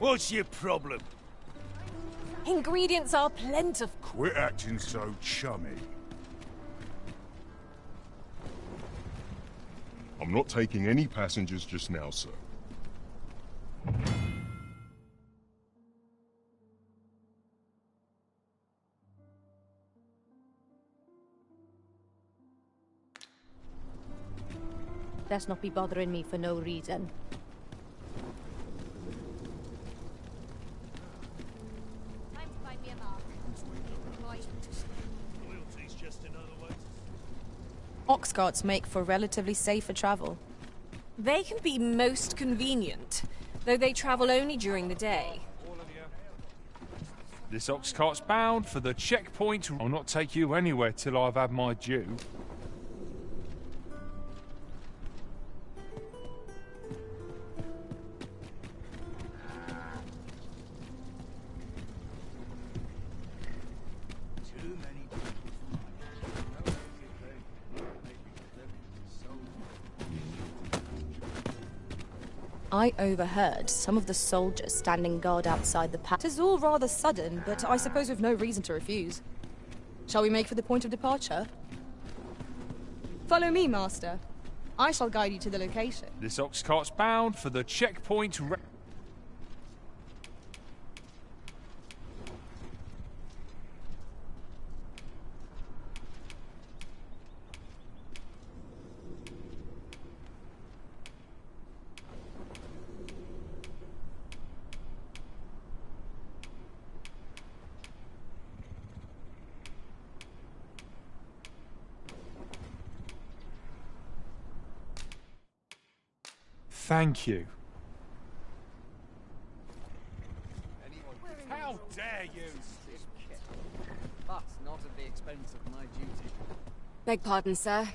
What's your problem? Ingredients are plentiful. Quit acting so chummy. I'm not taking any passengers just now, sir. Let's not be bothering me for no reason. Time to find me a mark. Loyalty's just another way. Ox carts make for relatively safer travel. They can be most convenient, though they travel only during the day. This ox cart's bound for the checkpoint. I'll not take you anywhere till I've had my due. I overheard some of the soldiers standing guard outside the palace. 'Tis all rather sudden, but I suppose we've no reason to refuse. Shall we make for the point of departure? Follow me, Master. I shall guide you to the location. This ox cart's bound for the checkpoint. Thank you. How dare you! But not at the expense of my duty. Beg pardon, sir.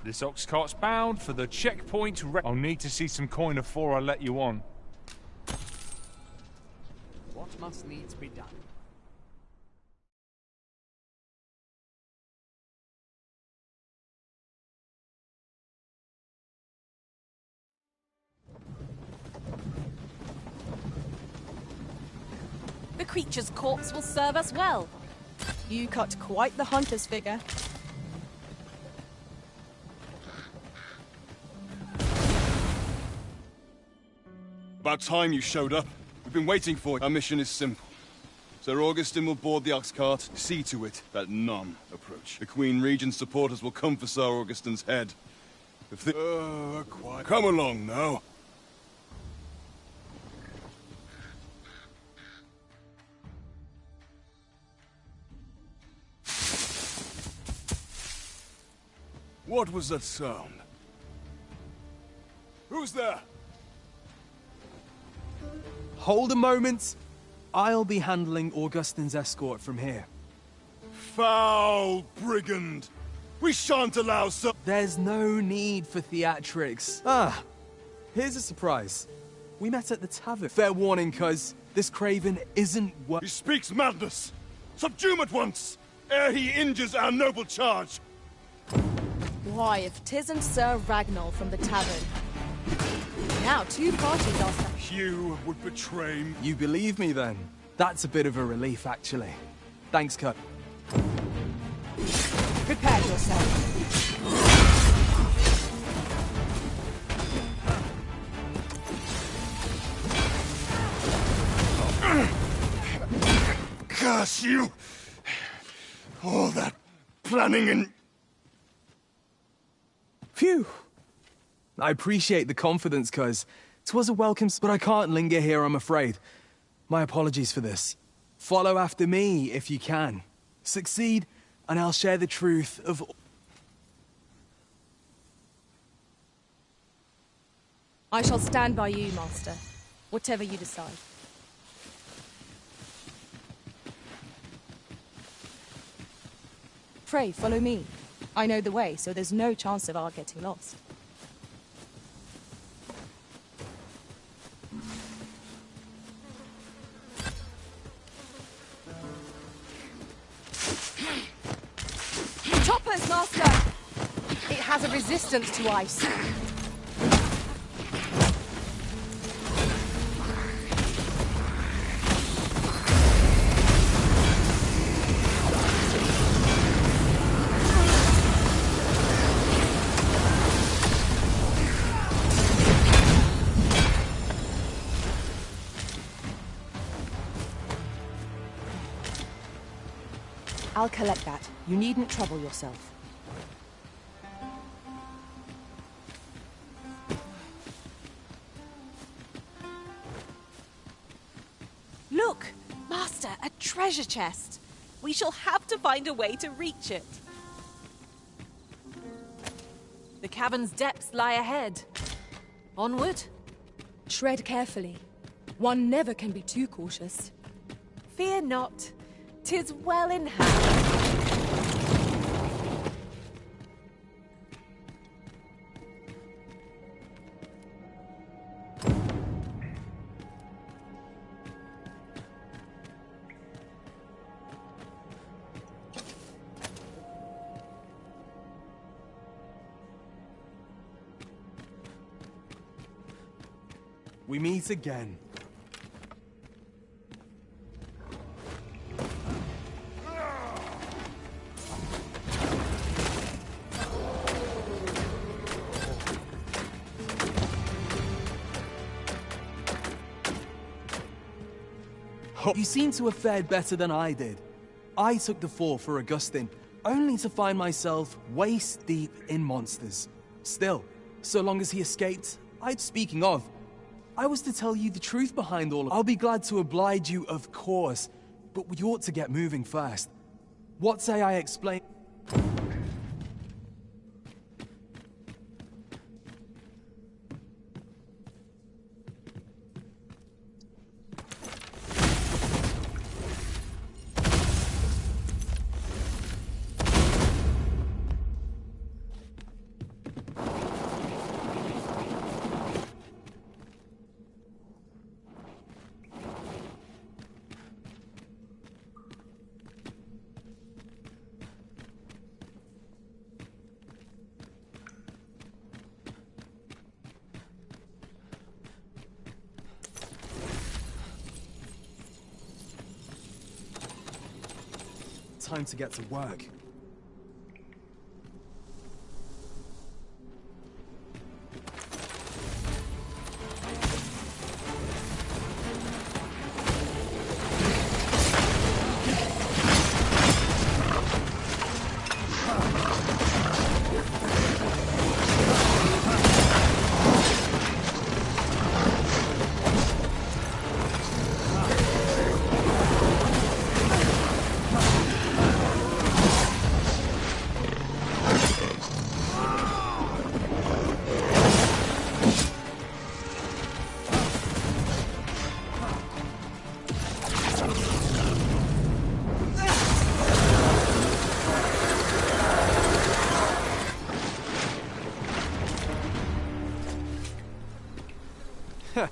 This ox cart's bound for the checkpoint. I'll need to see some coin before I let you on. What must needs be done? The creature's corpse will serve us well. You cut quite the hunter's figure. About time you showed up. We've been waiting for you. Our mission is simple. Sir Augustin will board the ox cart, see to it that none approach. The Queen Regent's supporters will come for Sir Augustin's head. If they... quiet. Come along now. What was that sound? Who's there? Hold a moment. I'll be handling Augustin's escort from here. Foul brigand! We shan't allow so— There's no need for theatrics. Ah, here's a surprise. We met at the tavern. Fair warning, cuz this craven isn't what— He speaks madness! Subdue him at once, ere he injures our noble charge! Why, if 'tisn't Sir Ragnar from the tavern. Now, two parties are— You would betray me. You believe me, then? That's a bit of a relief, actually. Thanks, Cut. Prepare yourself. Curse you! All that planning and... Phew! I appreciate the confidence, cuz 'twas a welcome, but I can't linger here, I'm afraid. My apologies for this. Follow after me, if you can. Succeed, and I'll share the truth of... I shall stand by you, Master. Whatever you decide. Pray, follow me. I know the way, so there's no chance of our getting lost. Choppers, Master! It has a resistance to ice. I'll collect that. You needn't trouble yourself. Look! Master, a treasure chest! We shall have to find a way to reach it. The cavern's depths lie ahead. Onward? Tread carefully. One never can be too cautious. Fear not. 'Tis well in hand. We meet again. You seem to have fared better than I did. I took the fall for Augustine, only to find myself waist deep in monsters. Still, so long as he escaped, speaking of, I was to tell you the truth behind all of it. I'll be glad to oblige you, of course, but we ought to get moving first. What say I explain? Time to get to work.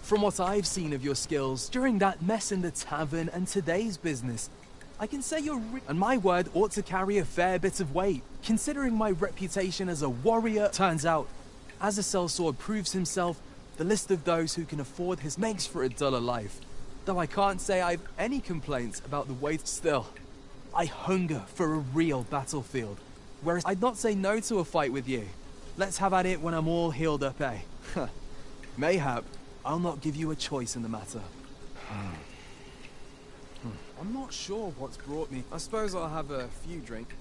From what I've seen of your skills during that mess in the tavern and today's business, I can say and my word ought to carry a fair bit of weight, considering my reputation as a warrior. Turns out, as a sellsword proves himself, the list of those who can afford his makes for a duller life. Though I can't say I've any complaints about the weight. Still, I hunger for a real battlefield, whereas I'd not say no to a fight with you. Let's have at it when I'm all healed up, eh? Mayhap. I'll not give you a choice in the matter. I'm not sure what's brought me. I suppose I'll have a few drinks.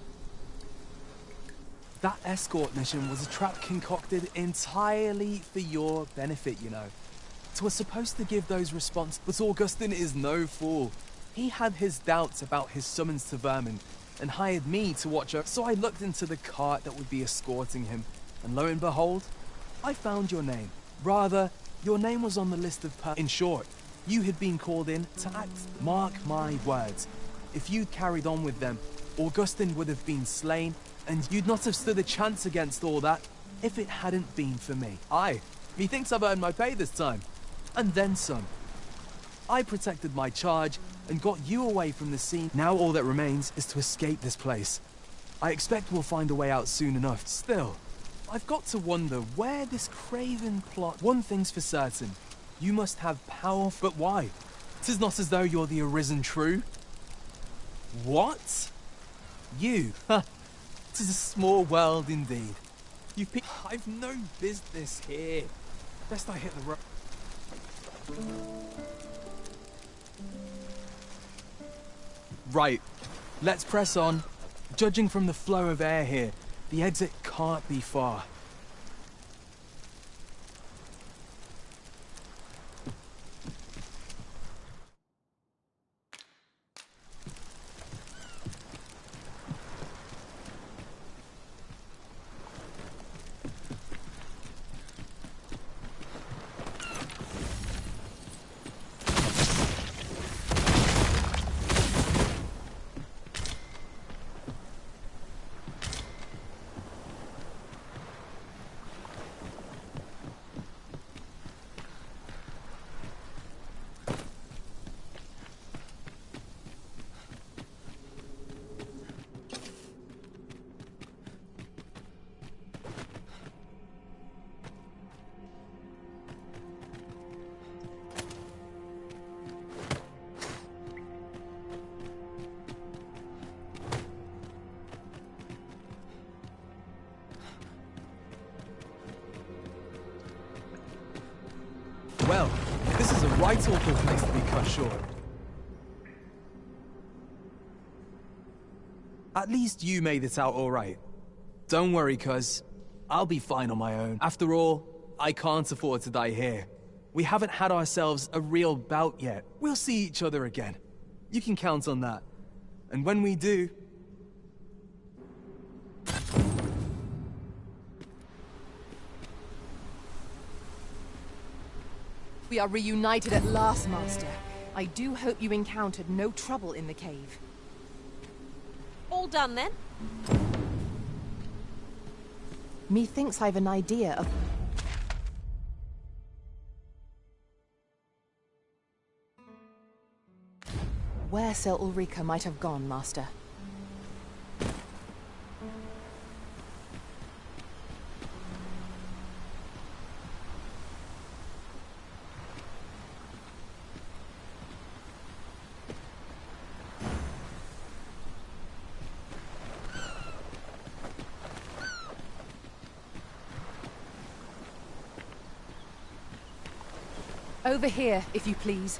That escort mission was a trap concocted entirely for your benefit, you know. It was supposed to give those response, but Augustine is no fool. He had his doubts about his summons to Vermin, and hired me to watch over. So I looked into the cart that would be escorting him, and lo and behold, I found your name. Rather, your name was on the list of in short, you had been called in to act. Mark my words. If you'd carried on with them, Augustine would have been slain, and you'd not have stood a chance against all that if it hadn't been for me. Aye, methinks I've earned my pay this time. And then some. I protected my charge and got you away from the scene. Now all that remains is to escape this place. I expect we'll find a way out soon enough. Still, I've got to wonder where this craven plot... One thing's for certain. You must have power, but why? 'Tis not as though you're the arisen true. What? You? Ha! 'Tis a small world indeed. I've no business here. Best I hit the road. Right. Let's press on Judging from the flow of air here, the exit can't be far. Well, this is a right awful place to be cut short. At least you made it out all right. Don't worry, cuz. I'll be fine on my own. After all, I can't afford to die here. We haven't had ourselves a real bout yet. We'll see each other again. You can count on that. And when we do... We are reunited at last, Master. I do hope you encountered no trouble in the cave. All done then? Methinks I've an idea of... where Sir Ulrika might have gone, Master. Over here, if you please.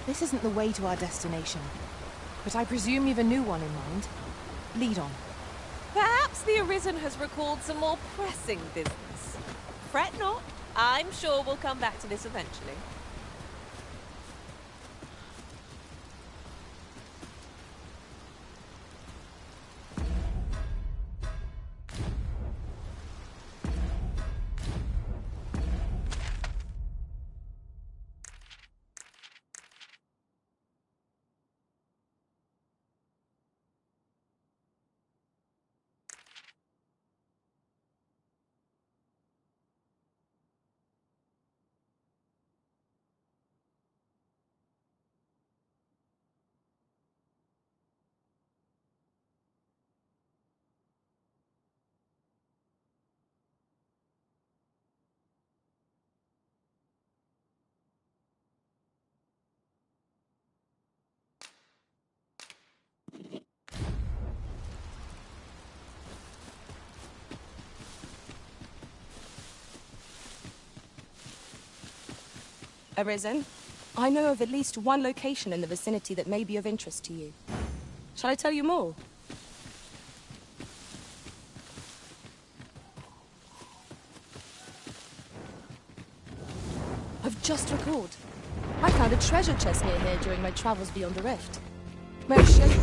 This isn't the way to our destination. But I presume you've a new one in mind. Lead on. Perhaps the Arisen has recalled some more pressing business. Fret not. I'm sure we'll come back to this eventually. Arisen, I know of at least one location in the vicinity that may be of interest to you. Shall I tell you more? I've just recalled. I found a treasure chest near here during my travels beyond the rift. May I show you?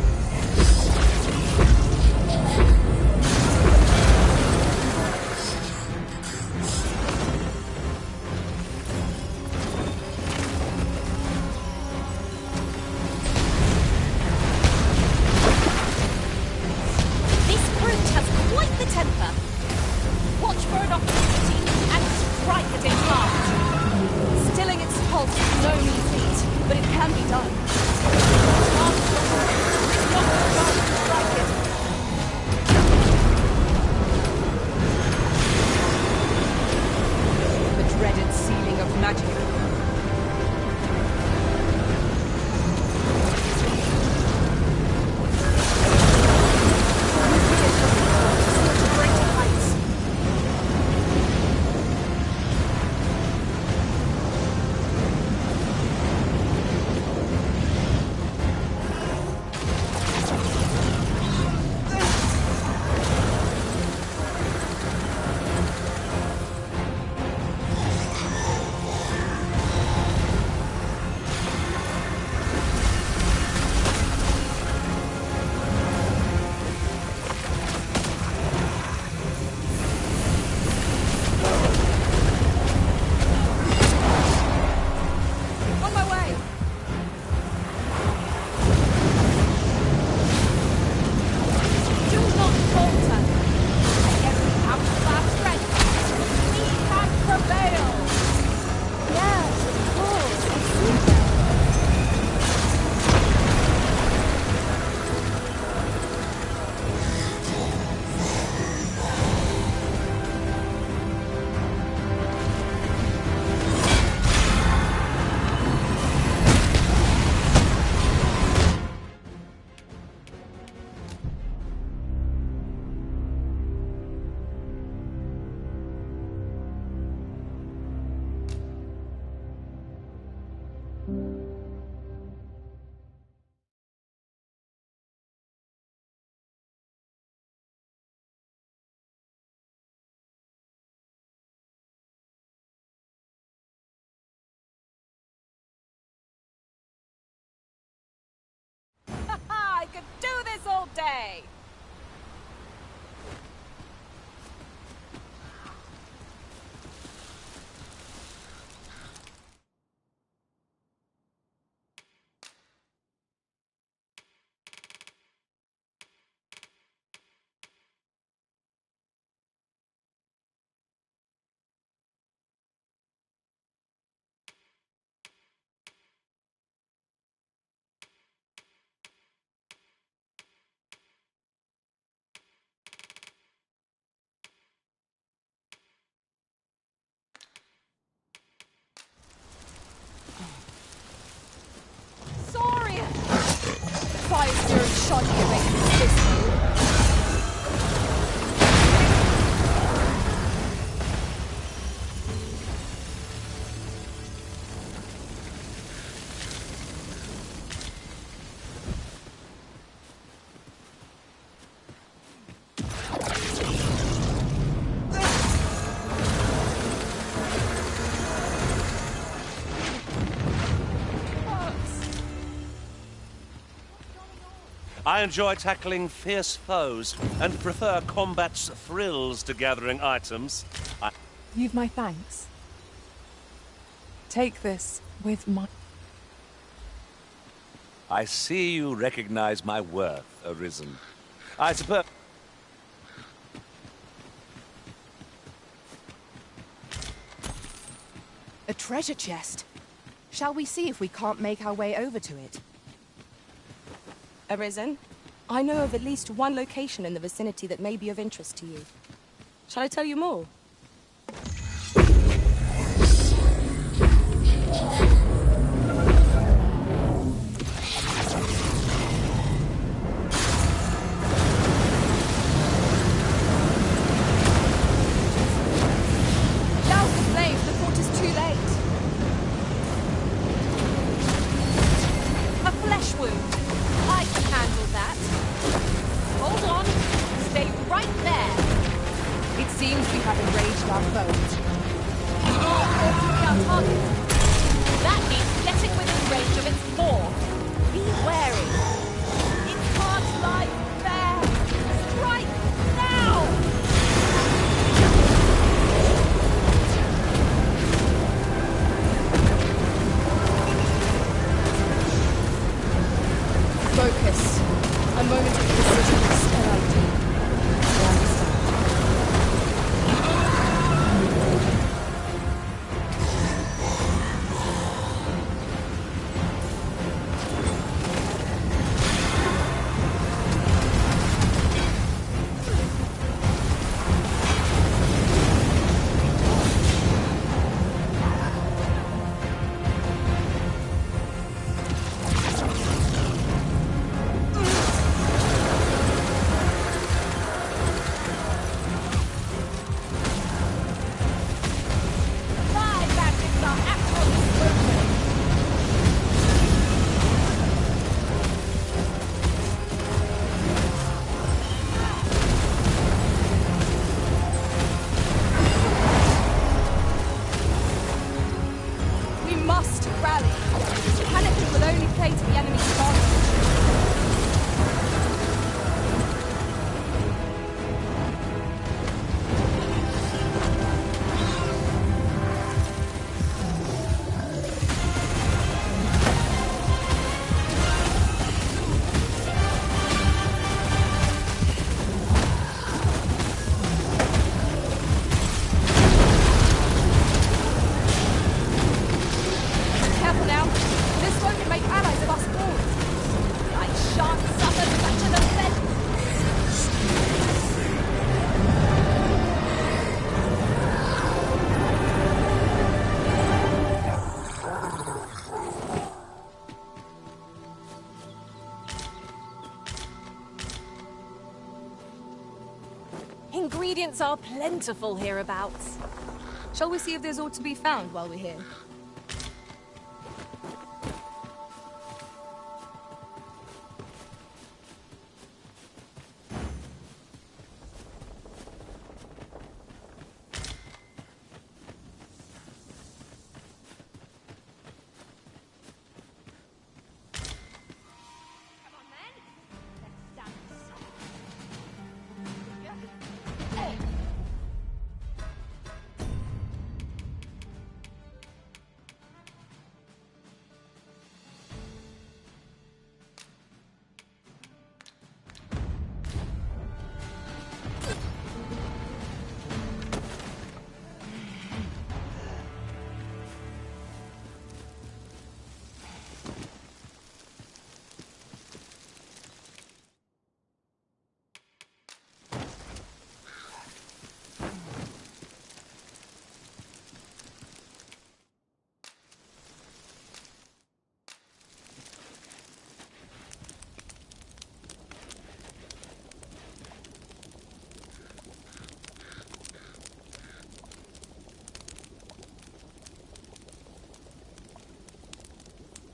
say? Sorry! Fire spirit shot you makes this move. I enjoy tackling fierce foes and prefer combat's thrills to gathering items. You've my thanks. Take this with my... I see you recognize my worth, Arisen. I suppose... A treasure chest. Shall we see if we can't make our way over to it? Arisen, I know of at least one location in the vicinity that may be of interest to you. Shall I tell you more? Douse the flames before it is too late. A flesh wound. I can handle that. Hold on. Stay right there. It seems we have enraged our foes. You're ultimately our target. That means getting within range of its maw. Be wary. It can't lie fair. Strike now! Focus. A moment of precision will spell out deep. I understand. My magics are actually broken. We must rally. Panicking will only play to the enemy's advantage. Careful now. This won't make allies of us all. I shan't suffer such an offense. Ingredients are plentiful hereabouts. Shall we see if there's aught to be found while we're here? Come on, then. Let's stand aside.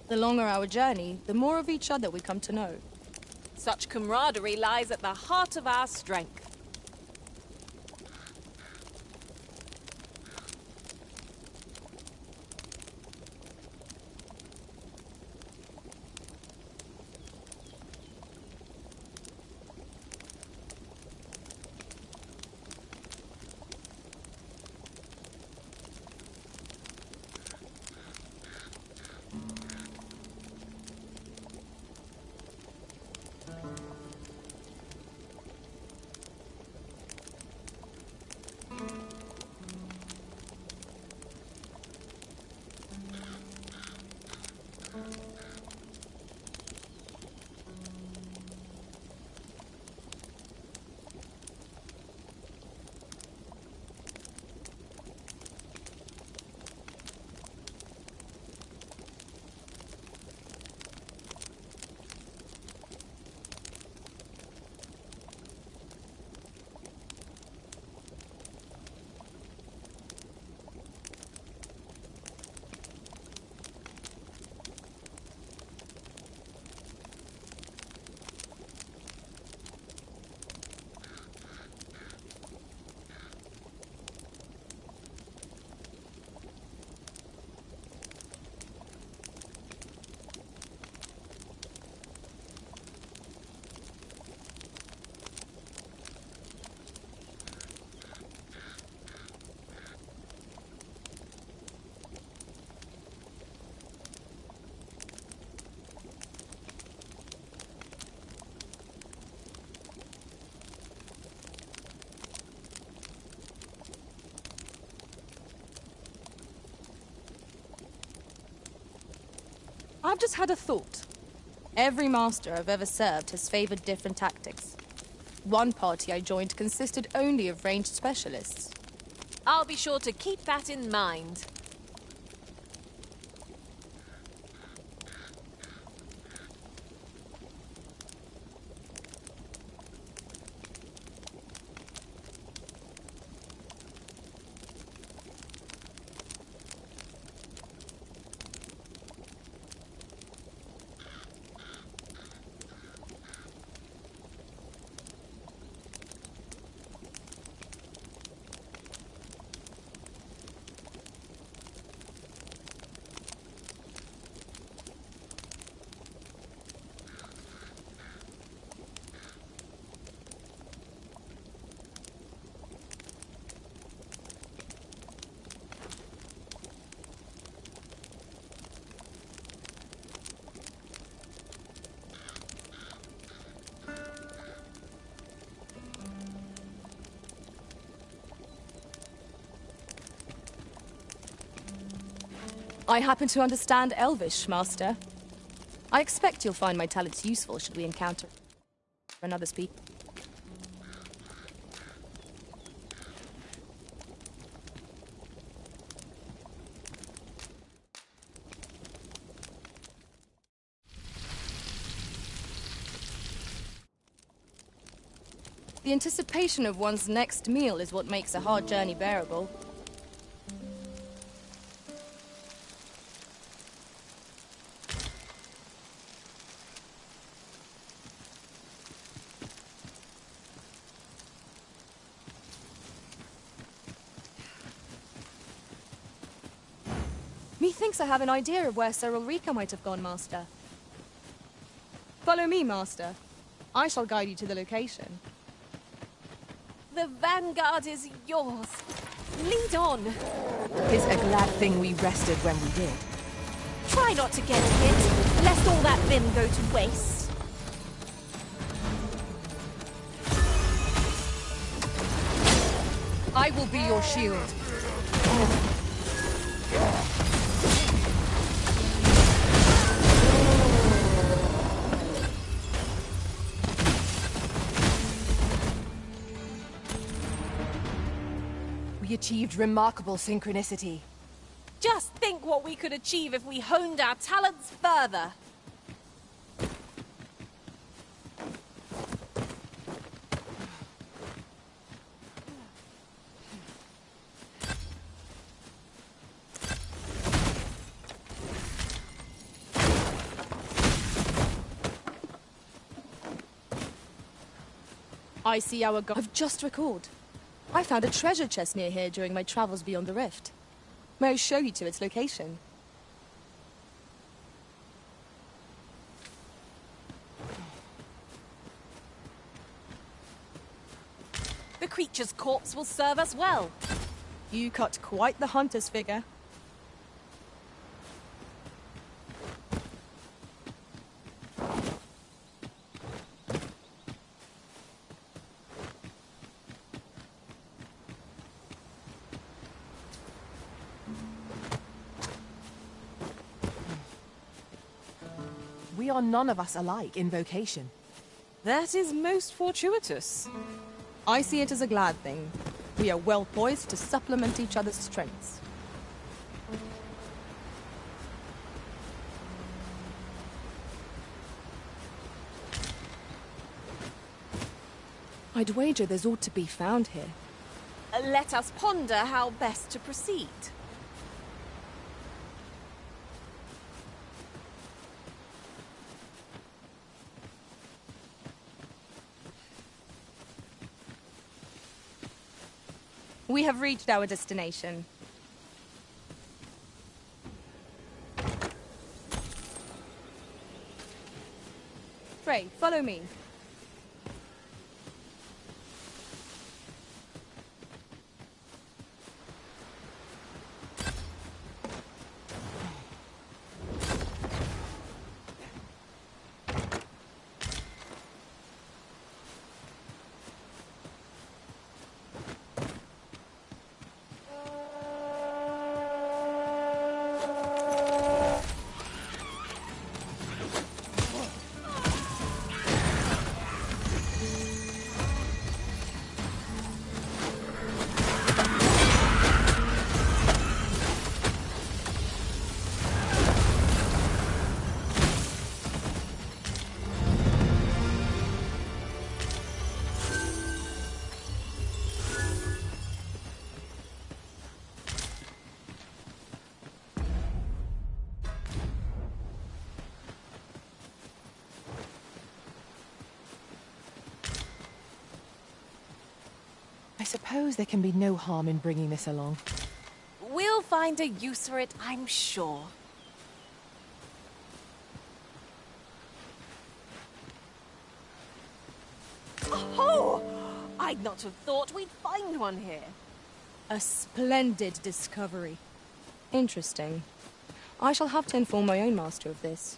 The longer our journey, the more of each other we come to know. Such camaraderie lies at the heart of our strength. I've just had a thought. Every master I've ever served has favored different tactics. One party I joined consisted only of ranged specialists. I'll be sure to keep that in mind. I happen to understand Elvish, Master. I expect you'll find my talents useful should we encounter another speaker. The anticipation of one's next meal is what makes a hard journey bearable. Methinks I have an idea of where Sir Ulrika might have gone, Master. Follow me, Master. I shall guide you to the location. The vanguard is yours. Lead on. It's a glad thing we rested when we did. Try not to get hit, lest all that vim go to waste. I will be your shield. We achieved remarkable synchronicity. Just think what we could achieve if we honed our talents further. I see our I've just recalled. I found a treasure chest near here during my travels beyond the rift. May I show you to its location? The creature's corpse will serve us well. You cut quite the hunter's figure. We are none of us alike in vocation. That is most fortuitous. I see it as a glad thing. We are well poised to supplement each other's strengths. I'd wager there's ought to be found here. Let us ponder how best to proceed. We have reached our destination. Frey, follow me. I suppose there can be no harm in bringing this along. We'll find a use for it, I'm sure. Oh! I'd not have thought we'd find one here. A splendid discovery. Interesting. I shall have to inform my own master of this.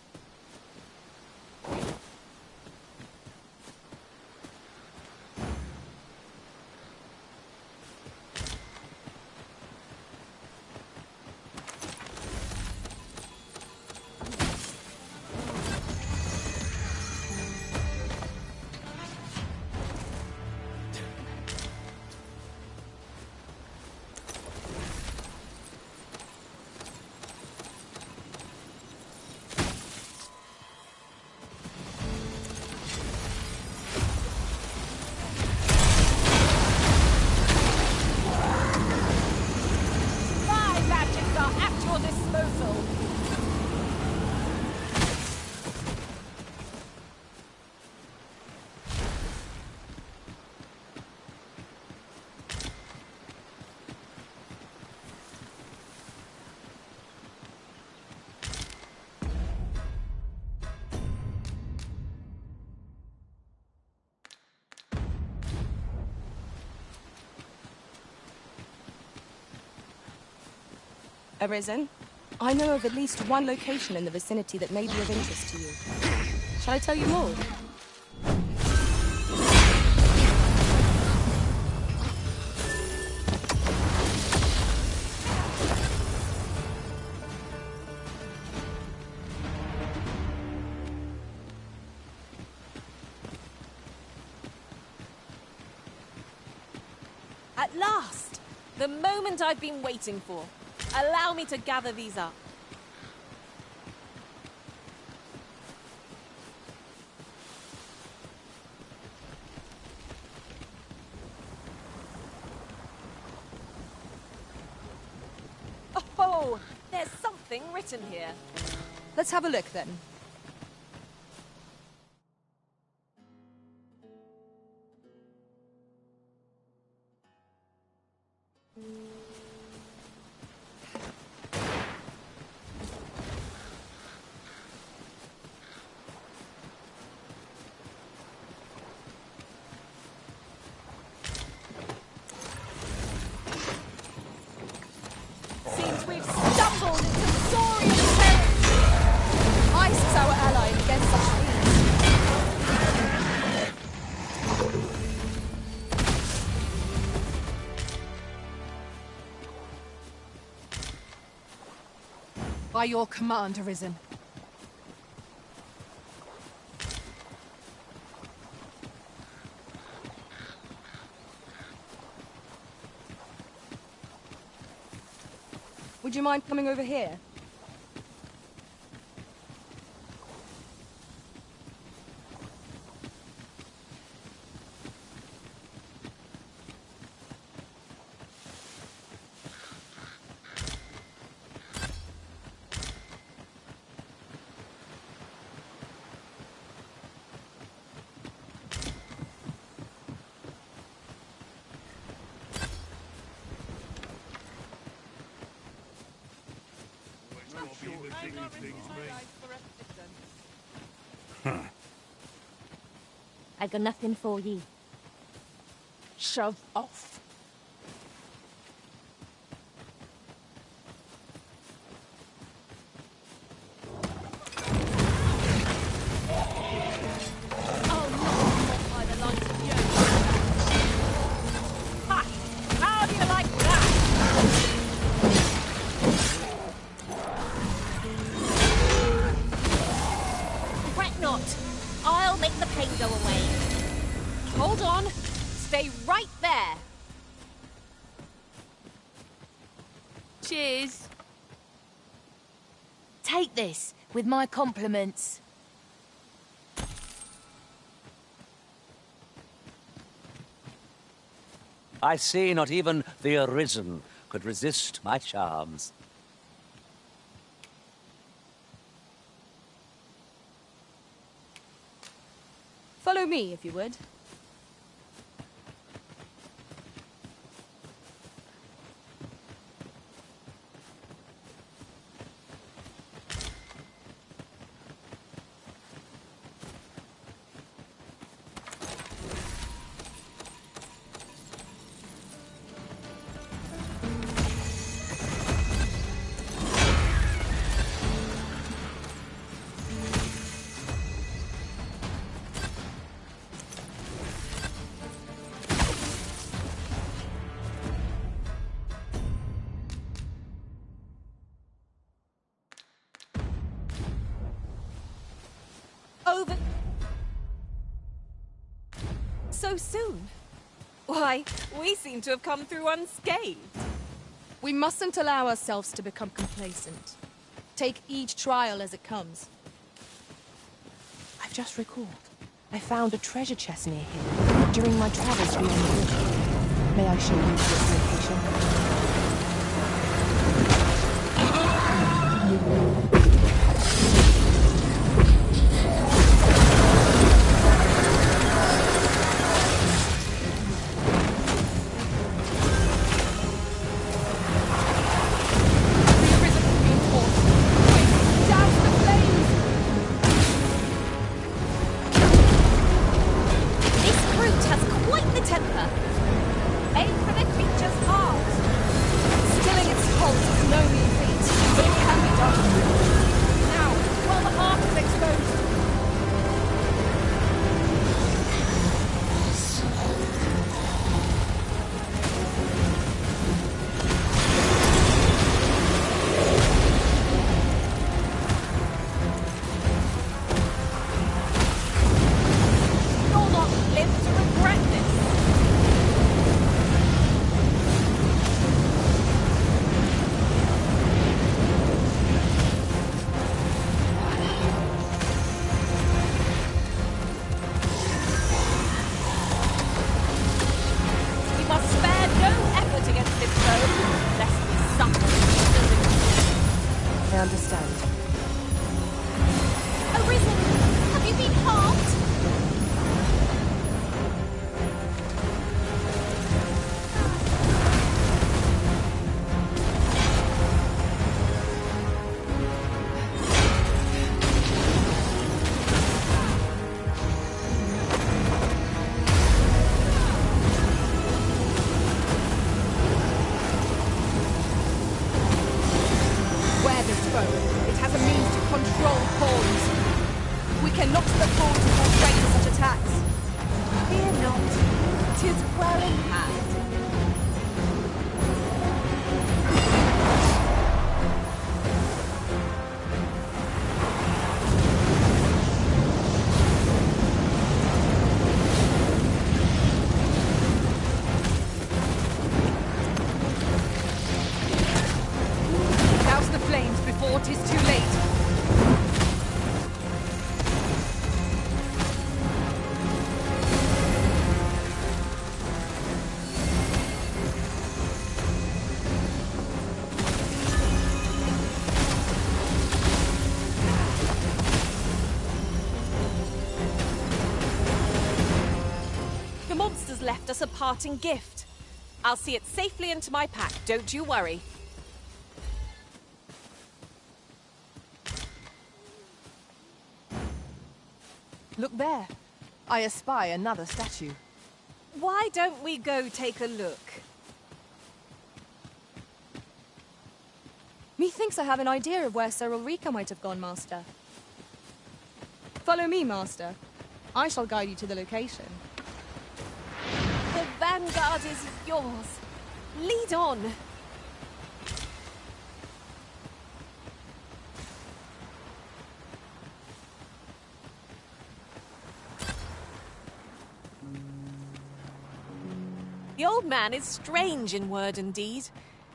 Arisen, I know of at least one location in the vicinity that may be of interest to you. Shall I tell you more? At last! The moment I've been waiting for. Allow me to gather these up. Oh, there's something written here. Let's have a look, then. By your command, Arisen. Would you mind coming over here? I got nothing for ye. Shove off. How do you like that? Fret not. I'll make the pain go away. Hold on. Stay right there. Cheers. Take this with my compliments. I see not even the Arisen could resist my charms. Follow me, if you would. Over. So soon? Why, we seem to have come through unscathed. We mustn't allow ourselves to become complacent. Take each trial as it comes. I've just recalled. I found a treasure chest near here during my travels beyond the river. May I show you its location? has left us a parting gift. I'll see it safely into my pack, don't you worry. Look there. I espy another statue. Why don't we go take a look? Methinks I have an idea of where Sir Ulrika might have gone, Master. Follow me, Master. I shall guide you to the location. The vanguard is yours. Lead on. The old man is strange in word and deed,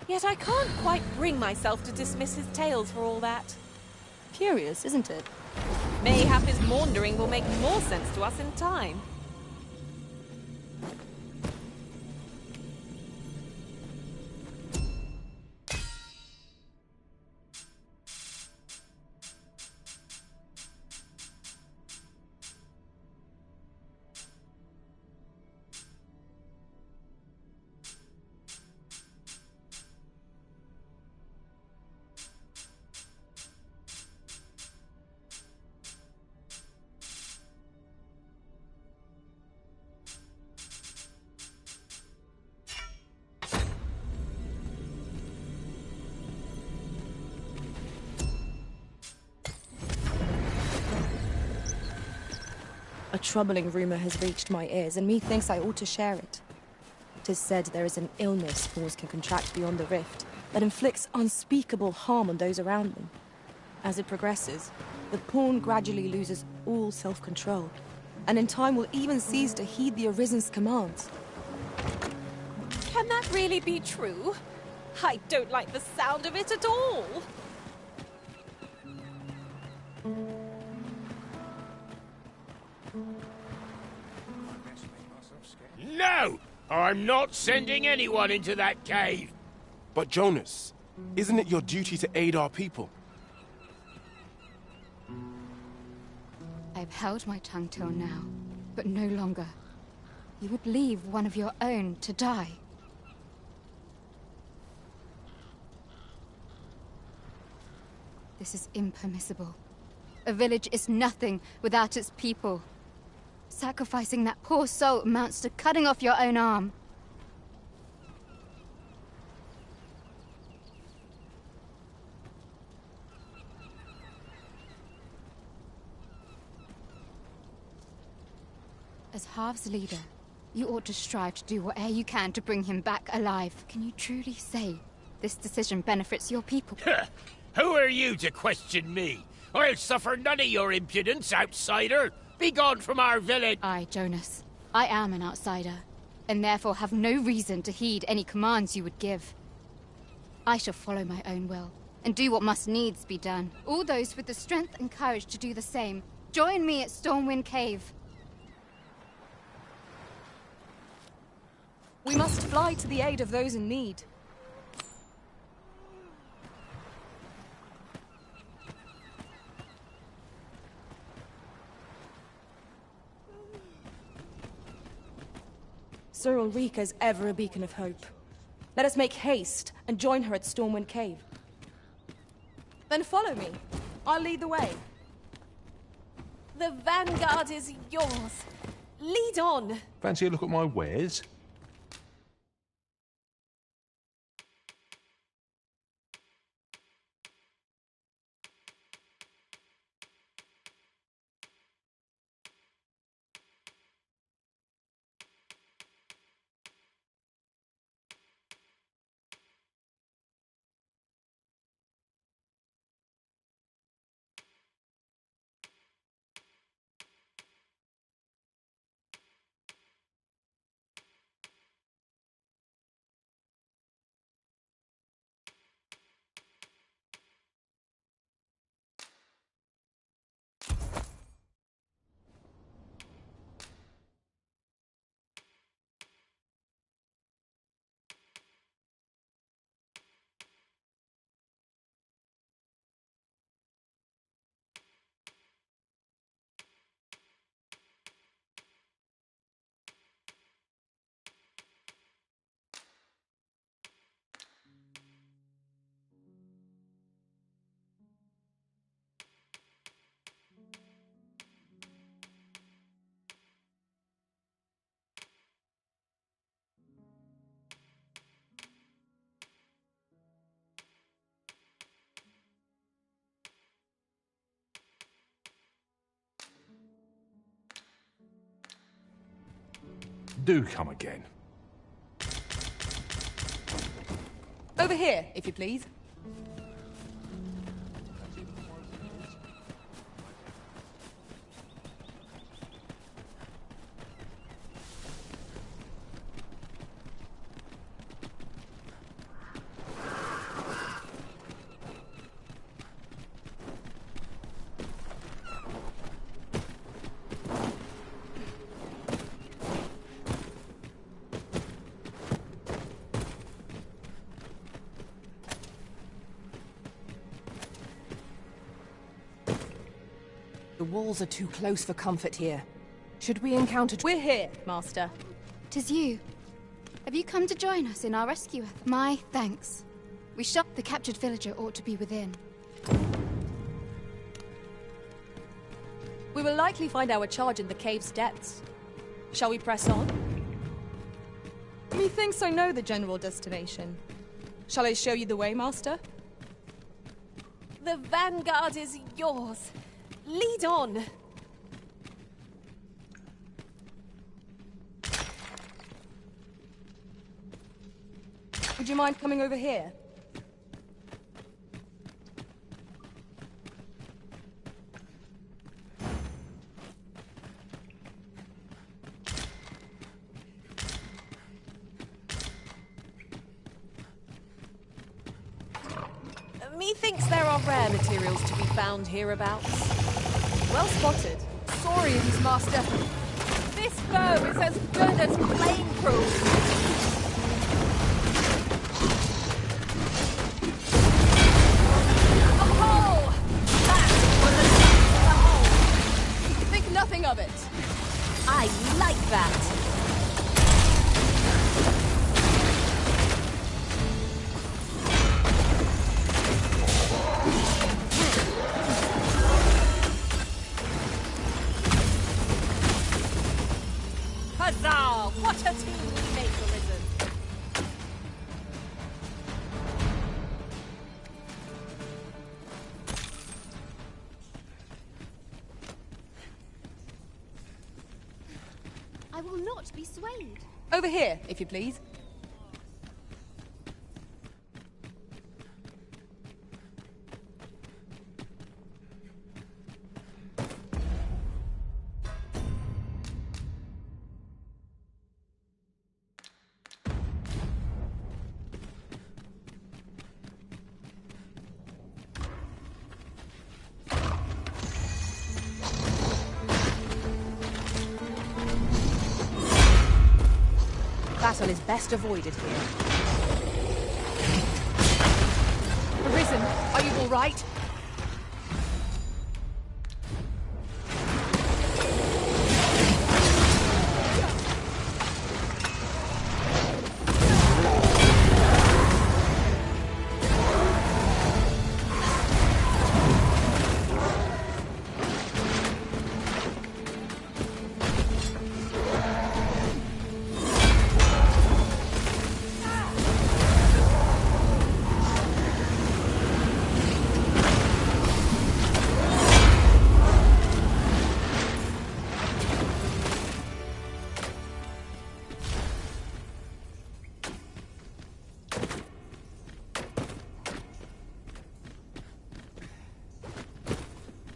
yet I can't quite bring myself to dismiss his tales for all that. Curious, isn't it? Mayhap his maundering will make more sense to us in time. A troubling rumor has reached my ears, and methinks I ought to share it. 'Tis said there is an illness fools can contract beyond the rift that inflicts unspeakable harm on those around them. As it progresses, the pawn gradually loses all self-control, and in time will even cease to heed the Arisen's commands. Can that really be true? I don't like the sound of it at all. No! I'm not sending anyone into that cave! But Jonas, isn't it your duty to aid our people? I've held my tongue till now, but no longer. You would leave one of your own to die. This is impermissible. A village is nothing without its people. Sacrificing that poor soul amounts to cutting off your own arm. As Half's leader, you ought to strive to do whatever you can to bring him back alive. Can you truly say this decision benefits your people? Who are you to question me? I'll suffer none of your impudence, outsider! Be gone from our village! I, Jonas, I am an outsider, and therefore have no reason to heed any commands you would give. I shall follow my own will, and do what must needs be done. All those with the strength and courage to do the same, join me at Stormwind Cave. We must fly to the aid of those in need. Sir Ulrika is ever a beacon of hope. Let us make haste and join her at Stormwind Cave. Then follow me. I'll lead the way. The vanguard is yours. Lead on. Fancy a look at my wares? Do come again. Over here, if you please. The walls are too close for comfort here. Should we encounter... We're here, Master. 'Tis you. Have you come to join us in our rescue effort? My thanks. We shot the captured villager ought to be within. We will likely find our charge in the cave's depths. Shall we press on? Methinks I know the general destination. Shall I show you the way, Master? The vanguard is yours. Lead on. Would you mind coming over here? Methinks there are rare materials to be found hereabouts. Well spotted. Sorry, his master. This bow is as good as flame-proof. Think nothing of it. I like that. Huzzah! What a team we make, Arisen. I will not be swayed. Over here, if you please. Battle is best avoided here. Arisen, are you all right?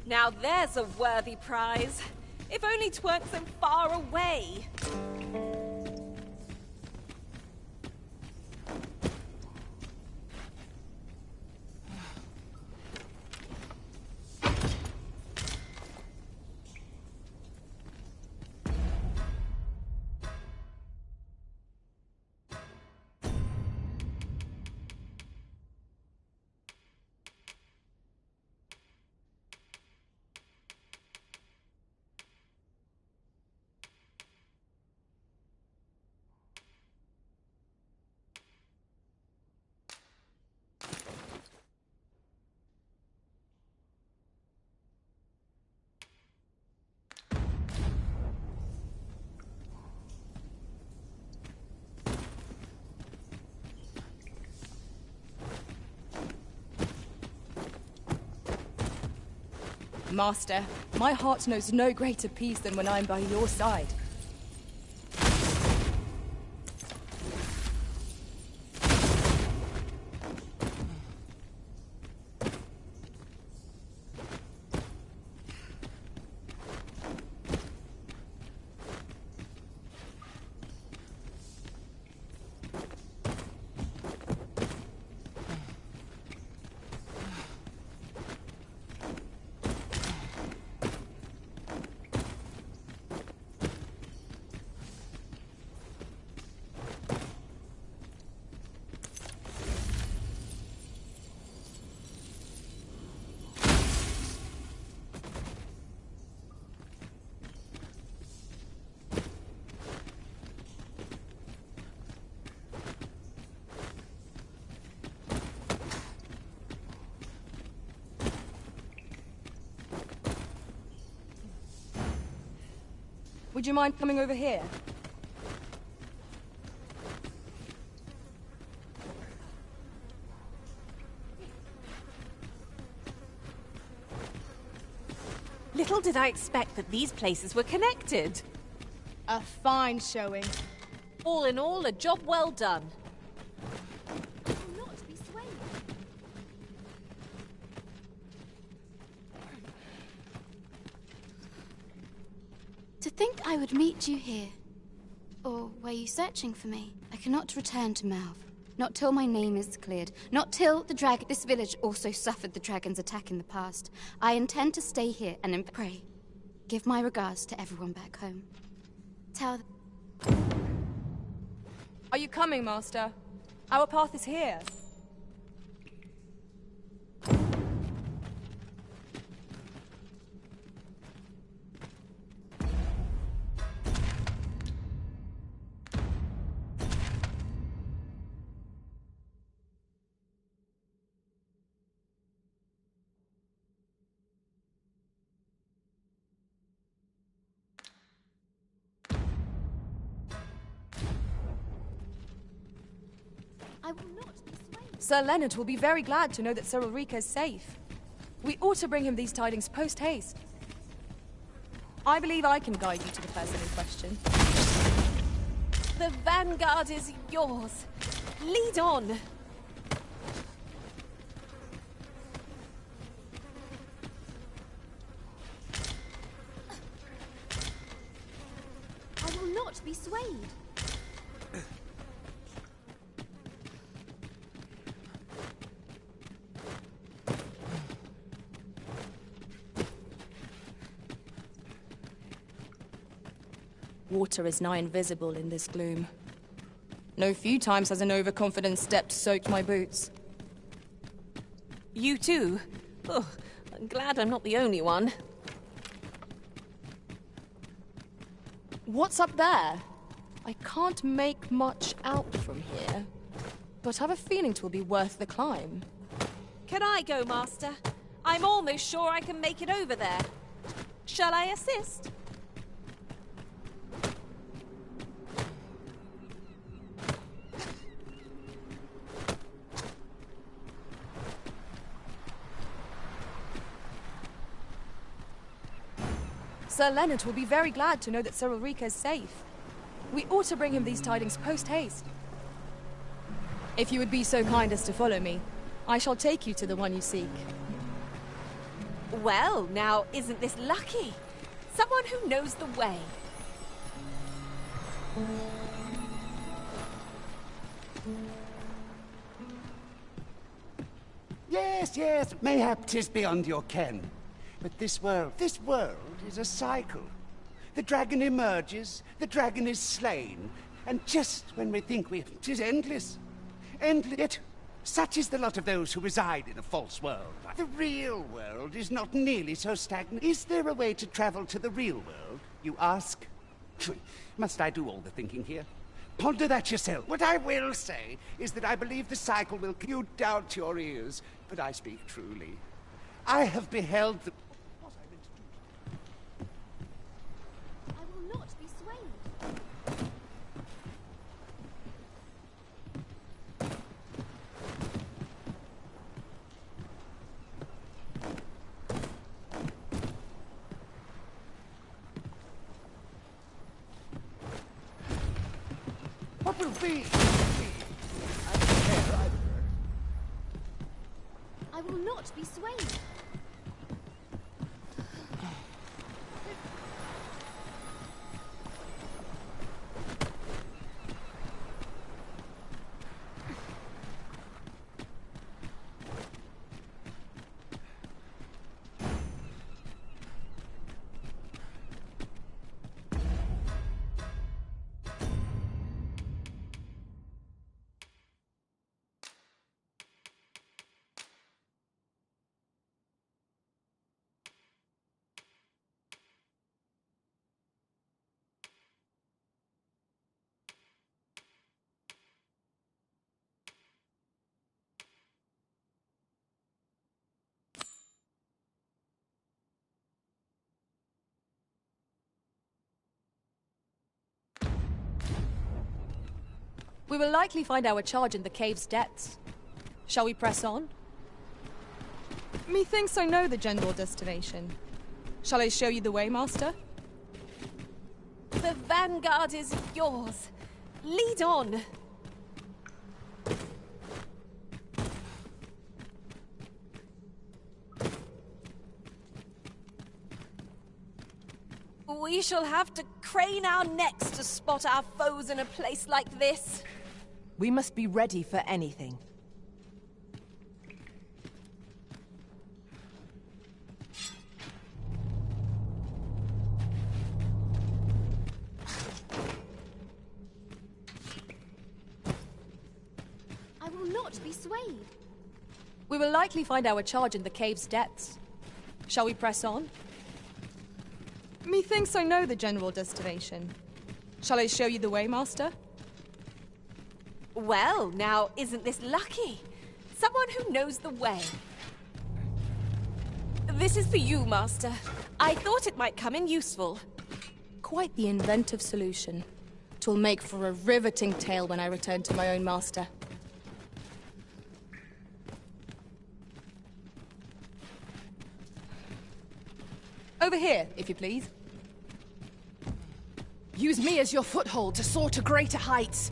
Now there's a worthy prize. If only 'tweren't so far away. Master, my heart knows no greater peace than when I am by your side. Would you mind coming over here? Little did I expect that these places were connected. A fine showing. All in all, a job well done. Not be swayed. To think I would meet you here. Or were you searching for me? I cannot return to Malv. Not till my name is cleared. Not till the dragon... This village also suffered the dragon's attack in the past. I intend to stay here and pray. Give my regards to everyone back home. Tell them... Are you coming, Master? Our path is here. I will not be swayed. Sir Leonard will be very glad to know that Sir Ulrika is safe. We ought to bring him these tidings post-haste. I believe I can guide you to the person in question. The vanguard is yours. Lead on. I will not be swayed. Water is nigh invisible in this gloom. No few times has an overconfident step soaked my boots. You too? Oh, I'm glad I'm not the only one. What's up there? I can't make much out from here, but have a feeling 'twill be worth the climb. Can I go, Master? I'm almost sure I can make it over there. Shall I assist? Sir Leonard will be very glad to know that Sir Ulrika is safe. We ought to bring him these tidings post-haste. If you would be so kind as to follow me, I shall take you to the one you seek. Well, now, isn't this lucky? Someone who knows the way. Yes, yes, mayhap 'tis beyond your ken. But this world is a cycle. The dragon emerges, the dragon is slain, and just when we think 'tis endless. Endless, yet such is the lot of those who reside in a false world. The real world is not nearly so stagnant. Is there a way to travel to the real world, you ask? Must I do all the thinking here? Ponder that yourself. What I will say is that I believe the cycle will... You doubt your ears, but I speak truly. I have beheld the... I will not be swayed. What will be? I will not be swayed. We will likely find our charge in the cave's depths. Shall we press on? Methinks I know the general destination. Shall I show you the way, Master? The vanguard is yours. Lead on. We shall have to crane our necks to spot our foes in a place like this. We must be ready for anything. I will not be swayed. We will likely find our charge in the cave's depths. Shall we press on? Methinks I know the general destination. Shall I show you the way, Master? Well, now, isn't this lucky? Someone who knows the way. This is for you, Master. I thought it might come in useful. Quite the inventive solution. 'Twill make for a riveting tale when I return to my own master. Over here, if you please. Use me as your foothold to soar to greater heights.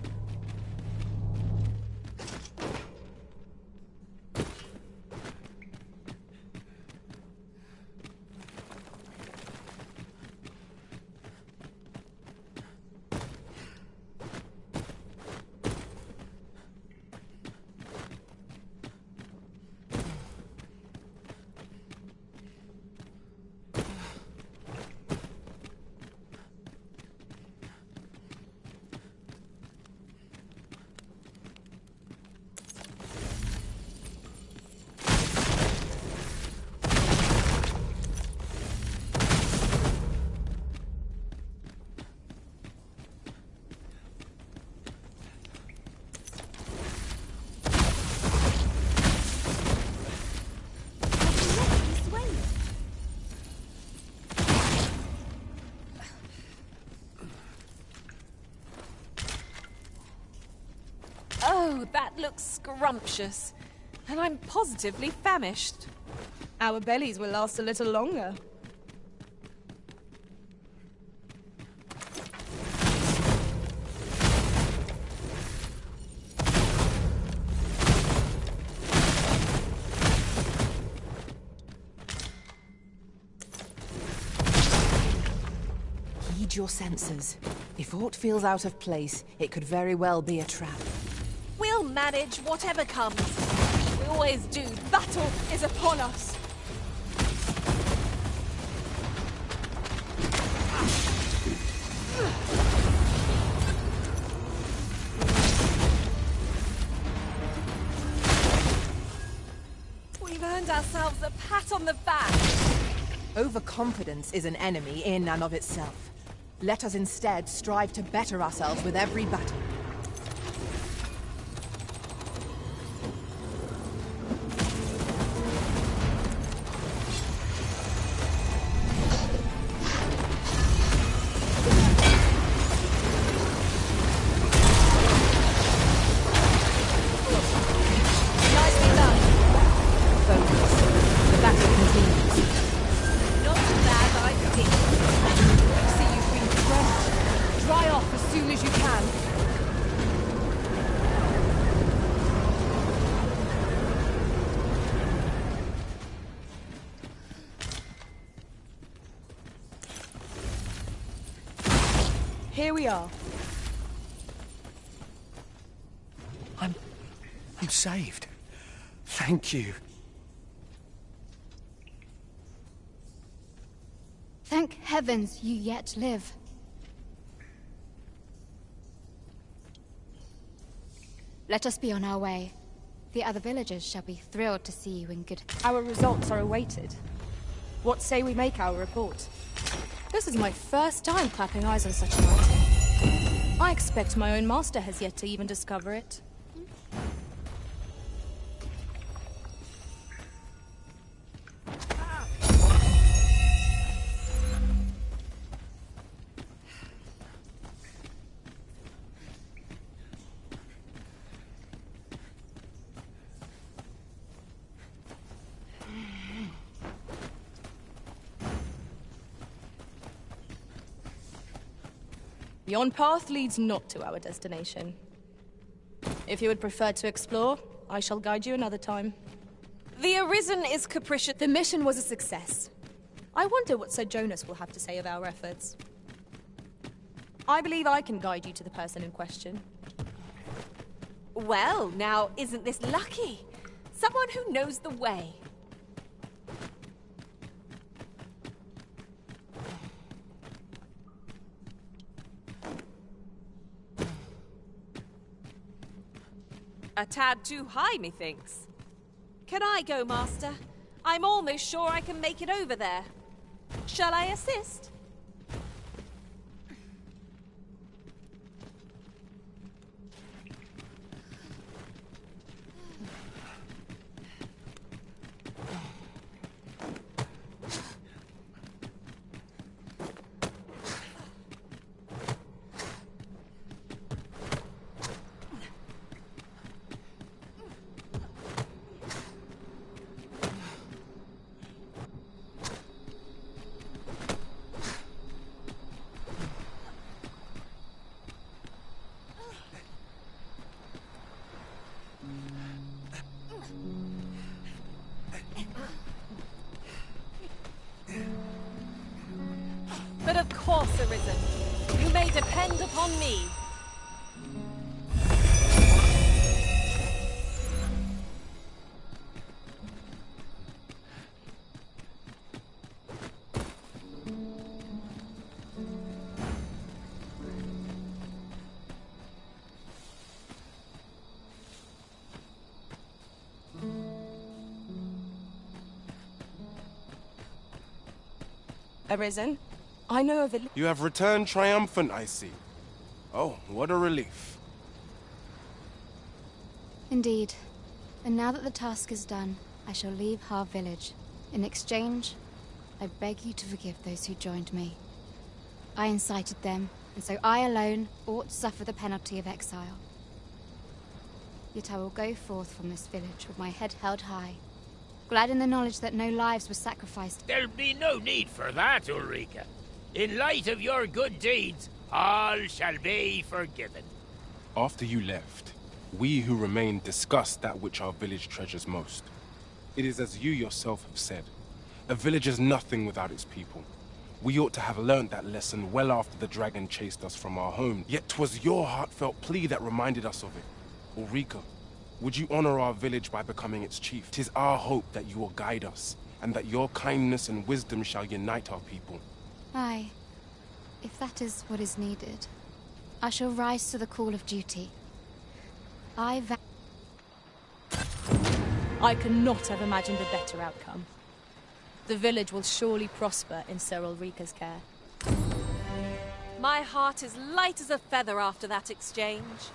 Oh, that looks scrumptious. And I'm positively famished. Our bellies will last a little longer. Heed your senses. If aught feels out of place, it could very well be a trap. We'll manage whatever comes. We always do. Battle is upon us. We've earned ourselves a pat on the back. Overconfidence is an enemy in and of itself. Let us instead strive to better ourselves with every battle. Here we are. I'm saved. Thank you. Thank heavens you yet live. Let us be on our way. The other villagers shall be thrilled to see you in good... Our results are awaited. What say we make our report? This is my first time clapping eyes on such an item. I expect my own master has yet to even discover it. The on-path leads not to our destination. If you would prefer to explore, I shall guide you another time. The Arisen is capricious. The mission was a success. I wonder what Sir Jonas will have to say of our efforts. I believe I can guide you to the person in question. Well, now, isn't this lucky? Someone who knows the way. A tad too high, methinks. Can I go, Master? I'm almost sure I can make it over there. Shall I assist? But of course, Arisen. You may depend upon me. Arisen, I know of a... You have returned triumphant, I see. Oh, what a relief. Indeed. And now that the task is done, I shall leave Harv Village. In exchange, I beg you to forgive those who joined me. I incited them, and so I alone ought to suffer the penalty of exile. Yet I will go forth from this village with my head held high, glad in the knowledge that no lives were sacrificed. There'll be no need for that, Ulrika. In light of your good deeds, all shall be forgiven. After you left, we who remained discussed that which our village treasures most. It is as you yourself have said, a village is nothing without its people. We ought to have learned that lesson well after the dragon chased us from our home. Yet 'twas your heartfelt plea that reminded us of it. Ulrika, would you honor our village by becoming its chief? 'Tis our hope that you will guide us, and that your kindness and wisdom shall unite our people. Aye. If that is what is needed, I shall rise to the call of duty. I cannot have imagined a better outcome. The village will surely prosper in Sir Ulrika's care. My heart is light as a feather after that exchange.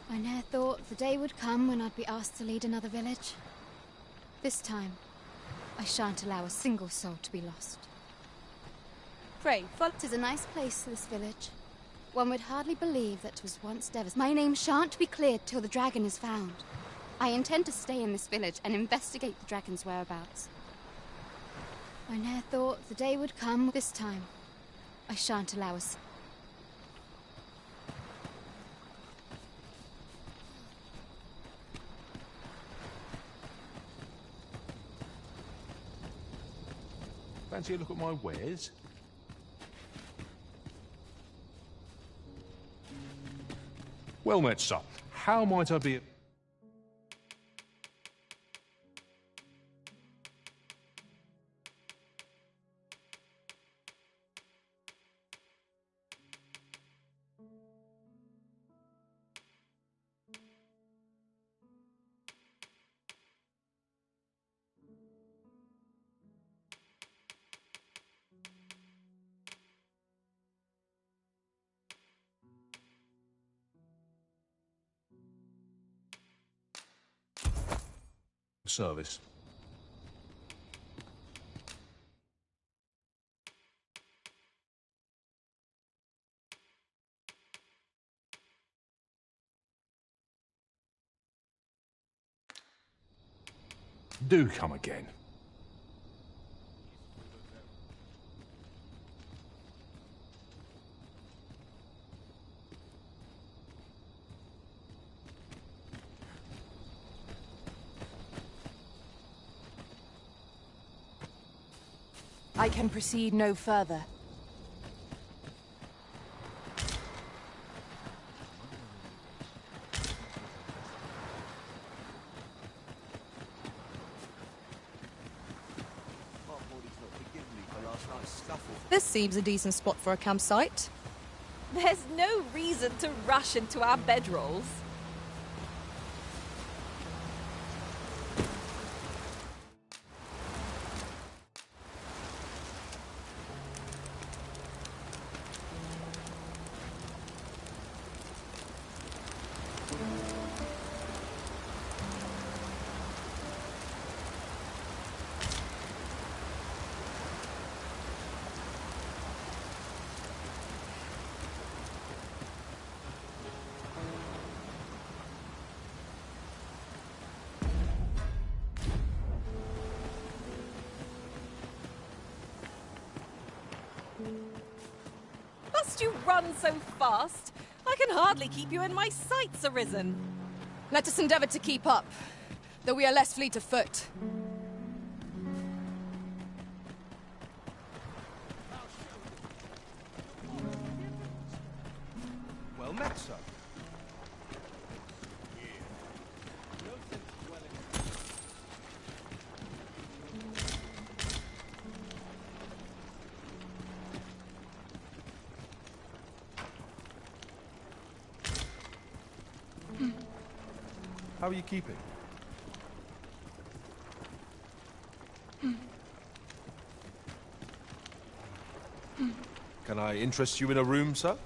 I ne'er thought the day would come when I'd be asked to lead another village. This time, I shan't allow a single soul to be lost. Pray, Tis a nice place, this village. One would hardly believe that 'twas once devastated. My name shan't be cleared till the dragon is found. I intend to stay in this village and investigate the dragon's whereabouts. I ne'er thought the day would come. This time, I shan't allow a... Fancy a look at my wares? Well met, sir. How might I be... service? Do come again. I can proceed no further. This seems a decent spot for a campsite. There's no reason to rush into our bedrolls. Must you run so fast? I can hardly keep you in my sights, Arisen. Let us endeavor to keep up, though we are less fleet of foot. Well met, sir. How are you keeping? Can I interest you in a room, sir?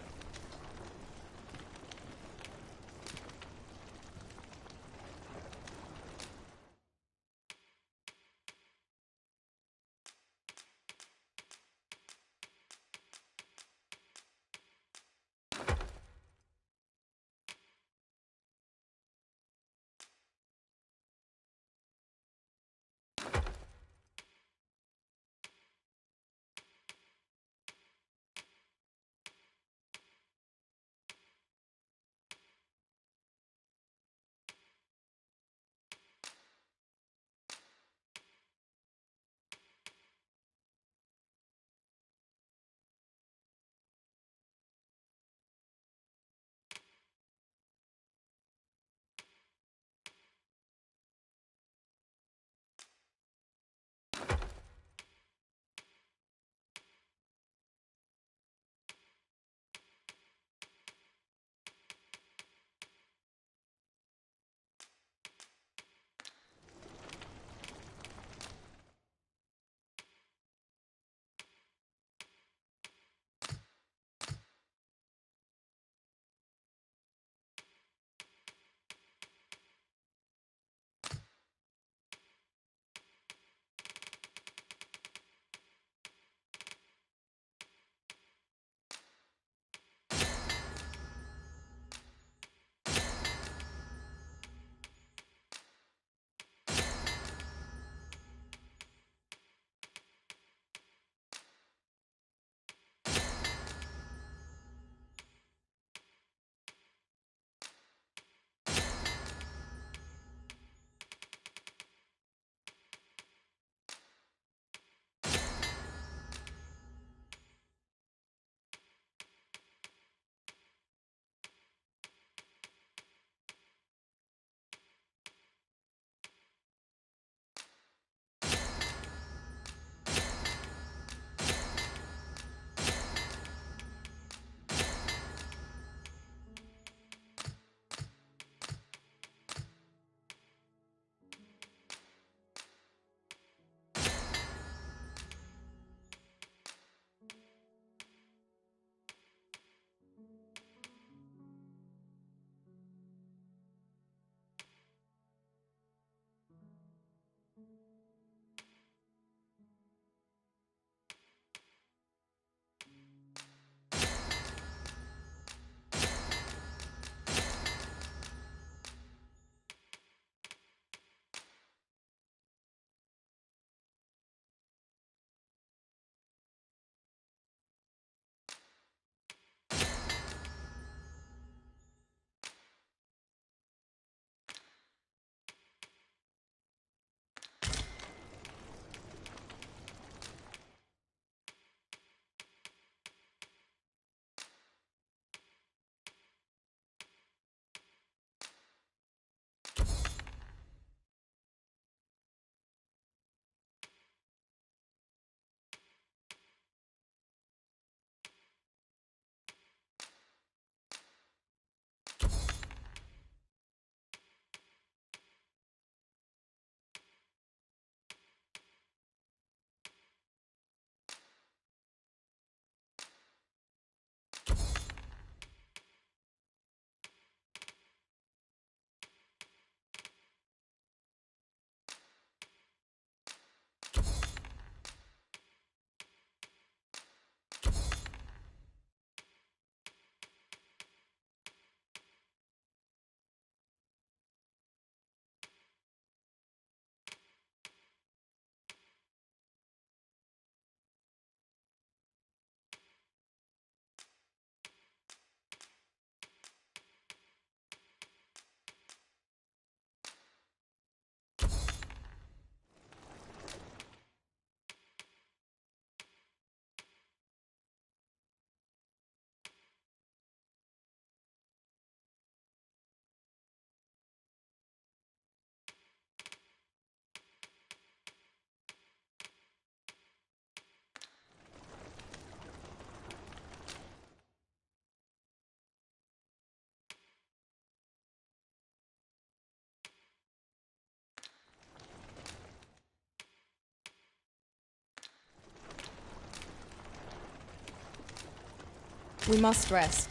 We must rest,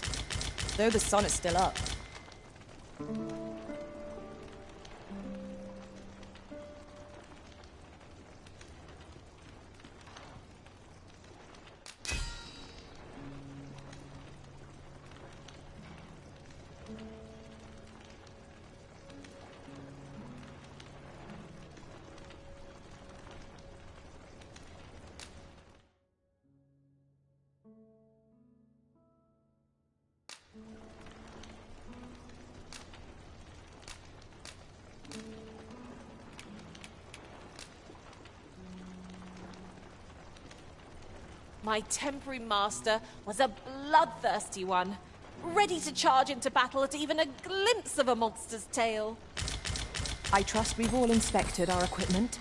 though the sun is still up. My temporary master was a bloodthirsty one, ready to charge into battle at even a glimpse of a monster's tail. I trust we've all inspected our equipment.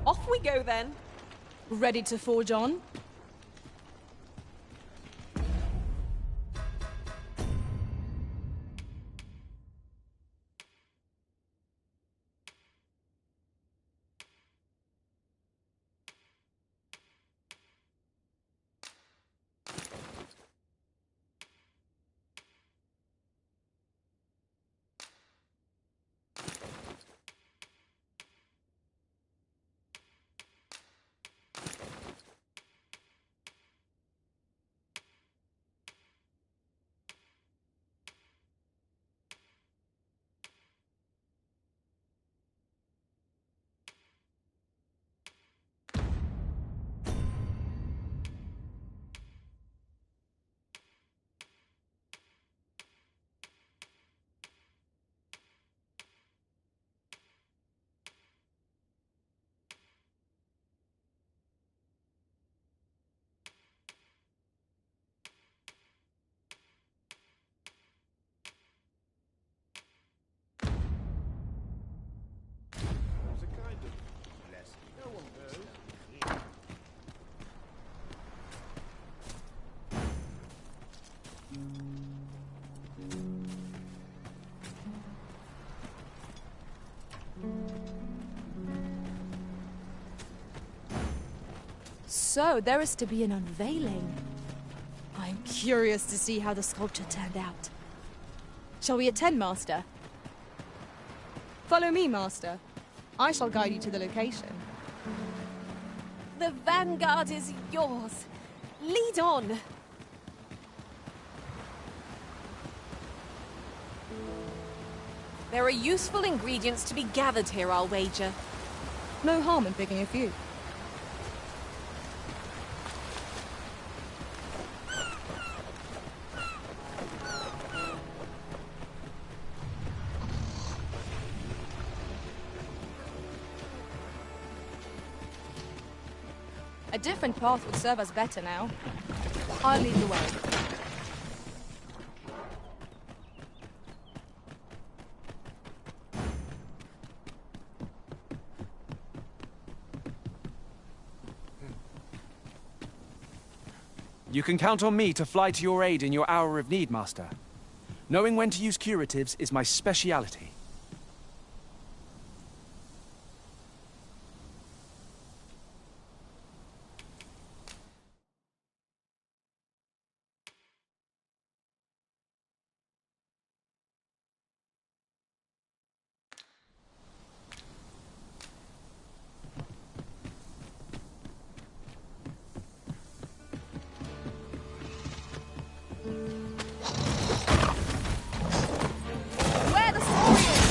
Off we go then. Ready to forge on? So, there is to be an unveiling. I'm curious to see how the sculpture turned out. Shall we attend, Master? Follow me, Master. I shall guide you to the location. The vanguard is yours. Lead on. There are useful ingredients to be gathered here, I'll wager. No harm in picking a few. A different path would serve us better now. I'll lead the way. You can count on me to fly to your aid in your hour of need, Master. Knowing when to use curatives is my speciality. Where the Saurians?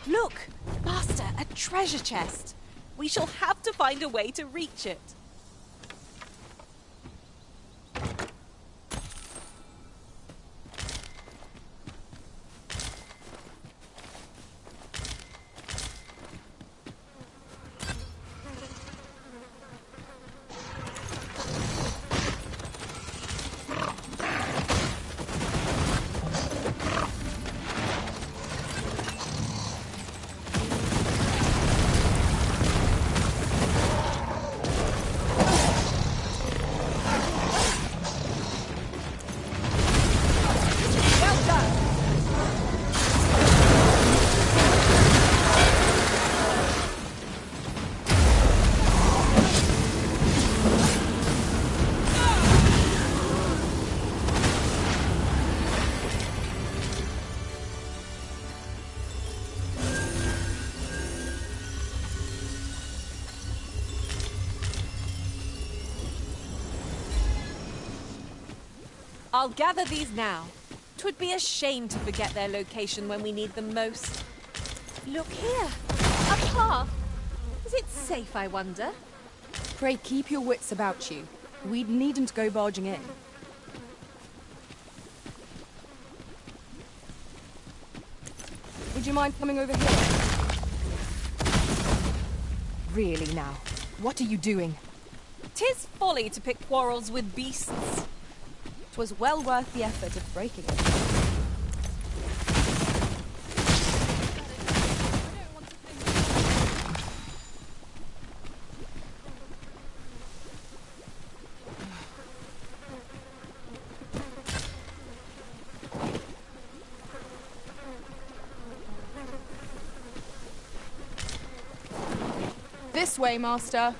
Look! Master, a treasure chest! We shall have to find a way to reach it. I'll gather these now. 'Twould be a shame to forget their location when we need them most. Look here! A path! Is it safe, I wonder? Pray keep your wits about you. We needn't go barging in. Would you mind coming over here? Really now, what are you doing? 'Tis folly to pick quarrels with beasts. 'Twas well worth the effort of breaking it. This way, Master.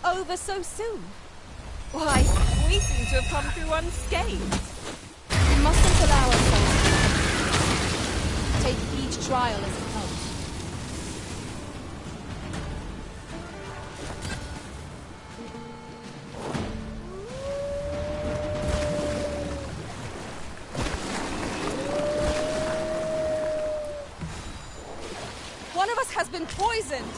Over so soon? Why, we seem to have come through unscathed. We mustn't allow ourselves to take each trial as it comes. One of us has been poisoned!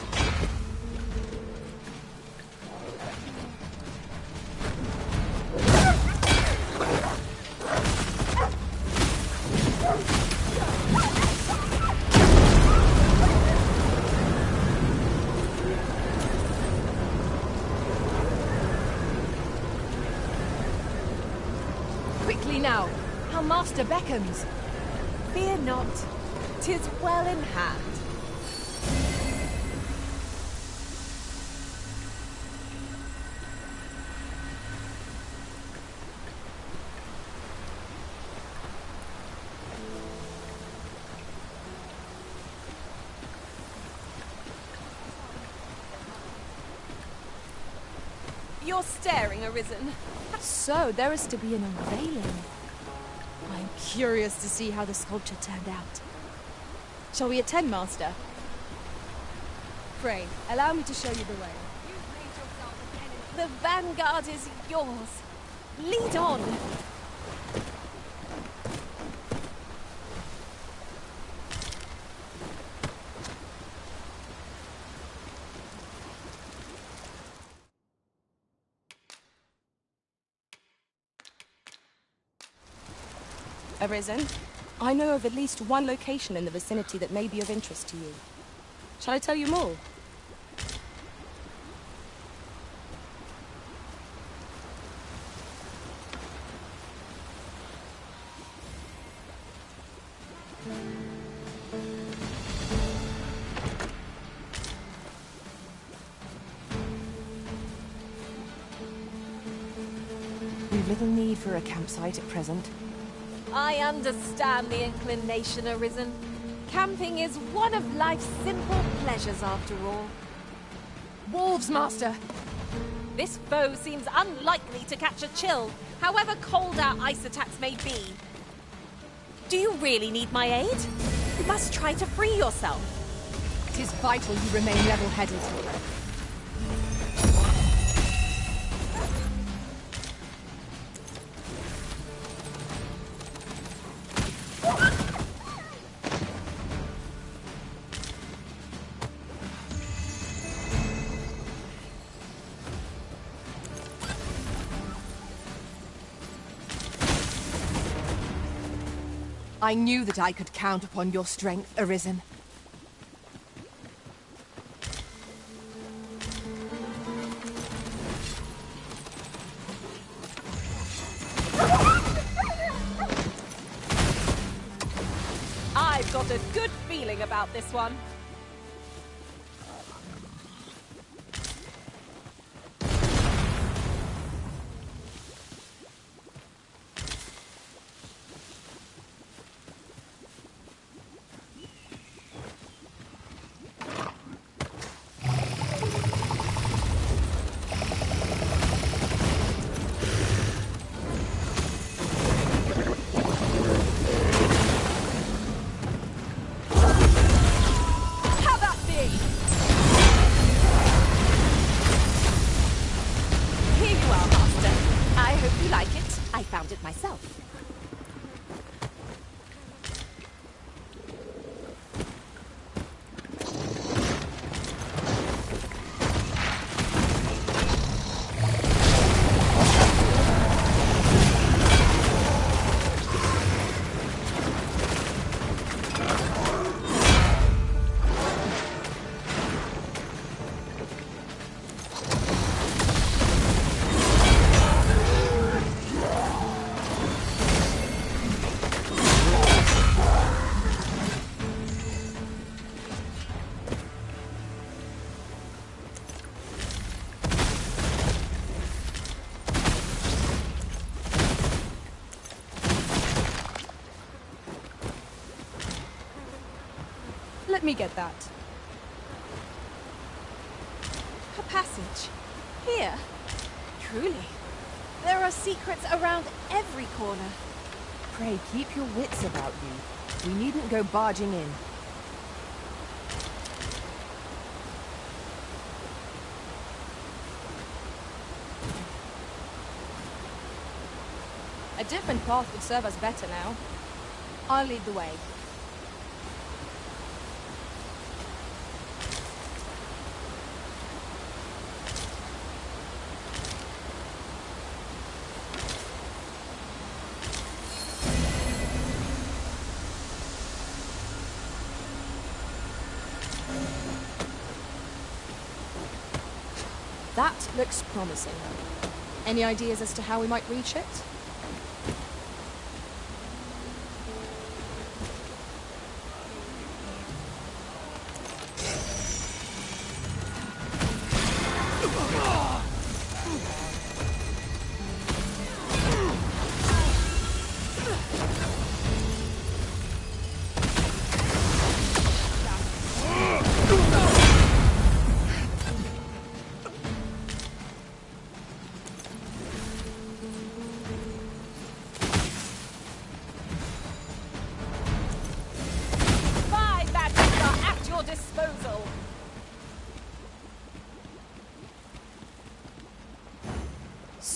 Quickly now, our master beckons. Fear not, 'tis well in hand. You're staring, Arisen. So, there is to be an unveiling. I'm curious to see how the sculpture turned out. Shall we attend, Master? Pray, allow me to show you the way. The vanguard is yours. Lead on. Arisen, I know of at least one location in the vicinity that may be of interest to you. Shall I tell you more? We've little need for a campsite at present. I understand the inclination, Arisen. Camping is one of life's simple pleasures after all. Wolves, Master! This foe seems unlikely to catch a chill, however cold our ice attacks may be. Do you really need my aid? You must try to free yourself. It is vital you remain level-headed. I knew that I could count upon your strength, Arisen. I've got a good feeling about this one. Let me get that. A passage. Here. Truly. There are secrets around every corner. Pray, keep your wits about you. We needn't go barging in. A different path would serve us better now. I'll lead the way. That looks promising. Any ideas as to how we might reach it?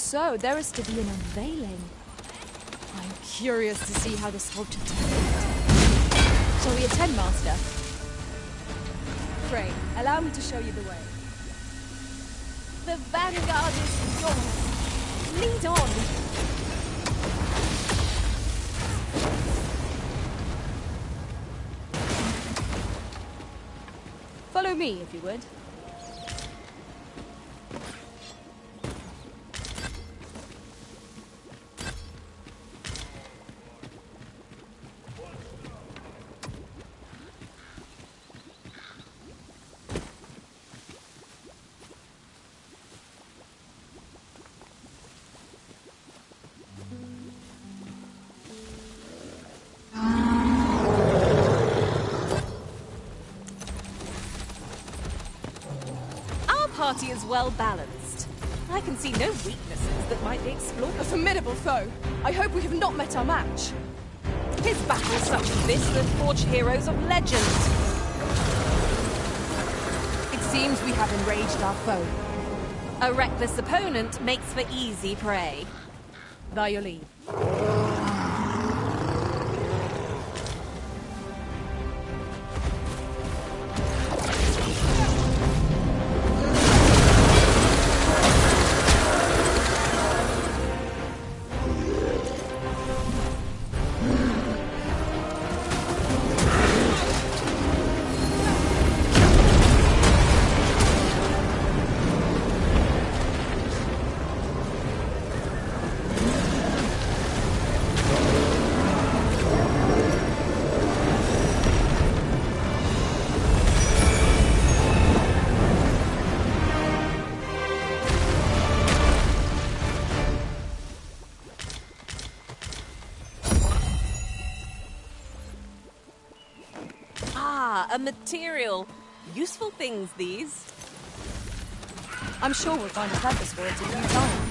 So, there is to be an unveiling. I'm curious to see how this altar turns out. Shall we attend, Master? Pray, allow me to show you the way. The vanguard is yours. Lead on. Follow me, if you would. party is well balanced. I can see no weaknesses that might be explored. A formidable foe. I hope we have not met our match. Tis battles such as this that forge heroes of legend. It seems we have enraged our foe. A reckless opponent makes for easy prey. By your leave. A material. Useful things, these. I'm sure we'll find a purpose for it in due time.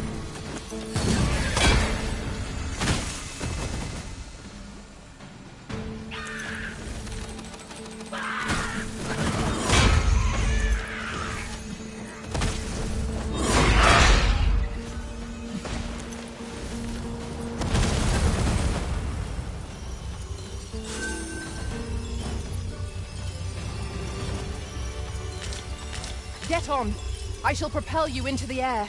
Get on. I shall propel you into the air.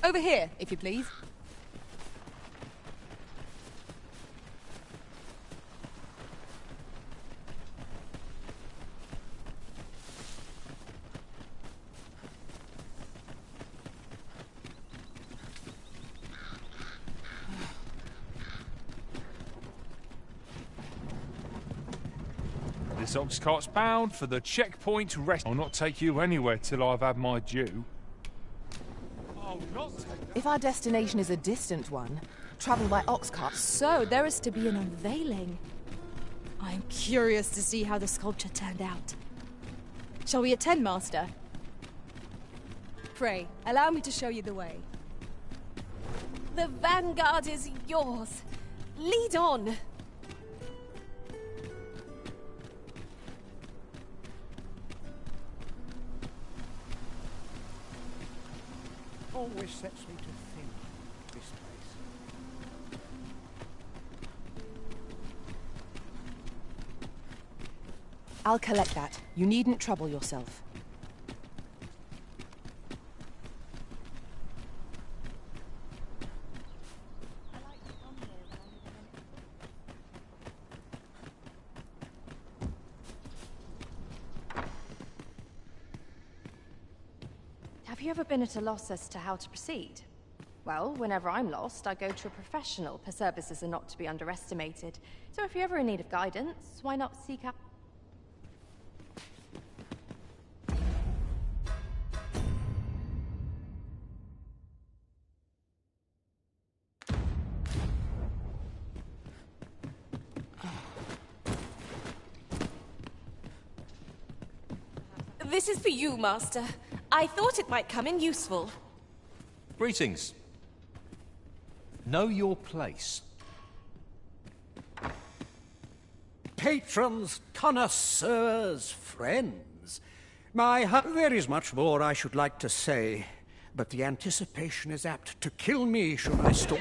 Over here, if you please. This ox cart's bound for the checkpoint rest. I'll not take you anywhere till I've had my due. If our destination is a distant one, travel by ox cart. So, there is to be an unveiling. I'm curious to see how the sculpture turned out. Shall we attend, Master? Pray, allow me to show you the way. The vanguard is yours. Lead on. Always sets me to think, this place. I'll collect that. You needn't trouble yourself. Have you ever been at a loss as to how to proceed? Well, whenever I'm lost, I go to a professional. Her services are not to be underestimated. So if you're ever in need of guidance, why not seek out... This is for you, Master. I thought it might come in useful. Greetings. Know your place. Patrons, connoisseurs, friends. There is much more I should like to say, but the anticipation is apt to kill me should I stop.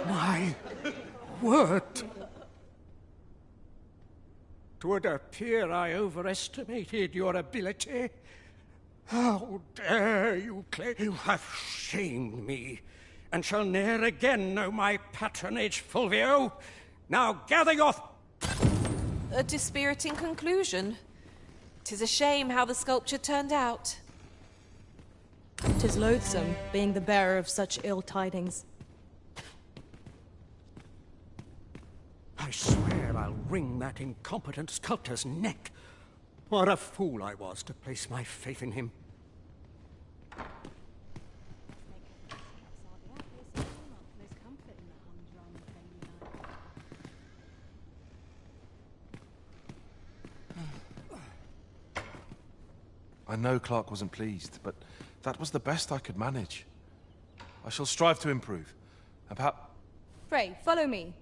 My word! Would appear I overestimated your ability. How dare you claim you have shamed me, and shall ne'er again know my patronage, Fulvio. Now gather your... A dispiriting conclusion. 'Tis a shame how the sculpture turned out. 'Tis loathsome, being the bearer of such ill tidings. I swear I'll wring that incompetent sculptor's neck. What a fool I was to place my faith in him. I know Clark wasn't pleased, but that was the best I could manage. I shall strive to improve. And perhaps... Frey, follow me.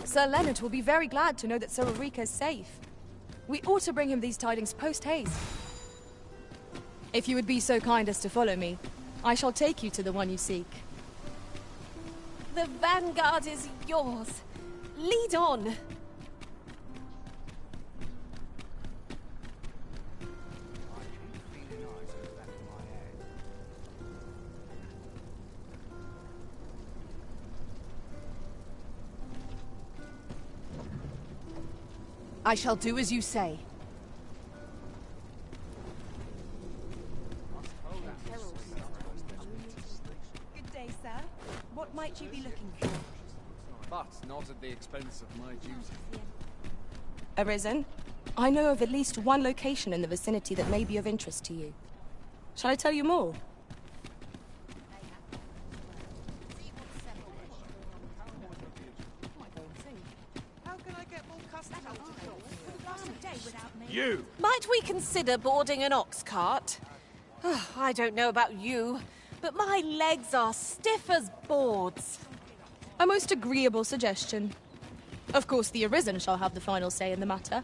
Sir Leonard will be very glad to know that Sir Ulrika is safe. We ought to bring him these tidings post-haste. If you would be so kind as to follow me, I shall take you to the one you seek. The vanguard is yours. Lead on. I shall do as you say. Good day, sir. What might you be looking for? But not at the expense of my duty. Arisen, I know of at least one location in the vicinity that may be of interest to you. Shall I tell you more? You! Might we consider boarding an ox cart? I don't know about you, but my legs are stiff as boards. A most agreeable suggestion. Of course, the Arisen shall have the final say in the matter.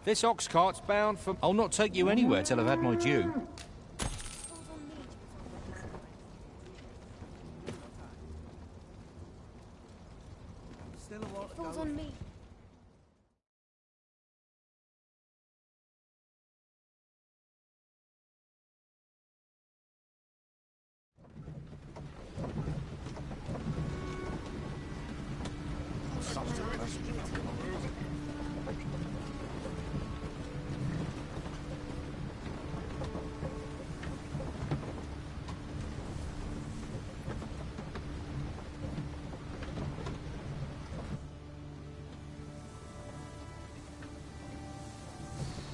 This ox cart's bound for... I'll not take you anywhere till I've had my due. It falls on me.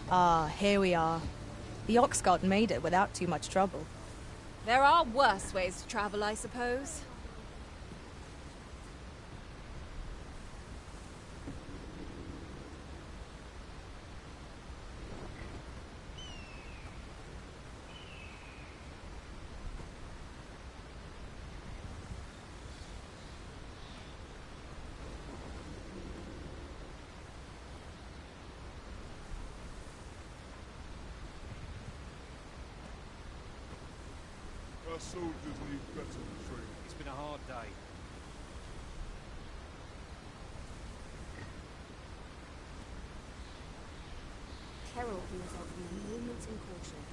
Ah, here we are. The ox cart made it without too much trouble. There are worse ways to travel, I suppose. Our soldiers need better training. It's been a hard day. Peril can result from a moment in caution.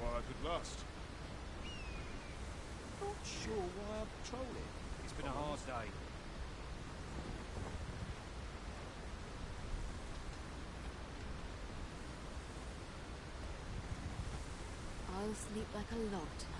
Quiet at last. Not sure why I'm patrolling. It's been a hard day. I'll sleep like a log tonight.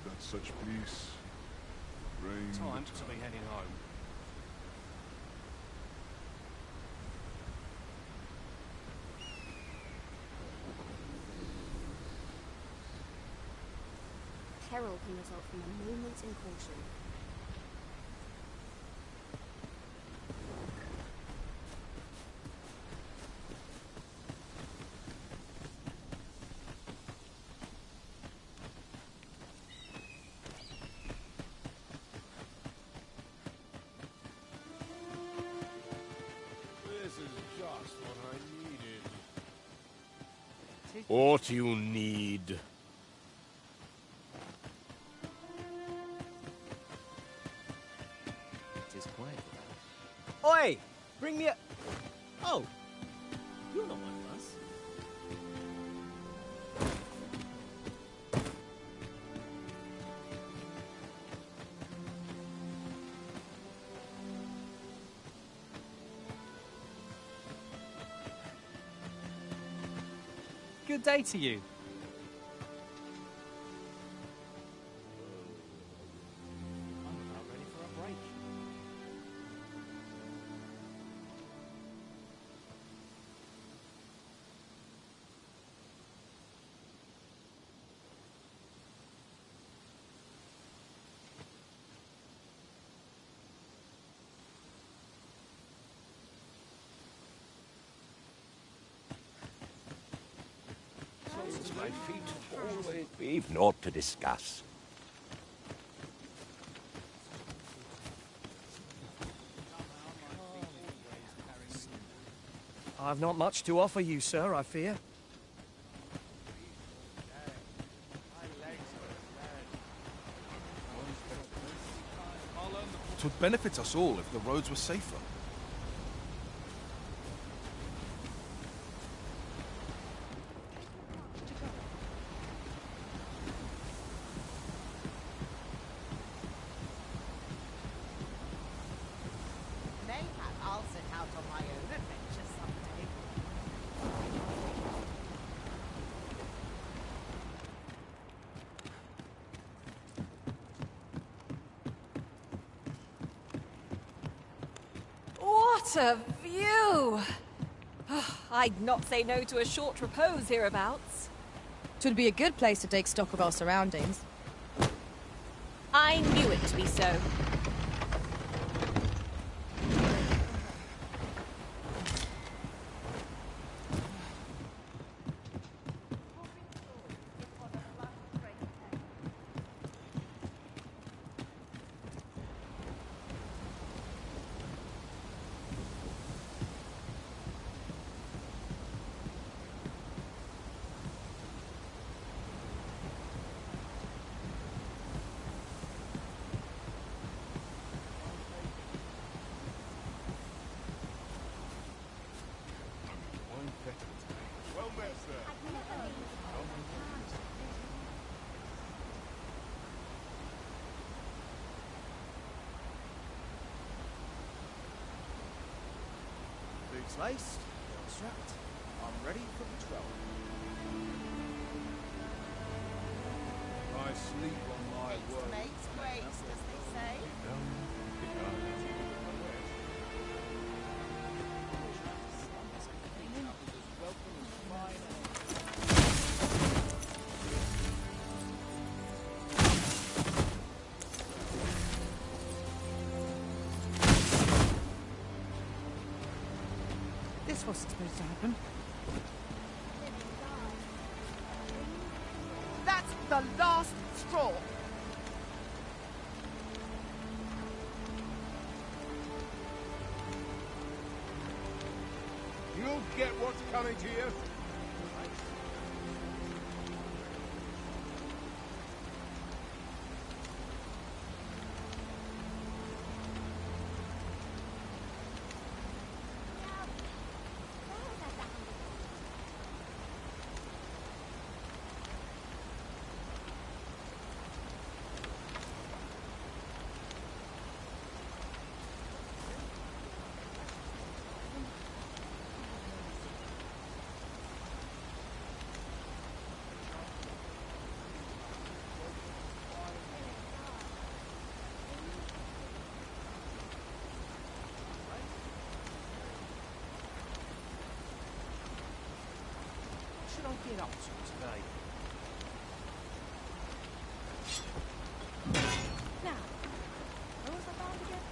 Would that such peace reign Time to be heading home. Peril can result from a moment in caution. This is just what I needed. What you need. Oi! Bring me a... Oh! You're not one of us. Good day to you. I'm about ready for a break. My feet always... We've naught to discuss. I've not much to offer you, sir, I fear. It would benefit us all if the roads were safer. Mayhap I'll set out on my own adventure someday. What a view! I'd not say no to a short repose hereabouts. Twould be a good place to take stock of our surroundings. I knew it to be so. Well met, sir. Boots laced, belt strapped. I'm ready for patrol. I sleep on my word. Mate's grace, as they say. this wasn't supposed to happen. That's the last straw! You'll get what's coming to you. What should I get up to today? Now, where was I bound again?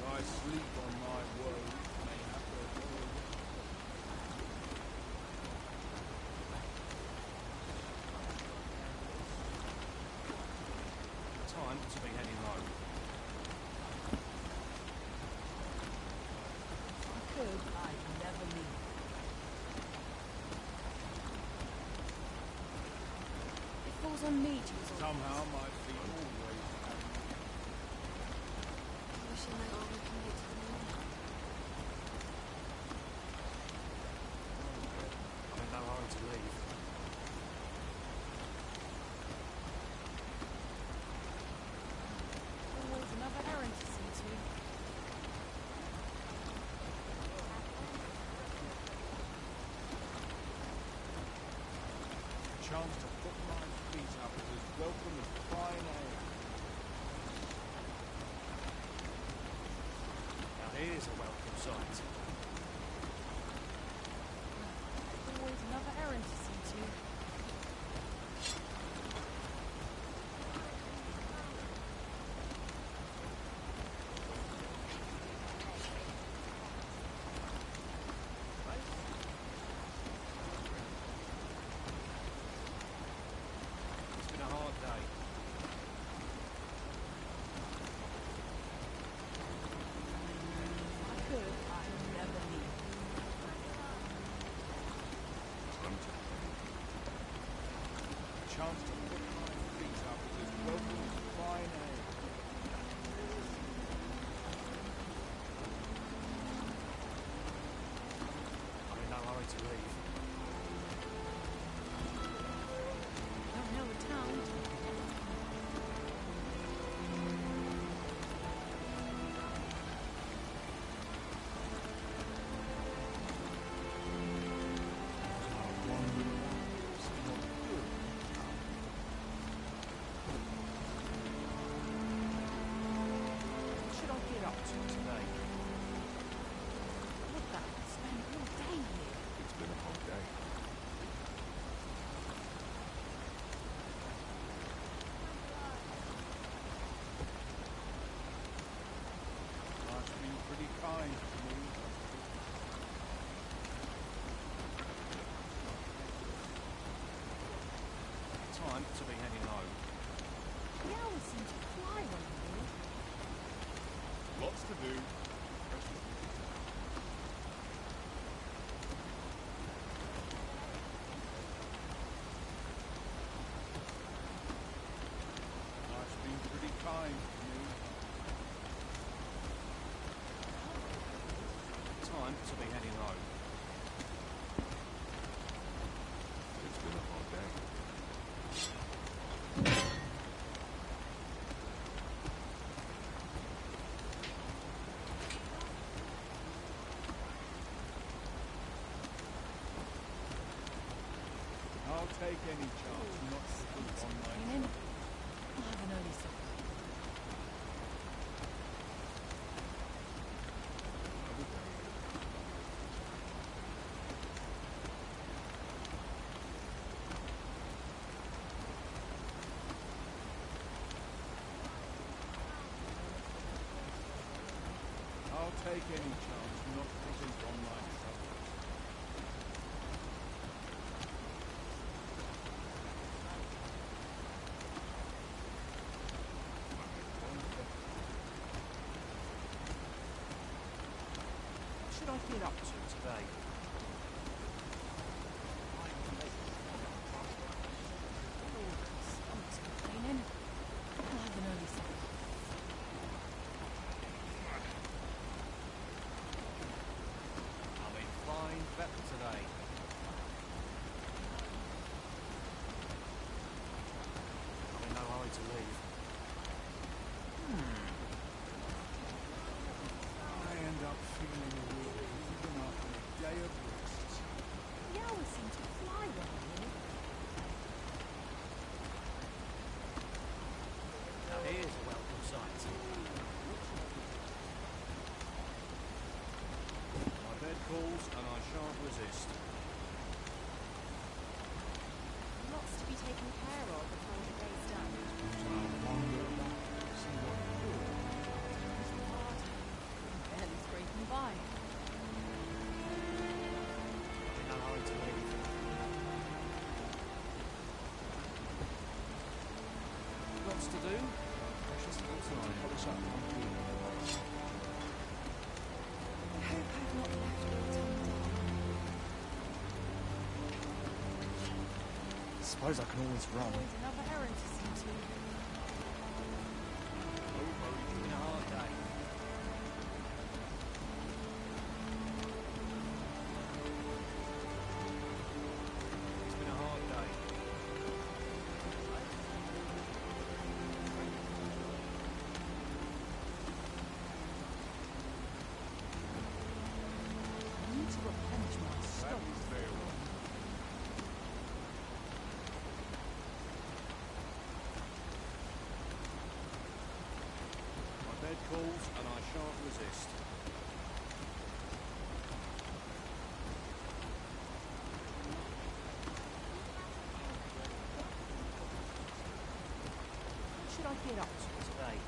I sleep on my woes. May have their woes. Time to be heading home. Could I never leave? It falls on me to resolve. Somehow my feet always Wishing my arm would commit to the moon. I'm in no hurry to leave. Always another errand to see to. chance to put my feet up is as welcome as fine ale. Now here's a welcome sight. Always another errand to see to. It's been a hard day. I could, I'd never leave. Chance to put my feet up is as welcome as fine ale. I'm in no hurry to leave. Don't know the town. What should I get up to today? Look back and spend all day here. It's been a hot day. Life's been pretty kind to me. Time to be heading home. The hours seem to fly when you leave. Lots to do. Life's been pretty kind to me. Time to be heading home. It's been a hot day. I'll take any chance not to sleep on my Came in. I'll have an early supper. take any chance not putting on my trouble. What should I get up to today? Someone's complaining. I'll have an early supper. I'm in fine feather today. I'm in no hurry to leave. I end up feeling weary even after a day of rest. The hours seem to fly when I'm here. Now here's a welcome sight. My bed calls and I shan't resist. Lots to be taken care of before the day's done. Hard. Barely scraping by. I'm in no hurry to leave. Lots to do. Precious little time. Polish up one key. I hope I've not left all undone. Suppose I can always run. Always another errand to see to. It's been a hard day. It's been a hard day. I need to replenish my stock. My bed calls and I shan't resist. What should I get up to today?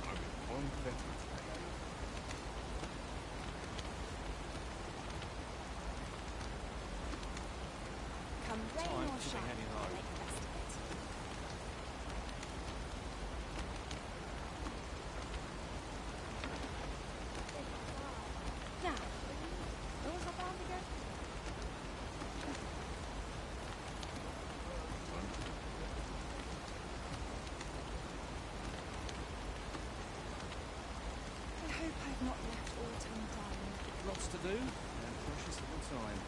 I'm in fine feather today. Come rain Time or to be shine, heading I'll home. make the best of it. Now, where was I bound again? I hope I've not left autumn undone. Lots to do and precious little time.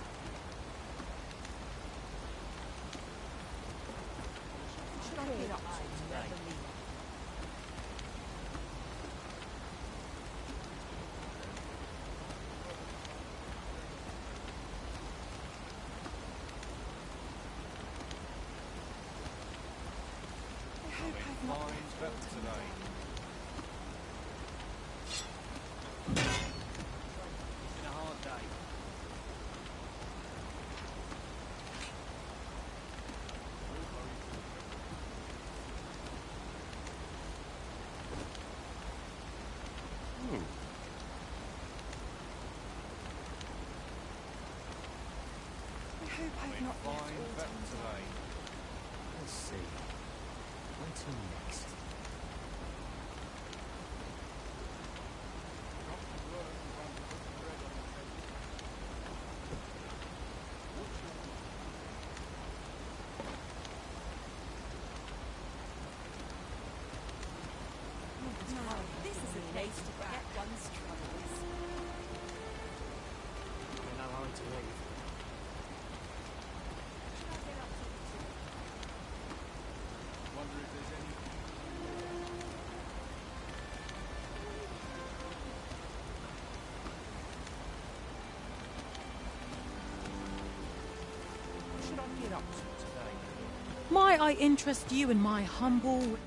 What should I get up to today? I hope I've not Fine left feather autumn today. It's been a hard day. I hope I've not left Fine autumn feather today. Let's see. Where to next? Now, this is a place to forget one's troubles. I'm in no hurry to leave. Should I get up to Wonder if there's any... What should I get up to today? Might I interest you in my humble...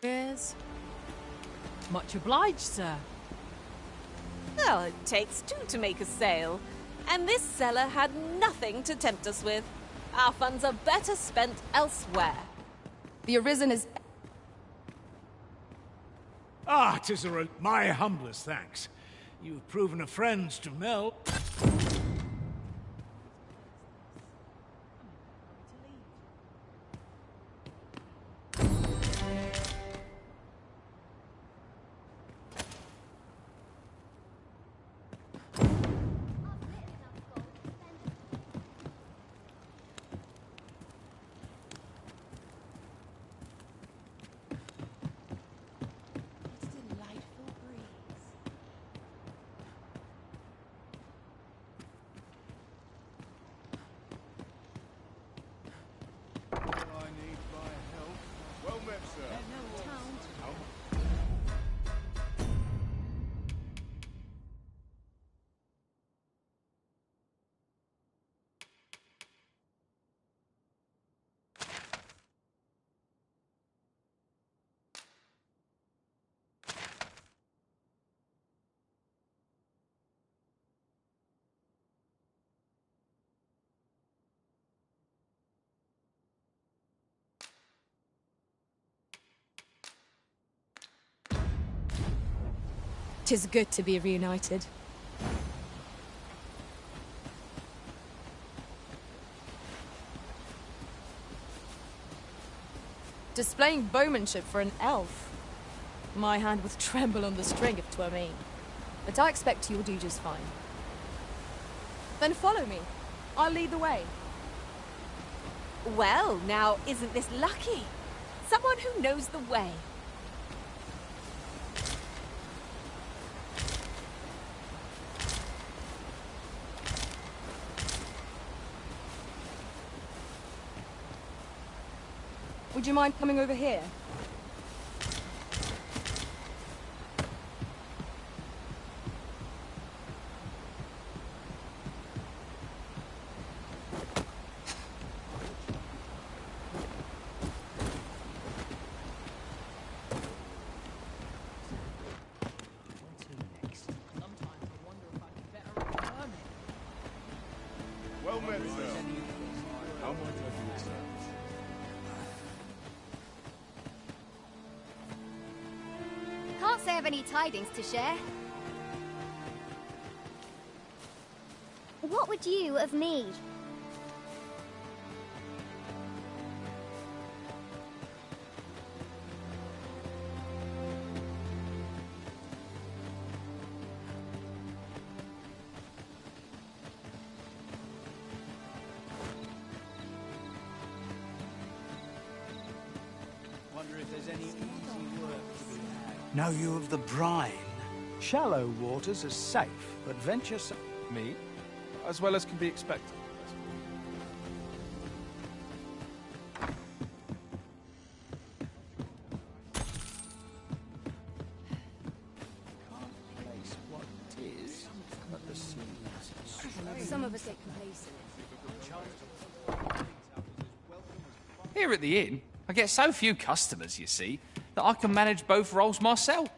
Yes. Much obliged, sir. Well, it takes two to make a sale. And this cellar had nothing to tempt us with. Our funds are better spent elsewhere. The Arisen is... Ah, my humblest thanks. You've proven a friend to Mel. Tis good to be reunited. Displaying bowmanship for an elf. My hand would tremble on the string if 'twere me. But I expect you'll do just fine. Then follow me. I'll lead the way. Well, now, isn't this lucky? Someone who knows the way. Would you mind coming over here? Well met, sir. How might I do it, sir? Can't say I've any tidings to share. What would you of me? Wonder if there's any easy work to be had. Know you of the brine? Shallow waters are safe, but venturesome. Me? As well as can be expected. Place what it is, but the seas. Some of us get complacent. Here at the inn, I get so few customers, you see, that I can manage both roles myself.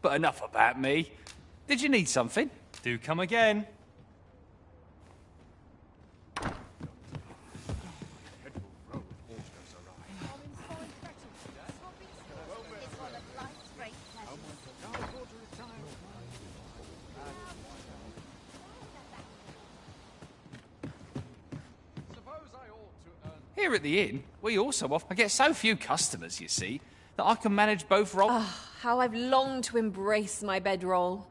But enough about me. Did you need something? Do come again. Here at the inn, we also offer... I get so few customers, you see, that I can manage both roles. Ah, how I've longed to embrace my bedroll.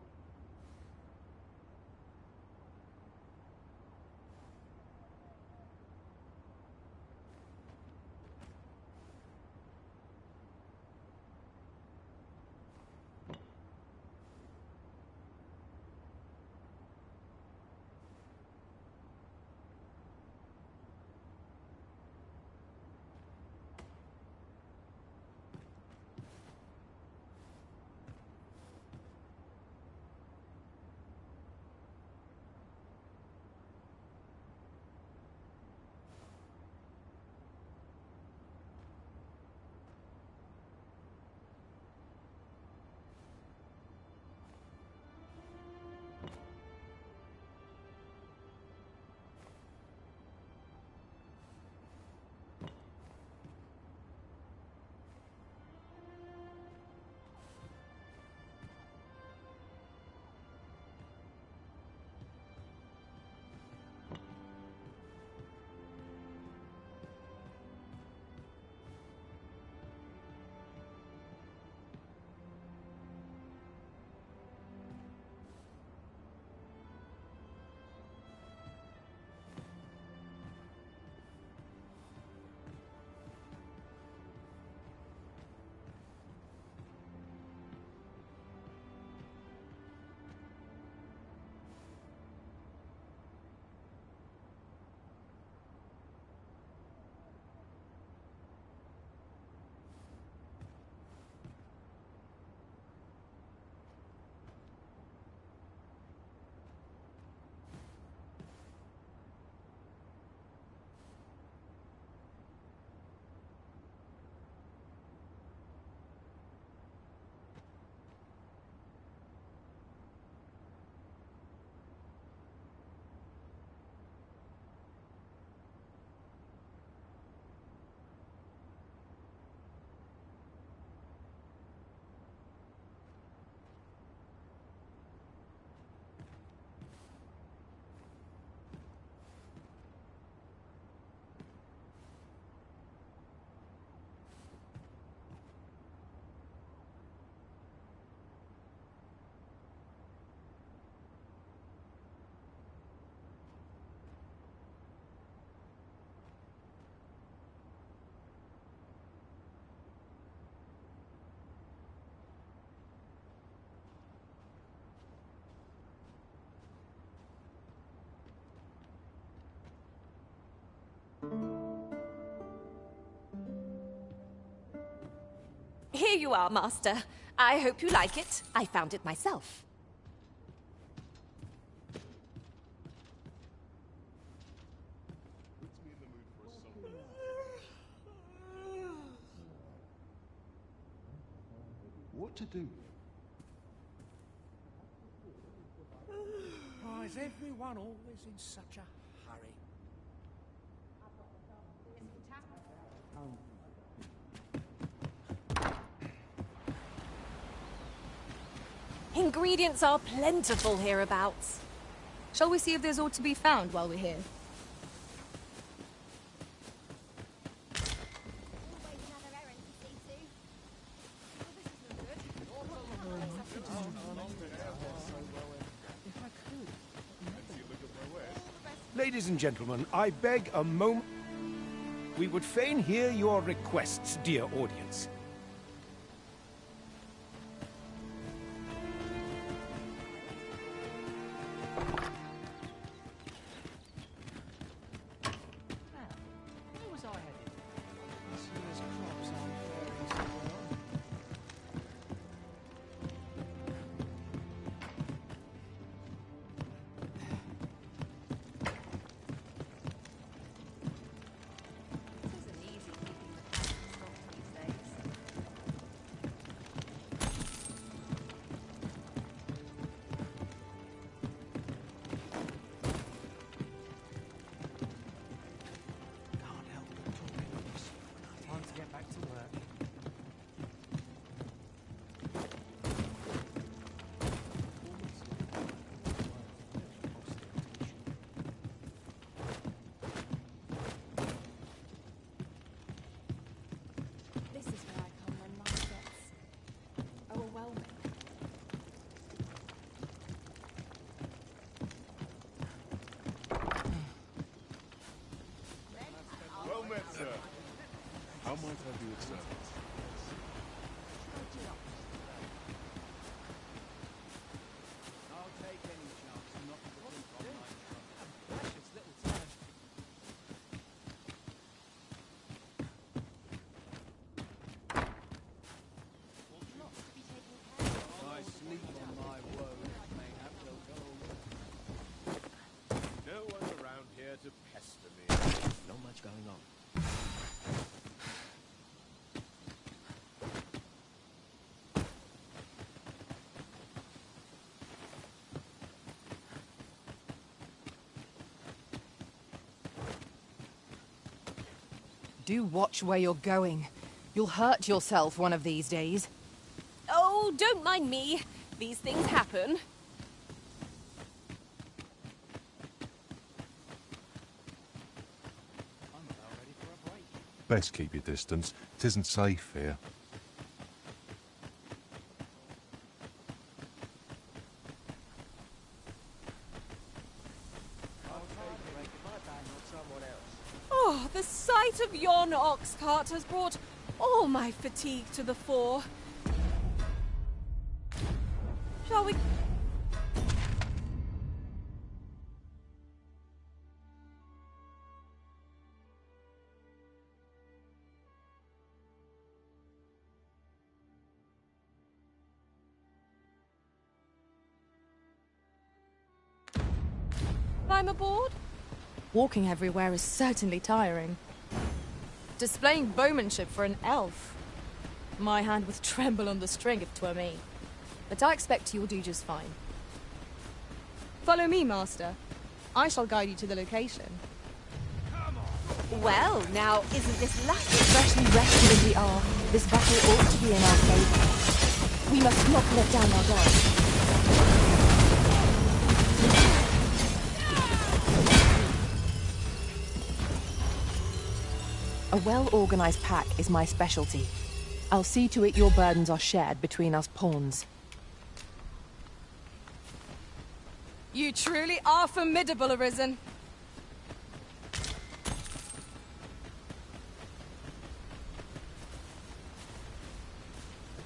Here you are, Master. I hope you like it. I found it myself. What to do? Why is everyone always in such a hurry? Ingredients are plentiful hereabouts. Shall we see if there's aught to be found while we're here? Ladies and gentlemen, I beg a moment. We would fain hear your requests, dear audience. How might I be of service? I'll take any chance not to think on my precious little time. I sleep on my woes, mayhap they'll go. No one around here to pester me. Not much going on. Do watch where you're going. You'll hurt yourself one of these days. Oh, don't mind me. These things happen. Best keep your distance. It isn't safe here. Oh, the sight of yon ox cart has brought all my fatigue to the fore. Shall we... climb aboard? Walking everywhere is certainly tiring. Displaying bowmanship for an elf. My hand would tremble on the string if 'twere me. But I expect you'll do just fine. Follow me, Master. I shall guide you to the location. Well, now, isn't this lucky? Especially rested as we are, this battle ought to be in our favor. We must not let down our guard. A well-organized pack is my specialty. I'll see to it your burdens are shared between us pawns. You truly are formidable, Arisen.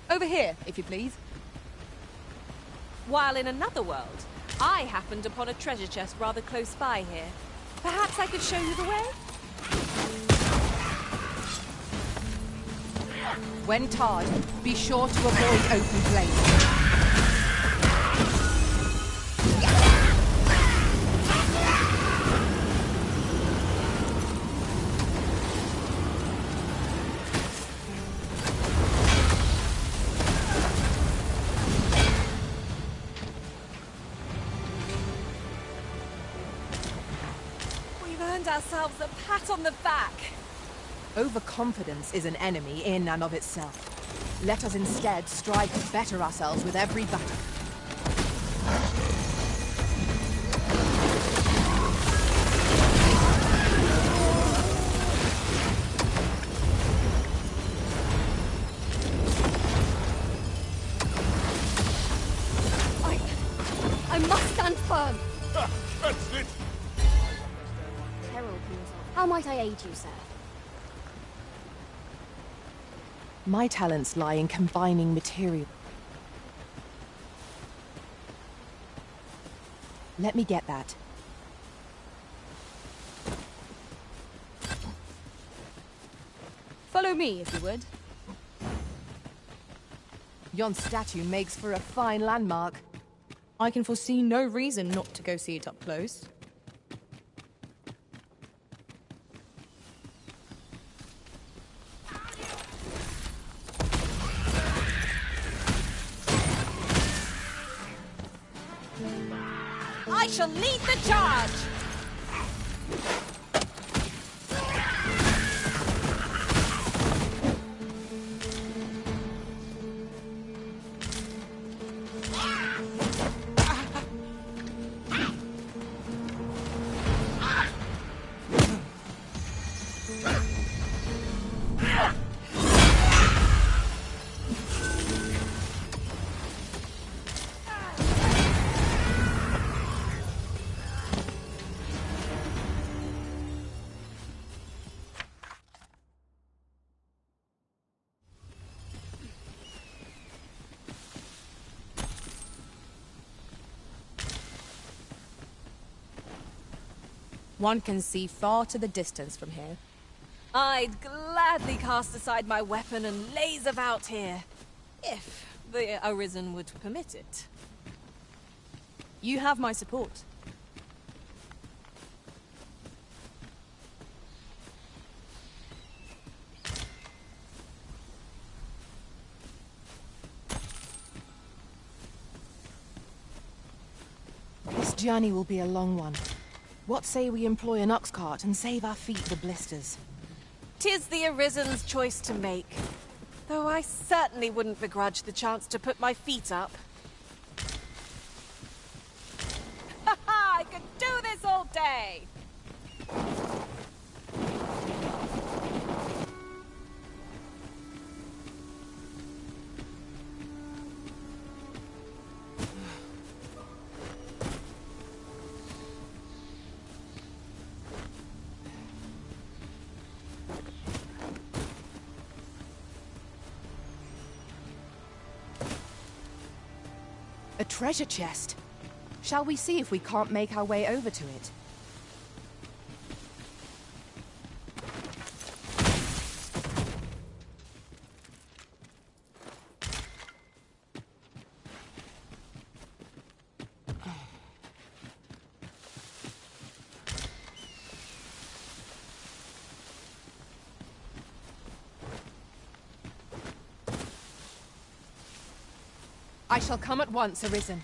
Over here, if you please. While in another world, I happened upon a treasure chest rather close by here. Perhaps I could show you the way? When tarred, be sure to avoid open flame. We've earned ourselves a pat on the back. Overconfidence is an enemy in and of itself. Let us instead strive to better ourselves with every battle. I must stand firm. That's it! Herald, how might I aid you, sir? My talents lie in combining material. Let me get that. Follow me, if you would. Yon statue makes for a fine landmark. I can foresee no reason not to go see it up close. I shall lead the charge! One can see far to the distance from here. I'd gladly cast aside my weapon and laze about here, if the Arisen would permit it. You have my support. This journey will be a long one. What say we employ an ox cart and save our feet the blisters? 'Tis the Arisen's choice to make, though I certainly wouldn't begrudge the chance to put my feet up. Ha ha! I could do this all day! A treasure chest. Shall we see if we can't make our way over to it? I shall come at once, Arisen.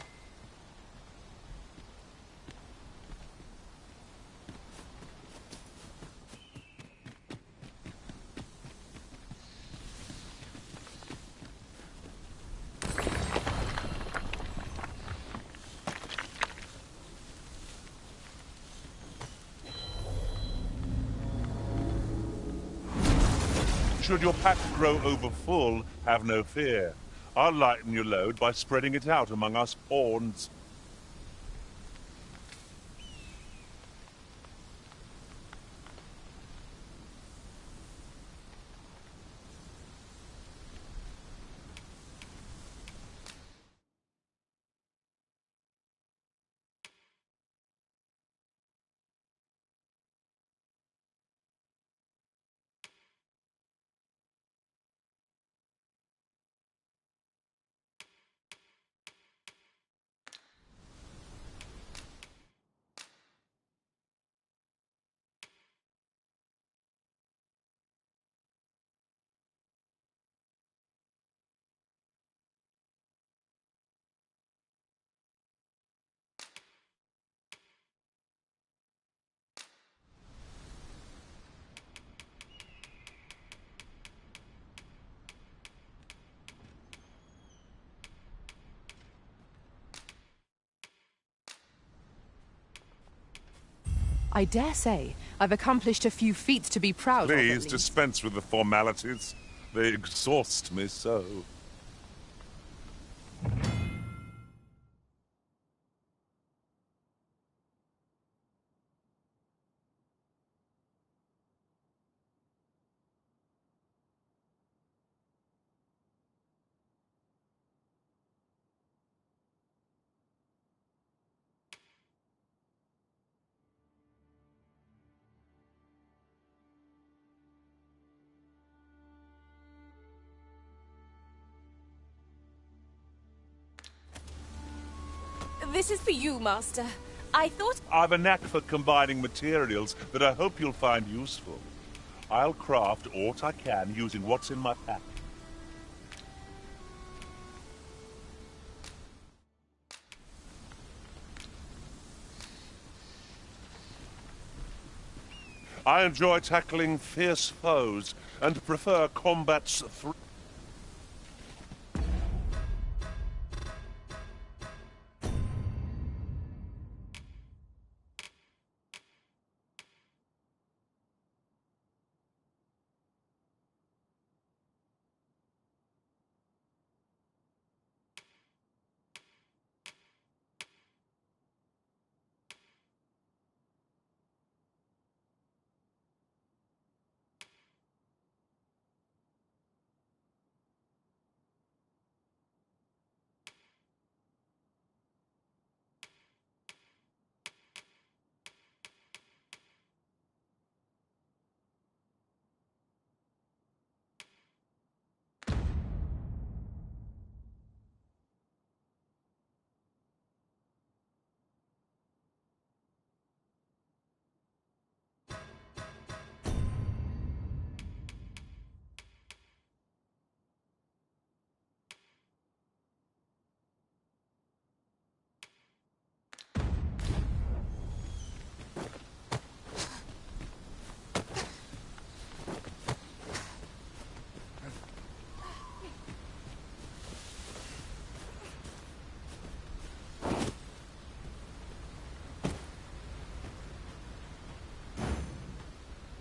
Should your pack grow over full, have no fear. I'll lighten your load by spreading it out among us pawns. I dare say I've accomplished a few feats to be proud of. Please dispense with the formalities. They exhaust me so. This is for you, Master. I thought... I've a knack for combining materials that I hope you'll find useful. I'll craft aught I can using what's in my pack. I enjoy tackling fierce foes and prefer combats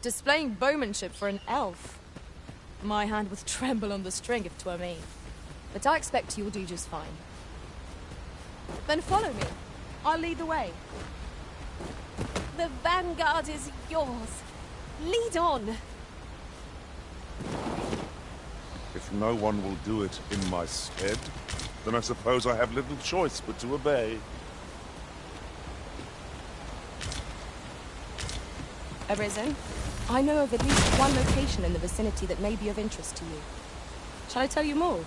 Displaying bowmanship for an elf. My hand would tremble on the string if 'twere me. But I expect you'll do just fine. Then follow me. I'll lead the way. The vanguard is yours. Lead on. If no one will do it in my stead, then I suppose I have little choice but to obey. Arisen, I know of at least one location in the vicinity that may be of interest to you. Shall I tell you more?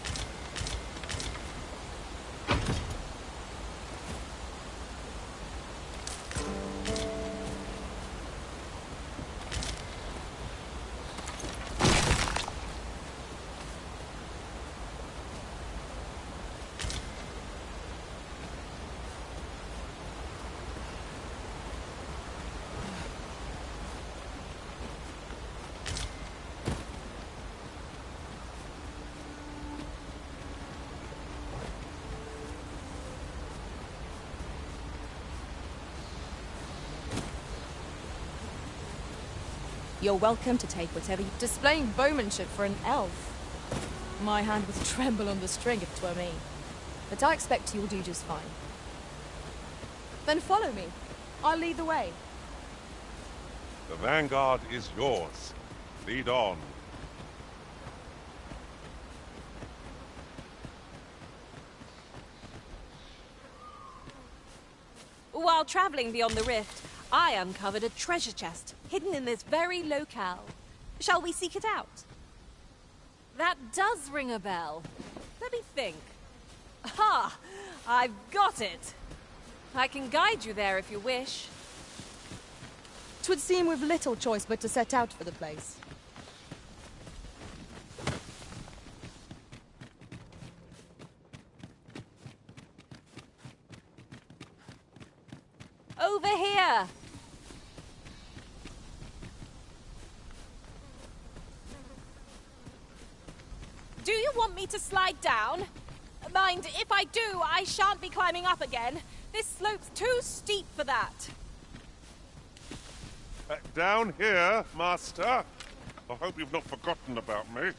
You're welcome to take whatever you... Displaying bowmanship for an elf. My hand would tremble on the string if 'twere me. But I expect you'll do just fine. Then follow me. I'll lead the way. The vanguard is yours. Lead on. While traveling beyond the rift, I uncovered a treasure chest hidden in this very locale. Shall we seek it out? That does ring a bell. Let me think. Ha! I've got it! I can guide you there if you wish. 'Twould seem we've little choice but to set out for the place. Over here! Do you want me to slide down? Mind, if I do, I shan't be climbing up again. This slope's too steep for that. Down here, Master. I hope you've not forgotten about me.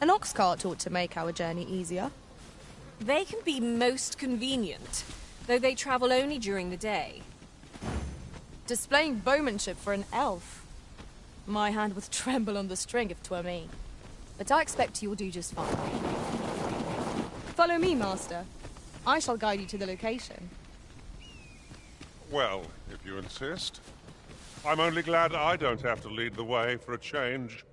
An ox cart ought to make our journey easier. They can be most convenient, though they travel only during the day. Displaying bowmanship for an elf. My hand would tremble on the string if 'twere me. But I expect you'll do just fine. Follow me, Master. I shall guide you to the location. Well, if you insist. I'm only glad I don't have to lead the way for a change.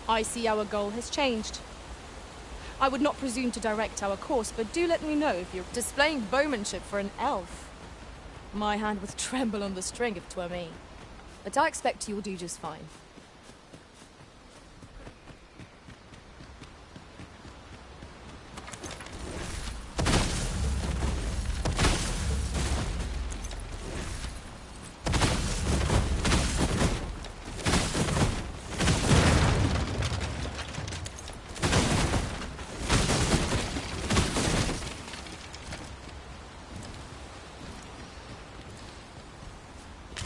I see our goal has changed. I would not presume to direct our course, but do let me know if you're displaying bowmanship for an elf. My hand would tremble on the string if 'twere me. But I expect you'll do just fine.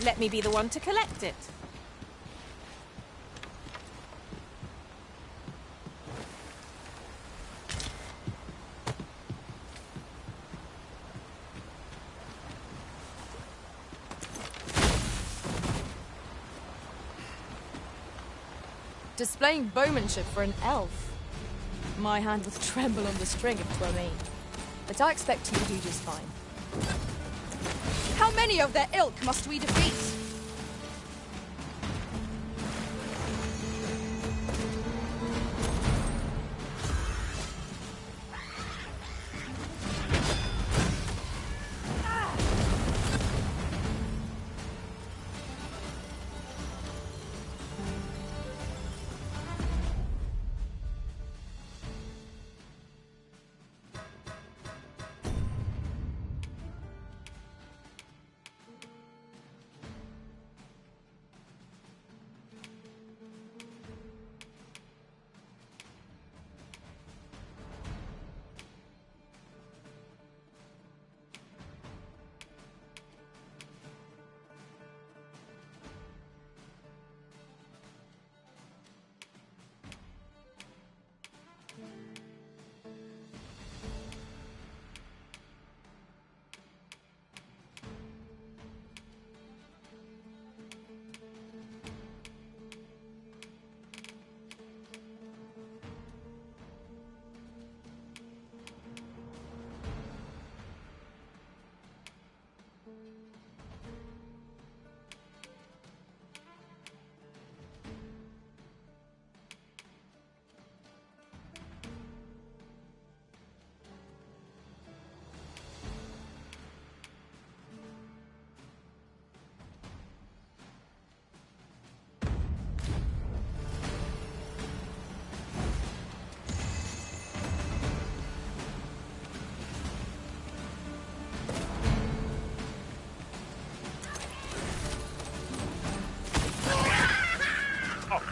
Let me be the one to collect it. Displaying bowmanship for an elf. My hand would tremble on the string if 'twere me. But I expect you to do just fine. How many of their ilk must we defeat?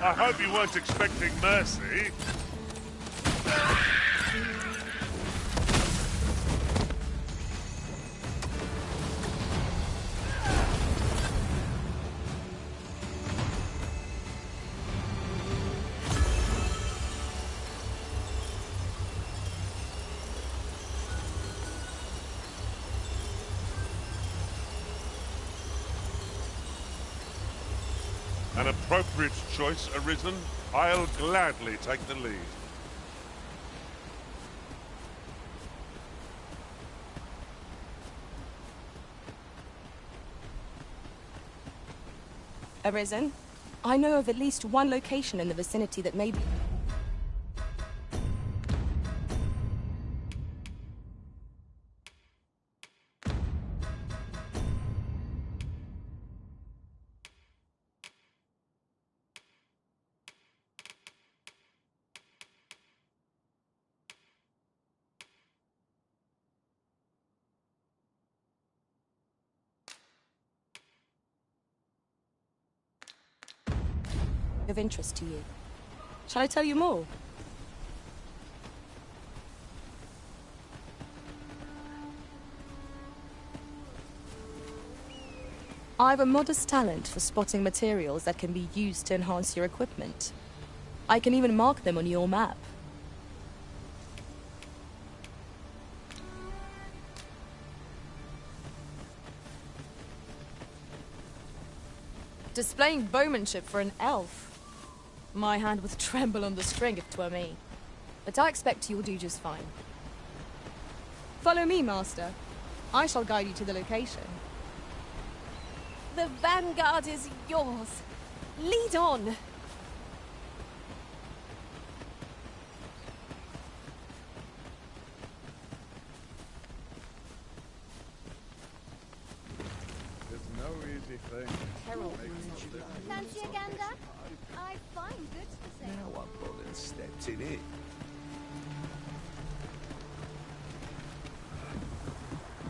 I hope you weren't expecting mercy. An appropriate choice arisen. I'll gladly take the lead. Arisen? I know of at least one location in the vicinity that may be... of interest to you. Shall I tell you more? I have a modest talent for spotting materials that can be used to enhance your equipment. I can even mark them on your map. Displaying bowmanship for an elf. My hand would tremble on the string if 'twere me. But I expect you'll do just fine. Follow me, Master. I shall guide you to the location. The vanguard is yours. Lead on. There's no easy thing. Fancy a gander? I find goods for sale. Now I've gone and stepped in it.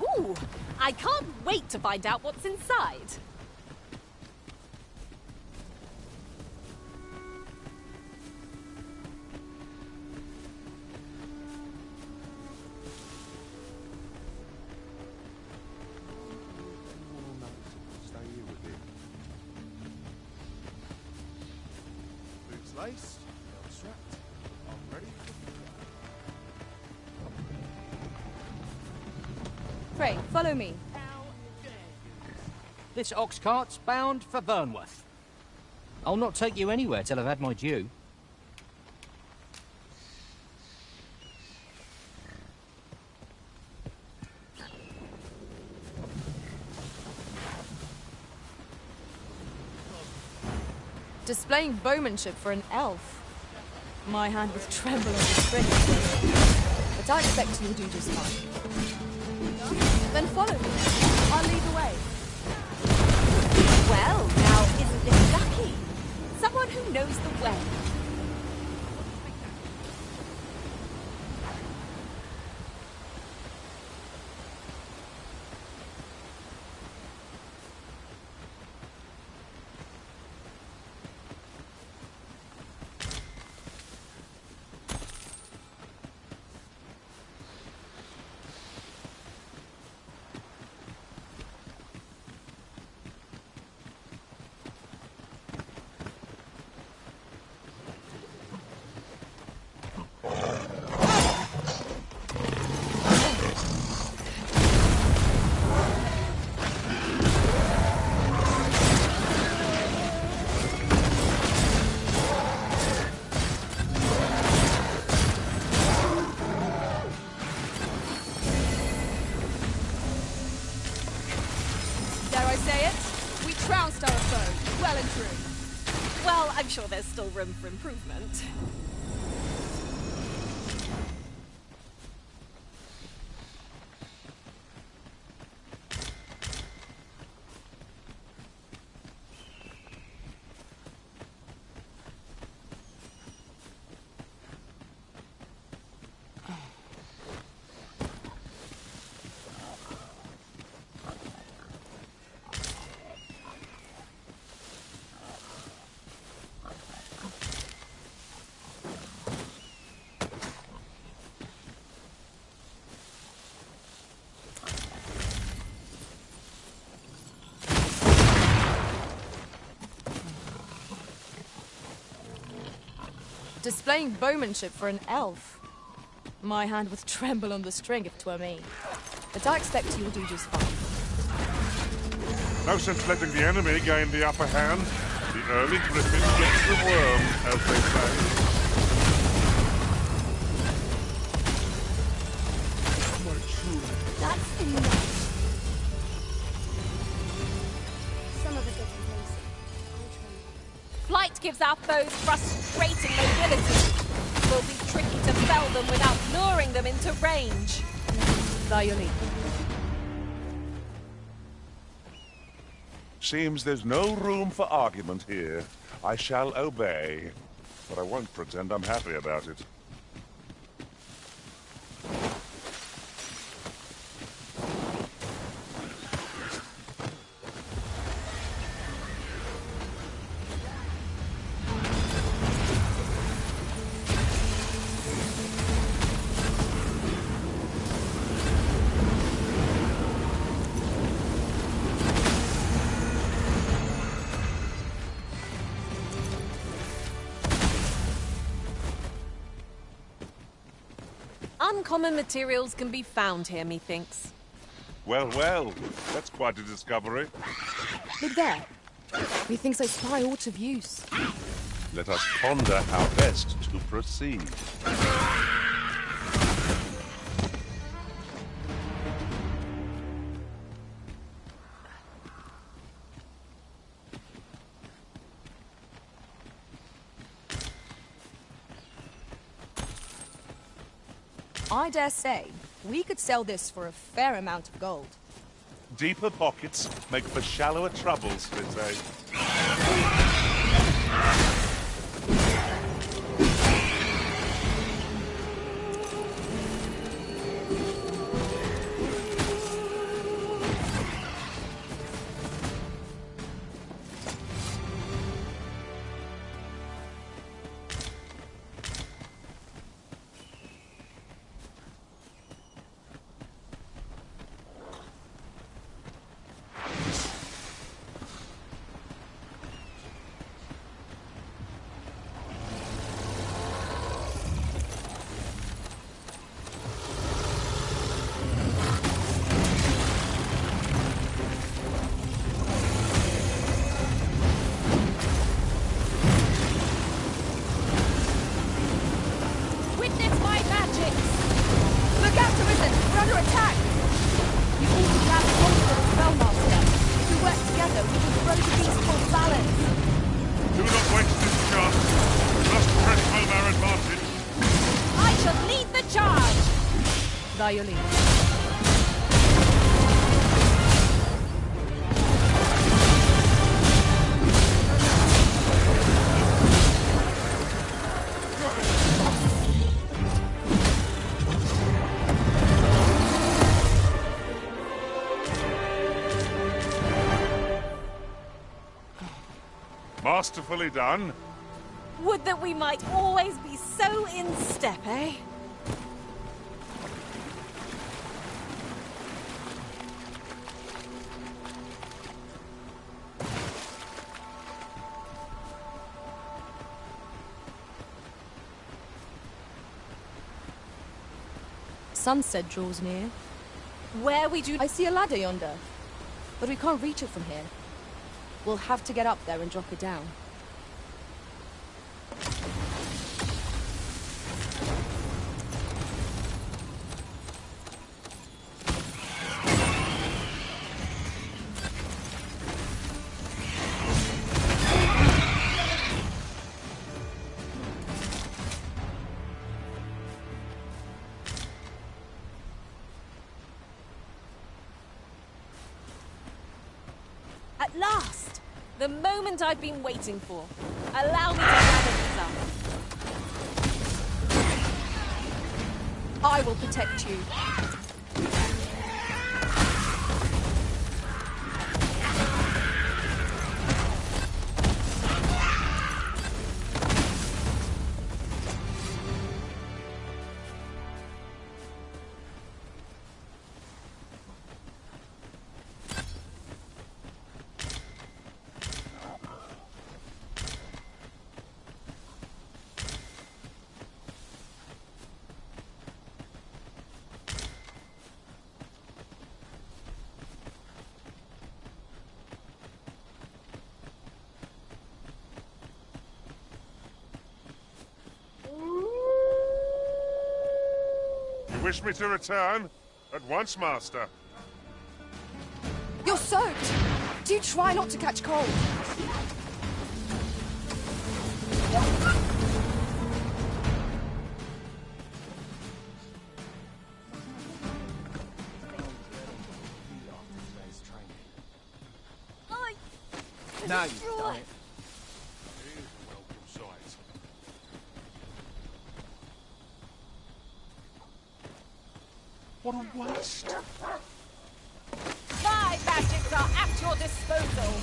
Ooh, I can't wait to find out what's inside. Stay here with it. laced, belt strapped. I'm ready for Pray, follow me. This ox cart's bound for Vernworth. I'll not take you anywhere till I've had my due. Displaying bowmanship for an elf. My hand was trembling on the string. But I expect you'll do just fine. Then follow me. I'll lead the way. Well, now isn't this lucky? Someone who knows the way. Well, I'm sure there's still room for improvement. Displaying bowmanship for an elf. My hand would tremble on the string if 'twere me. But I expect you'll do just fine. No sense letting the enemy gain the upper hand. The early griffin gets the worm, as they say. That's enough. Some of it gets lazy. Flight gives our foes frustrating mobility. It will be tricky to fell them without luring them into range. Violin. Seems there's no room for argument here. I shall obey. But I won't pretend I'm happy about it. Uncommon materials can be found here, methinks. Well, well, that's quite a discovery. Look there. Methinks I spy aught of use. Let us ponder how best to proceed. I dare say we could sell this for a fair amount of gold. Deeper pockets make for shallower troubles, they say. under attack! You all grab hold of the Spellmaster. If we work together, we can throw the beast off balance. Do not waste this chance. We must press home our advantage. I shall lead the charge! By your lead. Masterfully done. Would that we might always be so in step, eh? Sunset draws near. Where we do... I see a ladder yonder, but we can't reach it from here. We'll have to get up there and drop it down. At last! The moment I've been waiting for. Allow me to gather these up. I will protect you. Wish me to return? At once, Master. You're soaked! Do try not to catch cold. Now you've done it. What a waste. My magics are at your disposal.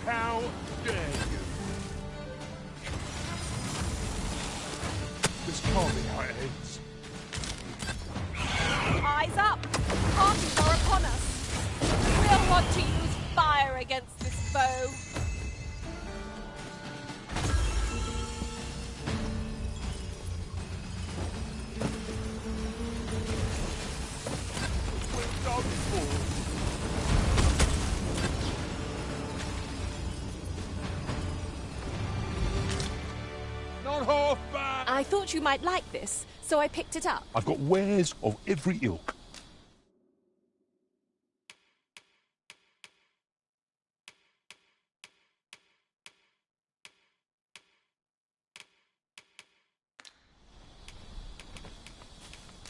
How dare you? This can't be how it ends. Eyes up! Parties are upon us. We'll want to use fire against this foe. I thought you might like this, so I picked it up. I've got wares of every ilk.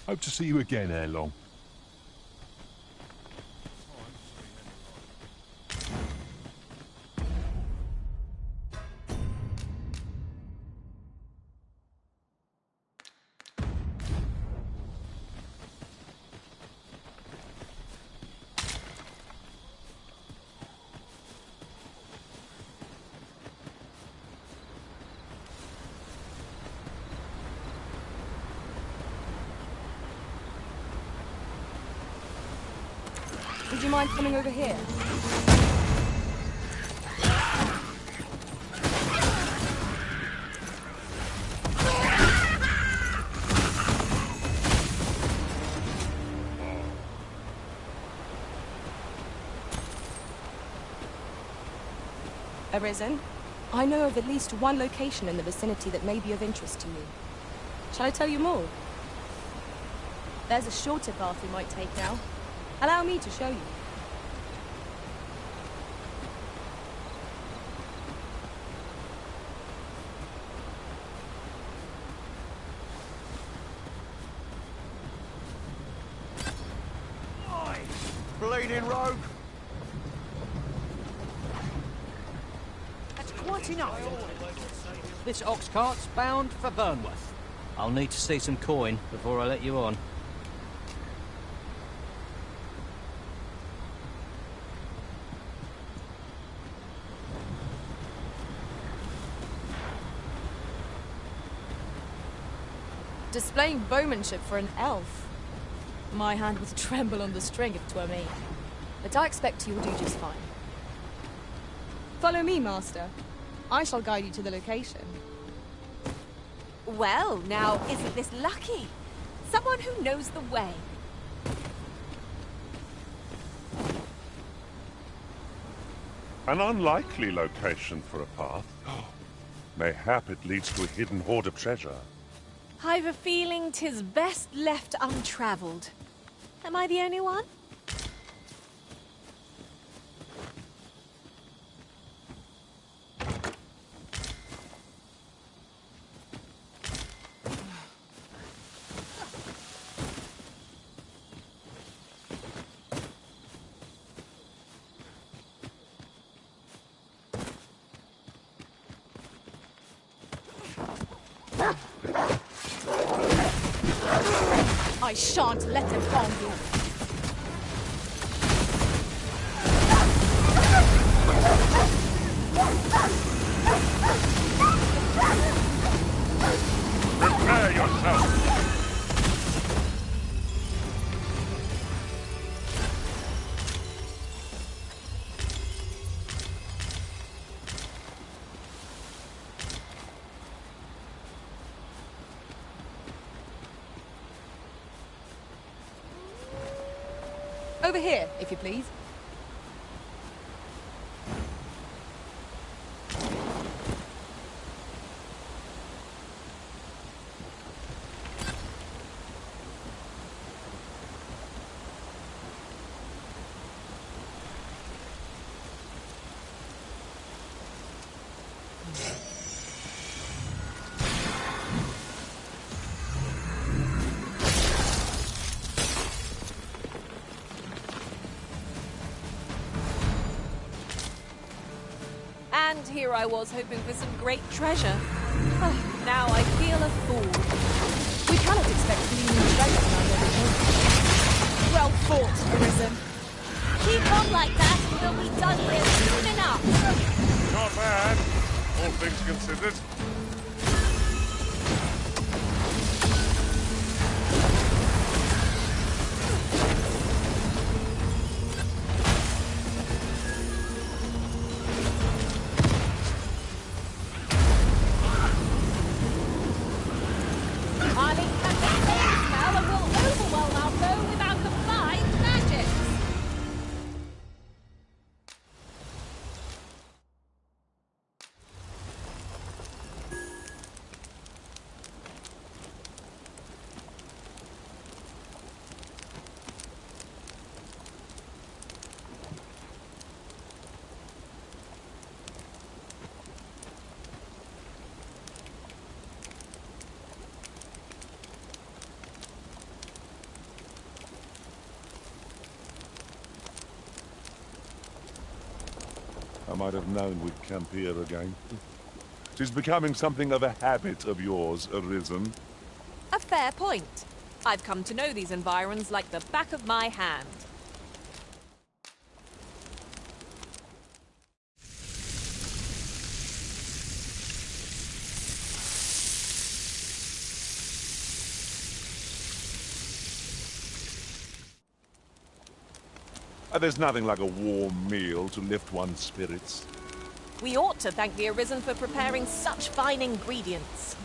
Hope to see you again ere long. Would you mind coming over here? Arisen? I know of at least one location in the vicinity that may be of interest to you. Shall I tell you more? There's a shorter path we might take now. Allow me to show you. Bleeding rogue! That's quite enough. This ox cart's bound for Burnworth. I'll need to see some coin before I let you on. Displaying bowmanship for an elf. My hand would tremble on the string if 'twere me. But I expect you'll do just fine. Follow me, Master. I shall guide you to the location. Well, now, isn't this lucky? Someone who knows the way. An unlikely location for a path. Mayhap it leads to a hidden hoard of treasure. I've a feeling 'tis best left untravelled. Am I the only one? I shan't let him harm you. Prepare yourself! Over here, if you please. And here I was hoping for some great treasure. Now I feel a fool. We cannot expect gleaming treasure around every corner. Well fought, Arisen. Keep on like that and we'll be done here soon enough. Not bad, all things considered. I might have known we'd camp here again. 'Tis becoming something of a habit of yours, Arisen. A fair point. I've come to know these environs like the back of my hand. There's nothing like a warm meal to lift one's spirits. We ought to thank the Arisen for preparing such fine ingredients.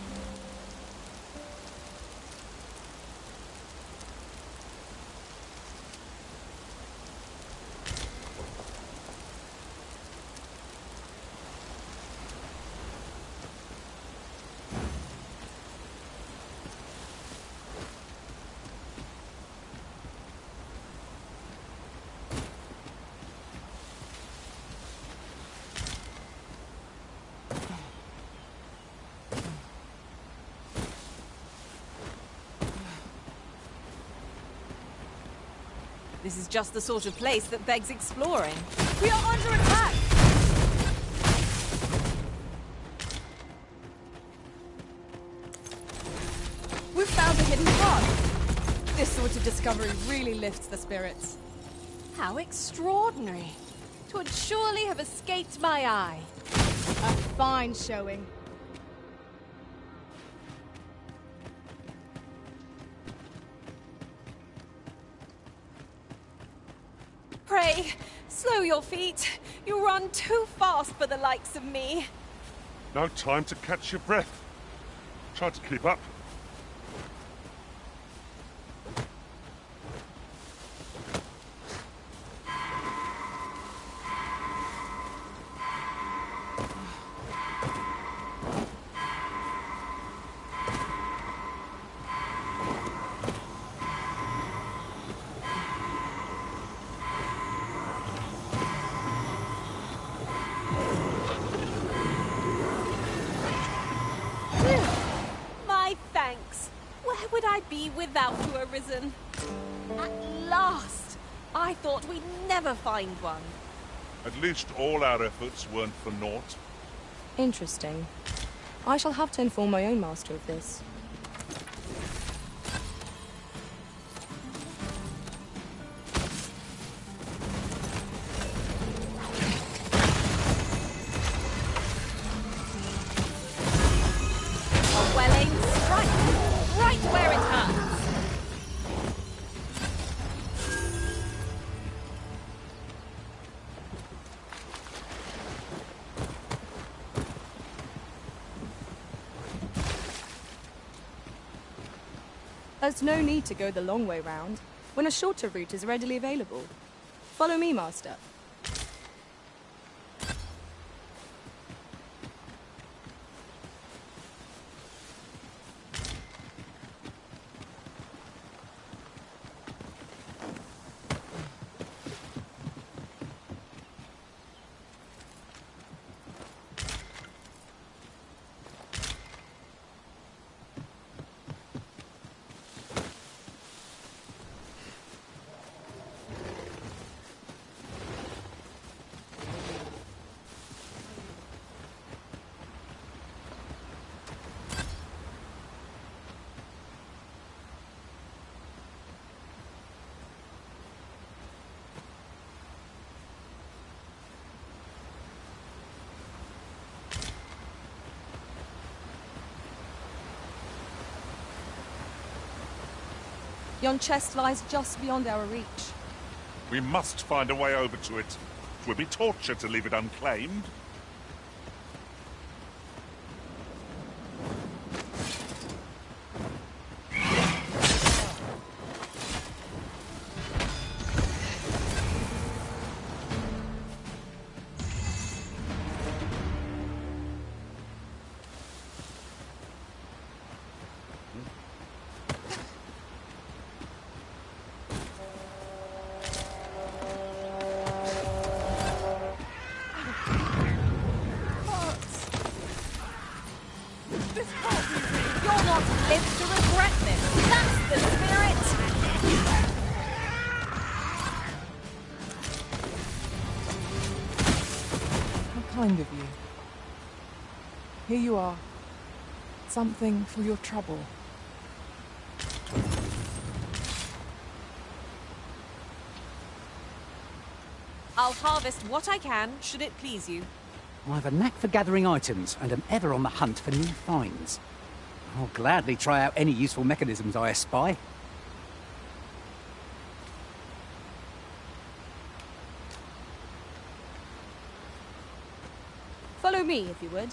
This is just the sort of place that begs exploring. We are under attack! We've found a hidden path. This sort of discovery really lifts the spirits. How extraordinary. 'Twould surely have escaped my eye. A fine showing. Pray, slow your feet. You run too fast for the likes of me. No time to catch your breath. Try to keep up. My thanks. Where would I be without you, Arisen? At last! I thought we'd never find one. At least all our efforts weren't for naught. Interesting. I shall have to inform my own master of this. A well-aimed strike, right where it hurts. There's no need to go the long way round, when a shorter route is readily available. Follow me, Master. Yon chest lies just beyond our reach. We must find a way over to it. It would be torture to leave it unclaimed. You'll not live to regret this. That's the spirit. How kind of you. Here you are. Something for your trouble. I'll harvest what I can, should it please you. I've a knack for gathering items, and am ever on the hunt for new finds. I'll gladly try out any useful mechanisms I espy. Follow me, if you would.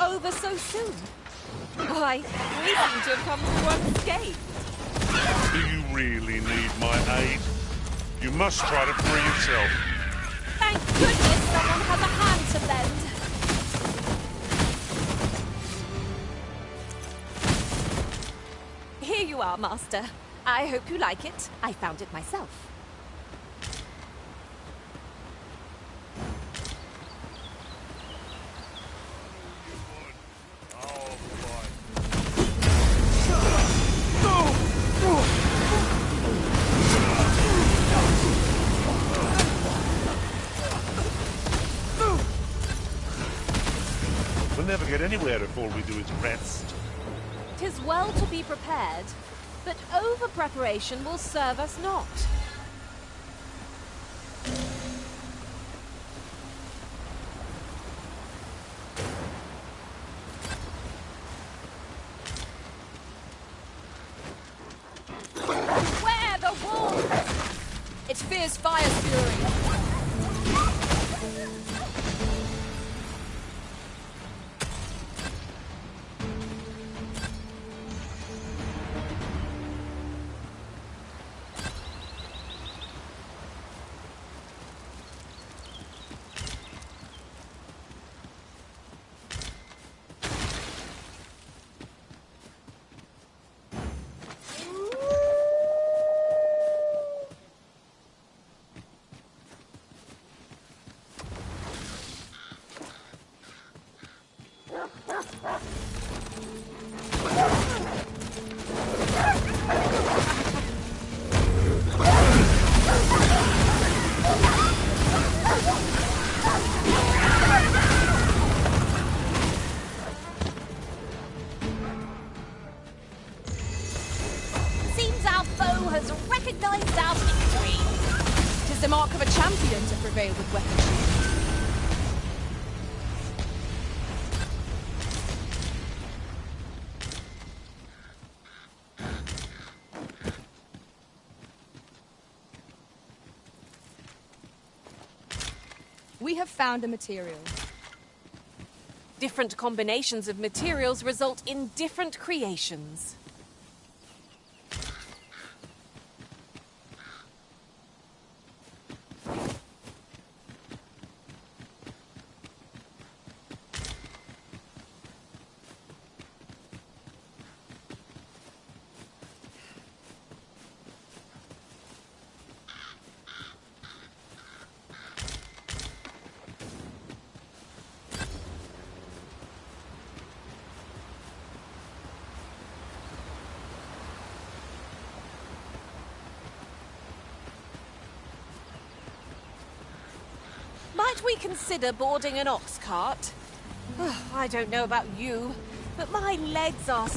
Over so soon? Why, we seem to have come through unscathed. Do you really need my aid? You must try to free yourself. Thank goodness someone has a hand to lend. you are, Master. I hope you like it. I found it myself. We'll never get anywhere if all we do is rest. 'Tis well to be prepared, but over-preparation will serve us not. Beware the wolf! It fears fire's fury. Seems our foe has recognized our victory. 'Tis the mark of a champion to prevail with weaponry. We have found a material. Different combinations of materials result in different creations. Might we consider boarding an ox cart? I don't know about you, but my legs are...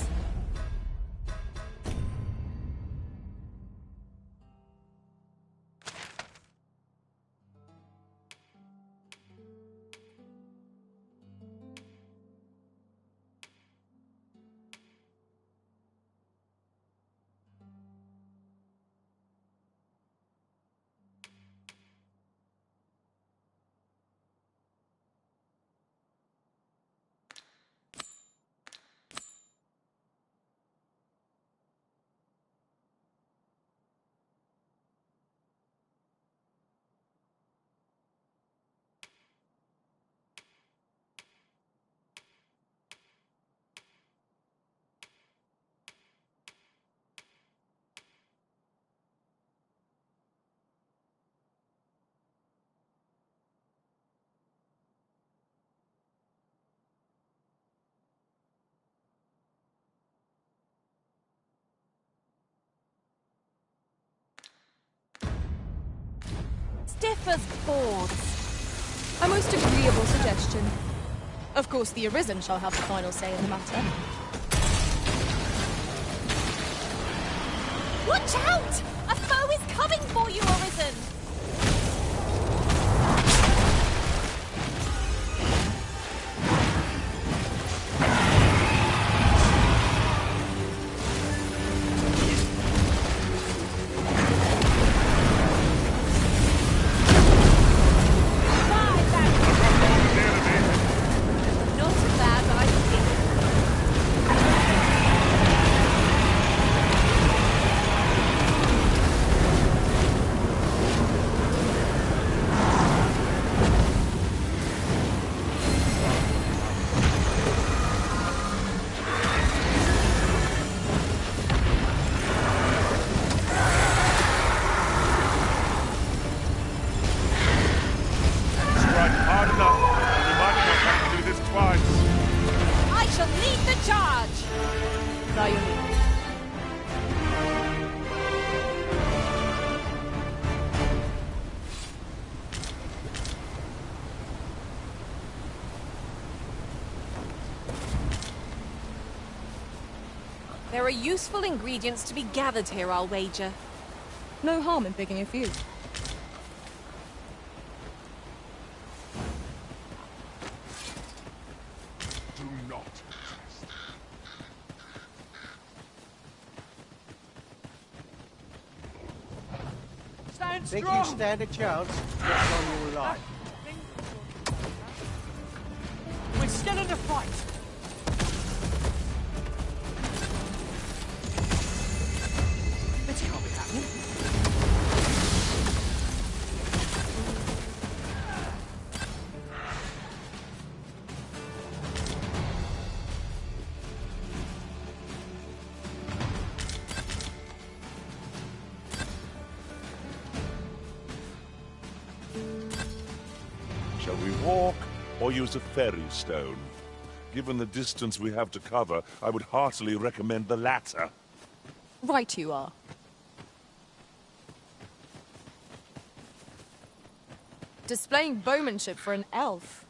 Stiff as boards. A most agreeable suggestion. Of course, the Arisen shall have the final say in the matter. Watch out! A foe is coming for you, Arisen! There are useful ingredients to be gathered here, I'll wager. No harm in picking a few. Do not. Stand Think strong! you stand a chance? What's on your life? We're still in the fight! This can't be happening. Shall we walk or use a ferry stone? Given the distance we have to cover, I would heartily recommend the latter. Right you are. Displaying bowmanship for an elf.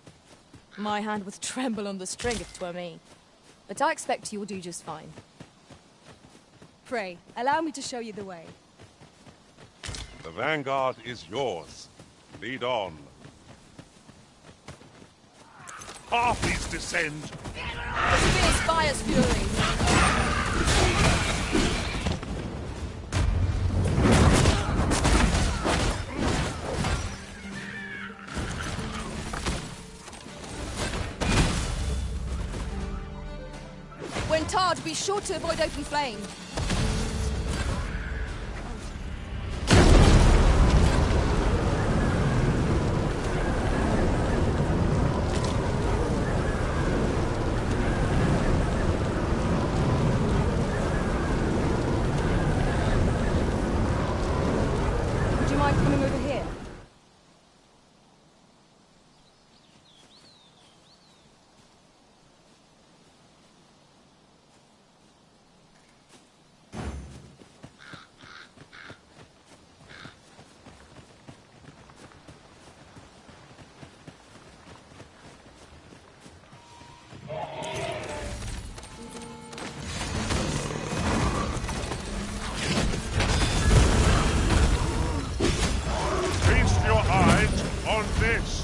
My hand would tremble on the string if 'twere me. But I expect you will do just fine. Pray, allow me to show you the way. The vanguard is yours. Lead on. Harpies descend! The spear's fire's fury. When tarred, be sure to avoid open flame. Would you mind coming over here? Feast your eyes on this!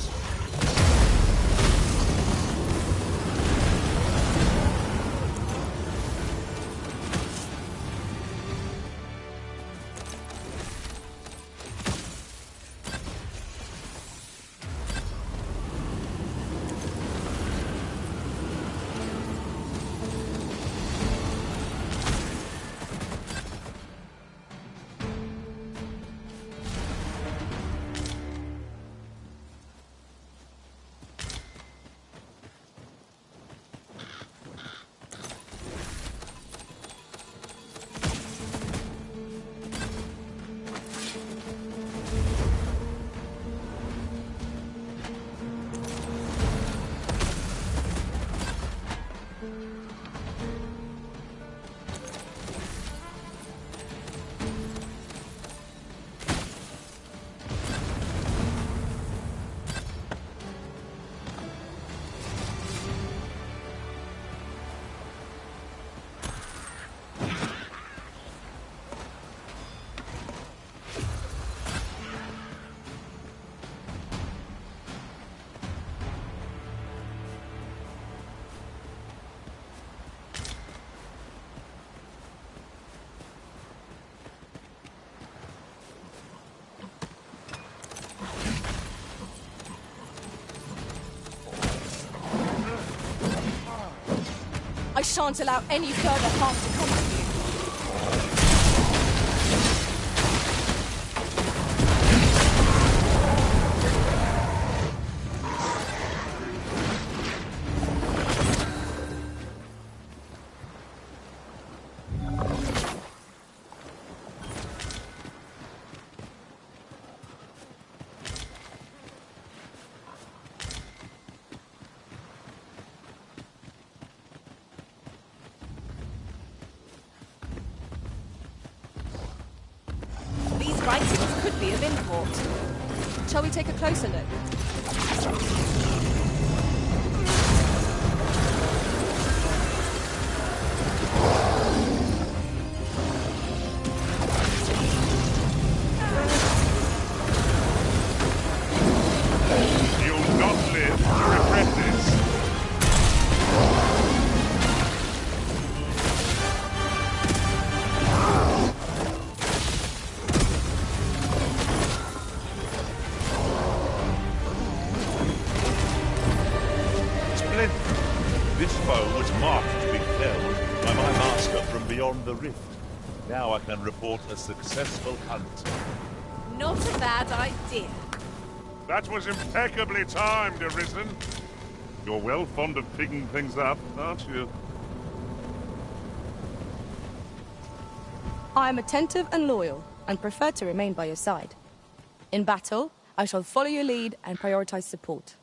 I shan't allow any further harm to come to you. These writings could be of import. Shall we take a closer look? the rift. Now I can report a successful hunt. Not a bad idea. That was impeccably timed, Arisen. You're well fond of picking things up, aren't you? I am attentive and loyal, and prefer to remain by your side. In battle, I shall follow your lead and prioritize support.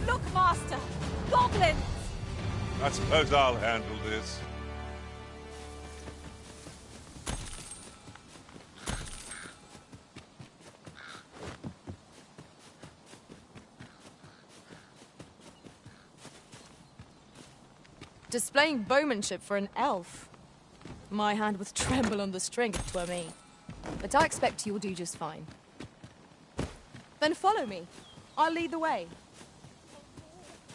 Look, Master! Goblins! I suppose I'll handle this. Displaying bowmanship for an elf. My hand would tremble on the string if it were me. But I expect you'll do just fine. Then follow me. I'll lead the way.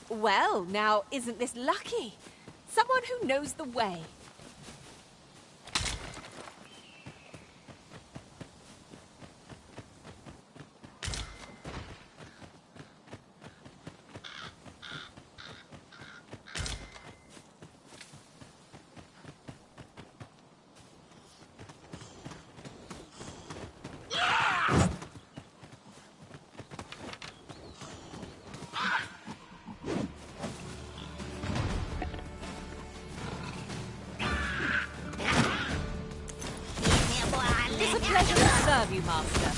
Well, now, isn't this lucky? Someone who knows the way. It's a pleasure to serve you, Master.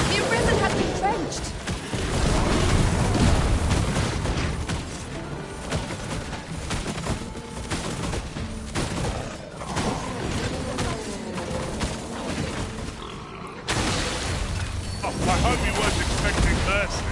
The Arisen has been drenched. I hope you weren't expecting mercy.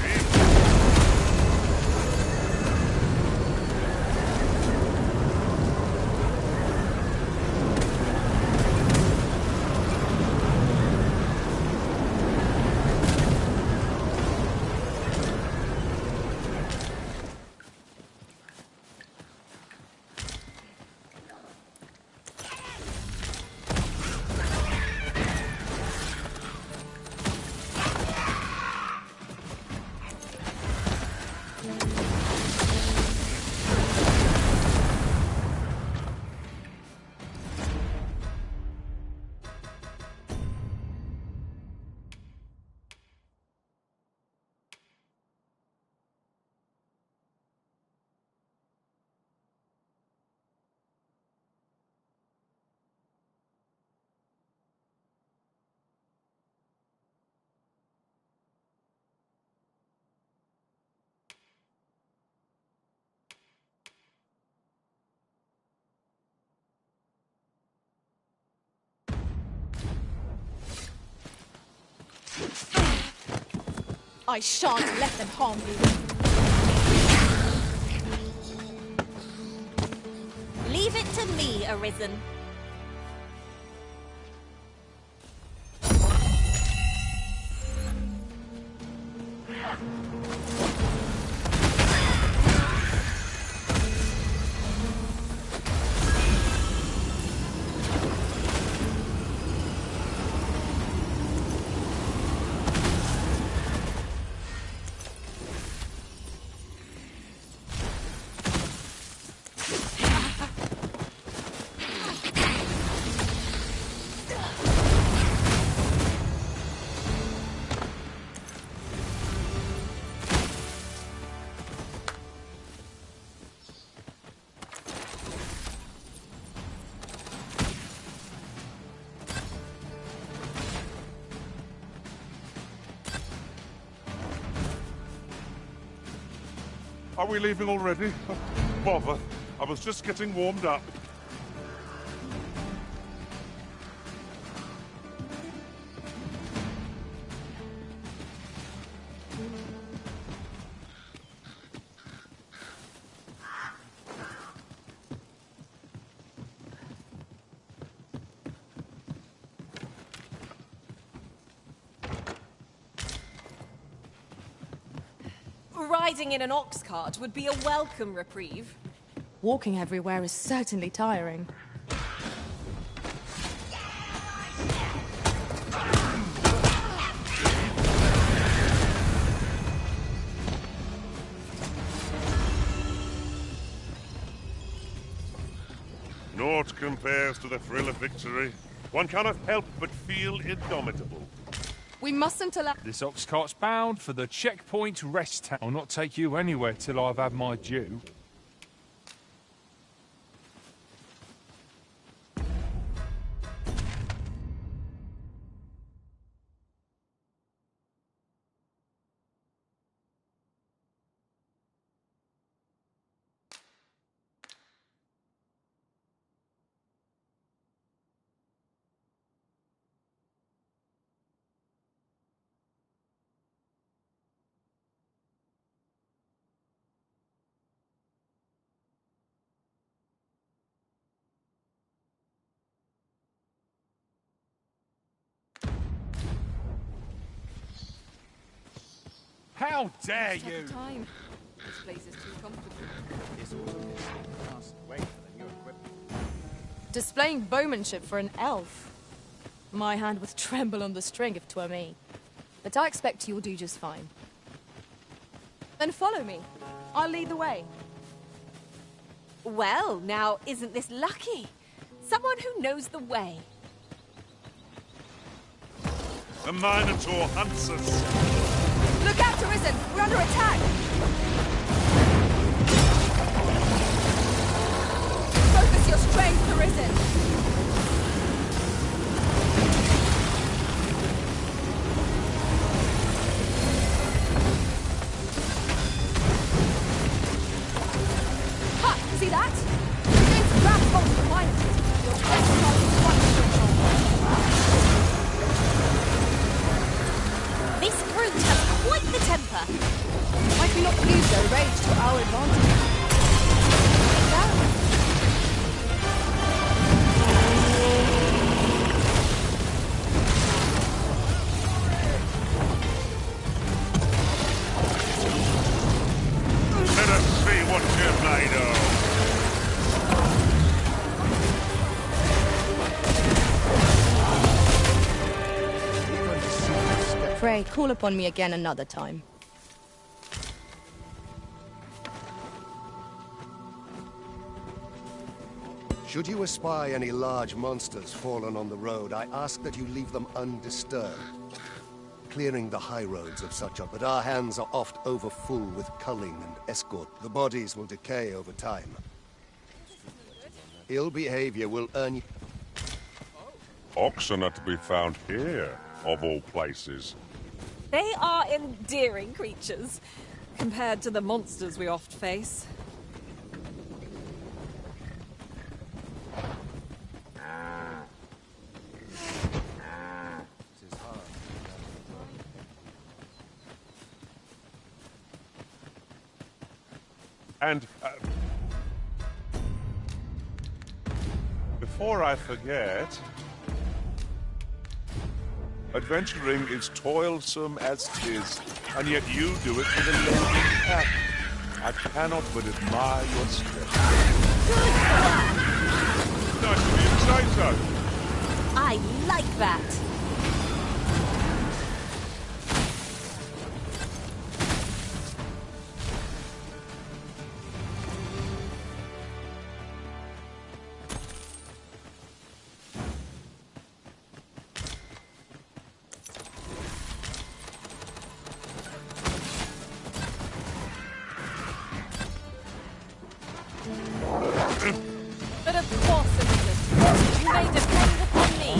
I shan't let them harm you. Leave it to me, Arisen. Are we leaving already? Bother. I was just getting warmed up. Riding in an ox cart would be a welcome reprieve. Walking everywhere is certainly tiring. Naught compares to the thrill of victory. One cannot help but feel indomitable. We mustn't allow... This ox cart's bound for the checkpoint rest town. I'll not take you anywhere till I've had my due. How dare you! Time. This place is too comfortable. It's all okay. Can't wait for the new equipment. Displaying bowmanship for an elf. My hand would tremble on the string if 'twere me. But I expect you'll do just fine. Then follow me. I'll lead the way. Well, now, isn't this lucky? Someone who knows the way. The Minotaur hunts us. Look out, Arisen! We're under attack! Focus your strength, Arisen! Ha! See that? We're going to grab hold of the Minotaur. Your best shot is one control. This brute has quite the temper. Might we not use their rage to our advantage? Let us see what you're made of. Pray, call upon me again another time. Should you espy any large monsters fallen on the road, I ask that you leave them undisturbed. Clearing the high roads of such but our hands are oft overfull with culling and escort. The bodies will decay over time. Ill behavior will earn you... Oxen are to be found here, of all places. They are endearing creatures, compared to the monsters we oft face. And, before I forget, adventuring is toilsome as 'tis, and yet you do it with a lazy cap. I cannot but admire your strength. Nice of you to say so. I like that. But of course, Elizabeth, you may depend upon me.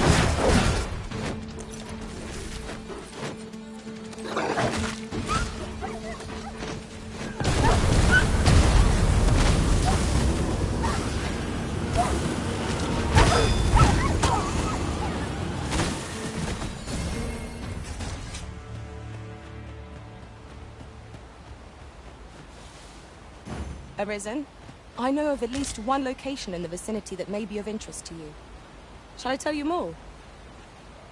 Arisen, I know of at least one location in the vicinity that may be of interest to you. Shall I tell you more?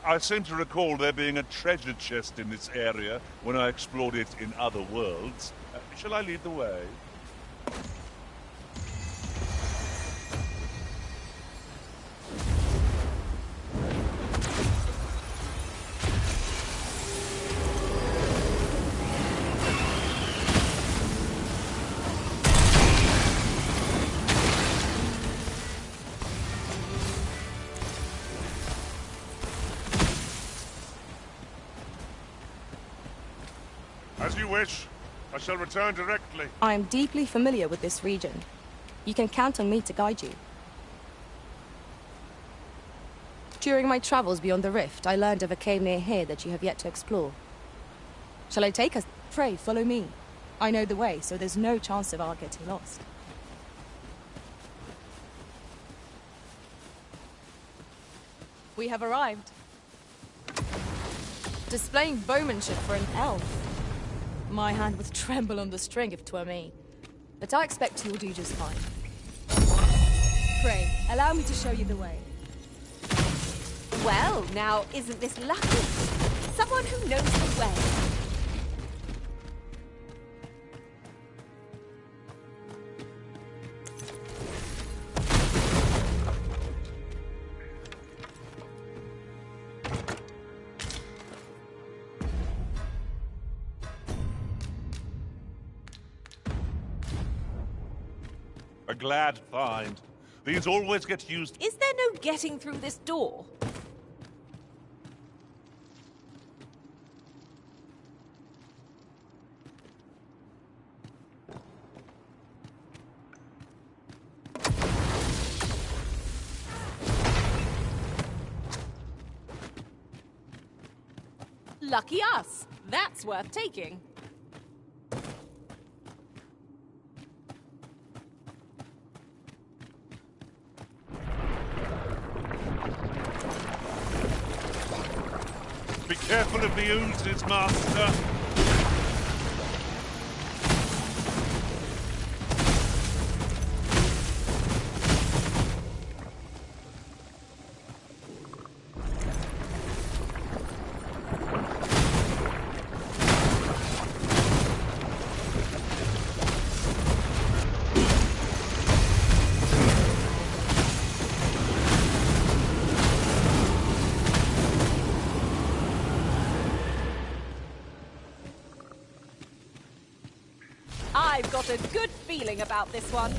I seem to recall there being a treasure chest in this area when I explored it in other worlds. Shall I lead the way? As you wish. I shall return directly. I am deeply familiar with this region. You can count on me to guide you. During my travels beyond the rift, I learned of a cave near here that you have yet to explore. Shall I take us? Pray, follow me. I know the way, so there's no chance of our getting lost. We have arrived. Displaying bowmanship for an elf. My hand would tremble on the string if 'twere me. But I expect you'll do just fine. Pray, allow me to show you the way. Well, now, isn't this lucky? Someone who knows the way. A glad find. These always get used. Is there no getting through this door? Lucky us. That's worth taking. Be careful of the oozes, Master. I've got a good feeling about this one.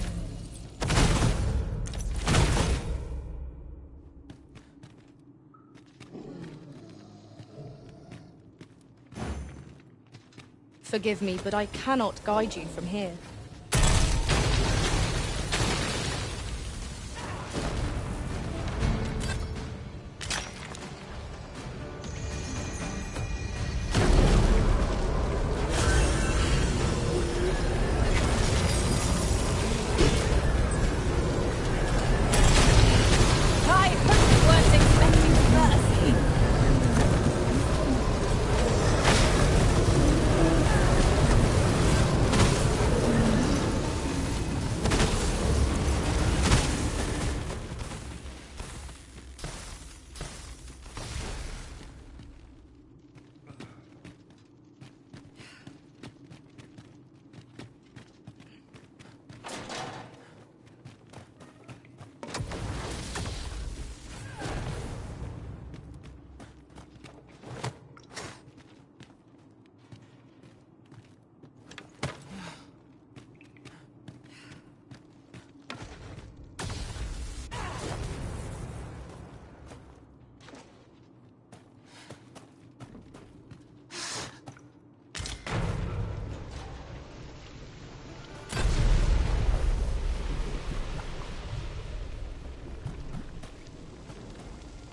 Forgive me, but I cannot guide you from here.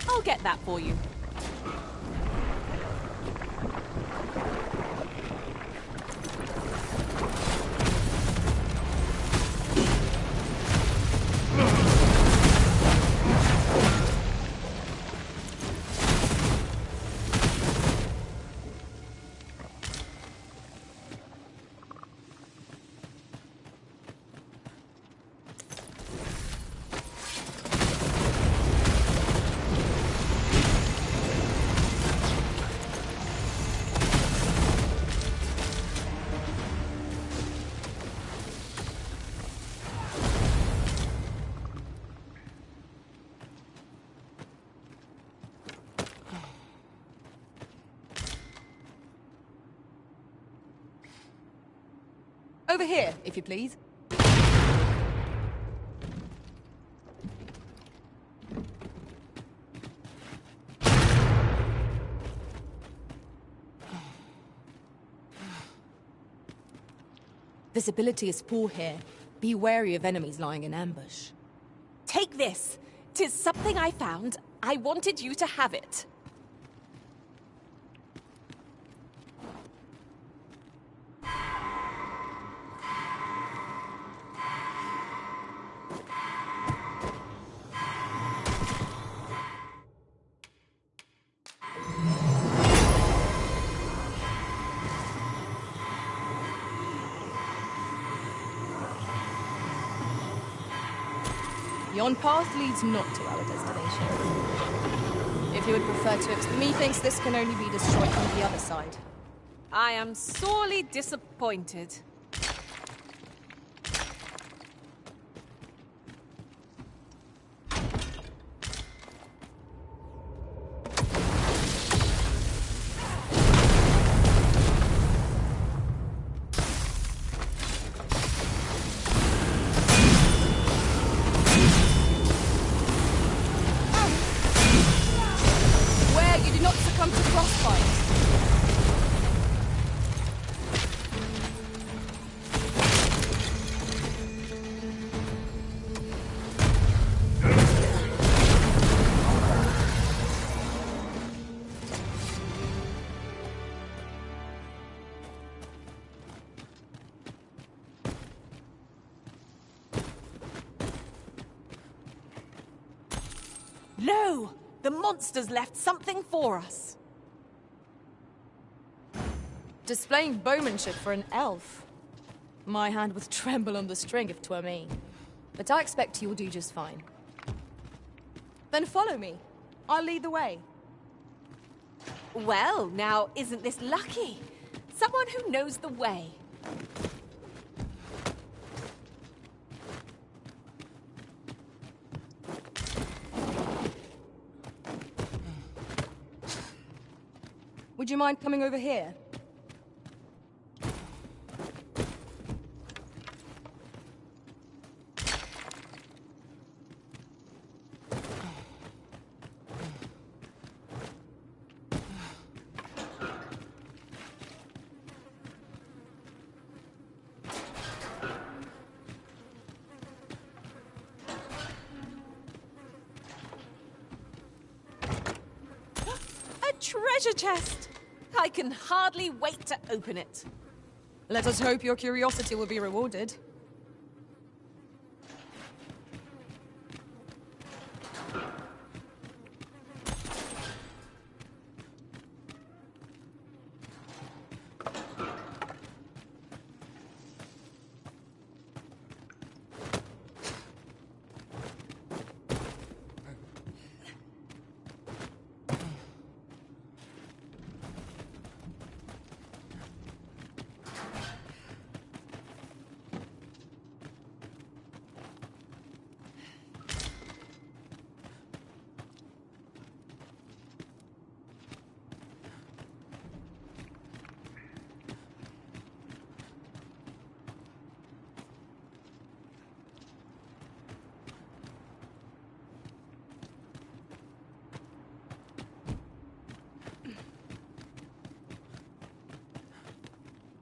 I'll get that for you. Over here, if you please. Visibility is poor here. Be wary of enemies lying in ambush. Take this. 'Tis something I found. I wanted you to have it. Yon path leads not to our destination. If you would prefer to... Methinks this can only be destroyed from the other side. I am sorely disappointed. Lo! The monsters left something for us. Displaying bowmanship for an elf. My hand would tremble on the string if 'twere me. But I expect you'll do just fine. Then follow me. I'll lead the way. Well, now, isn't this lucky? Someone who knows the way. Would you mind coming over here? A treasure chest! I can hardly wait to open it. Let us hope your curiosity will be rewarded.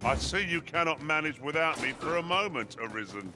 I see you cannot manage without me for a moment, Arisen.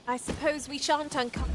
I suppose we shan't uncover...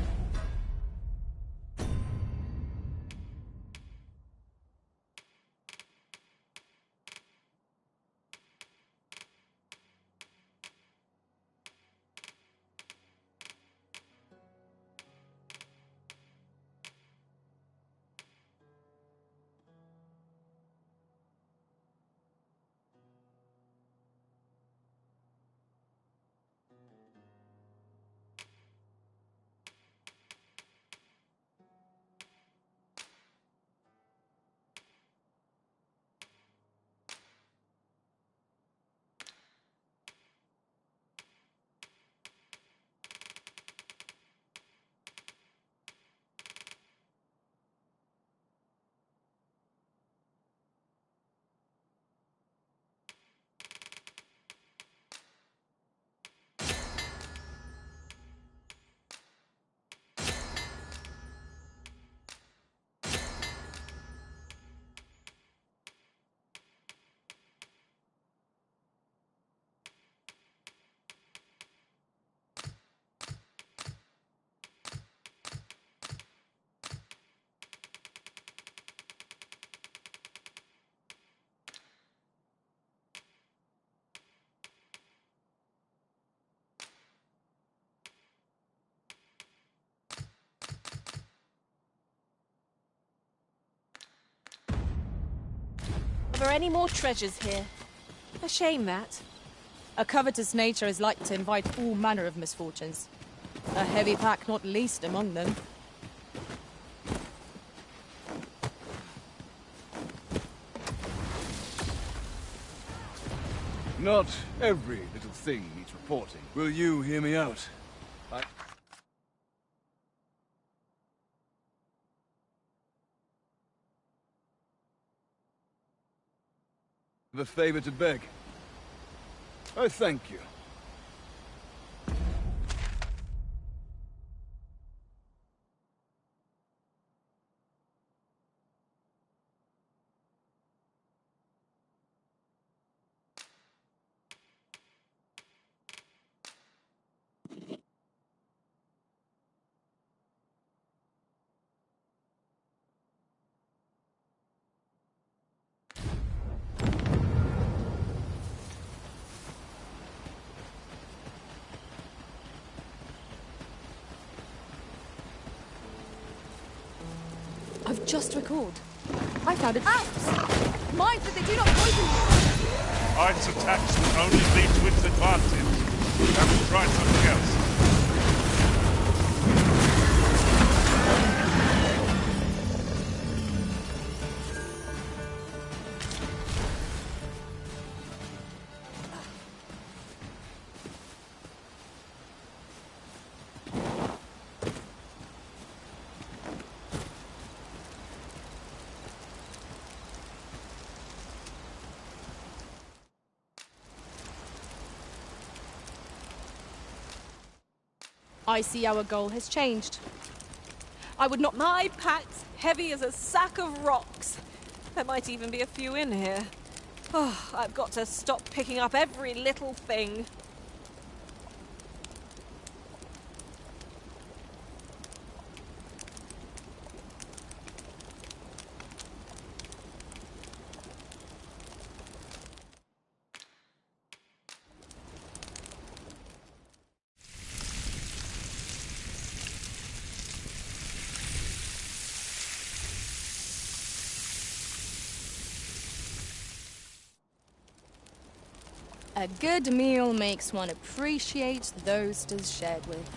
Are there any more treasures here? A shame that. A covetous nature is like to invite all manner of misfortunes. A heavy pack not least among them. Not every little thing needs reporting. Will you hear me out? The favor to beg. I thank you. I've just recalled. I found an axe! Mind that they do not poison you! Ice attacks will only lead to its advantage. I will try something else. I see our goal has changed. I would not... My pack's heavy as a sack of rocks. There might even be a few in here. Oh, I've got to stop picking up every little thing. A good meal makes one appreciate those 'tis shared with.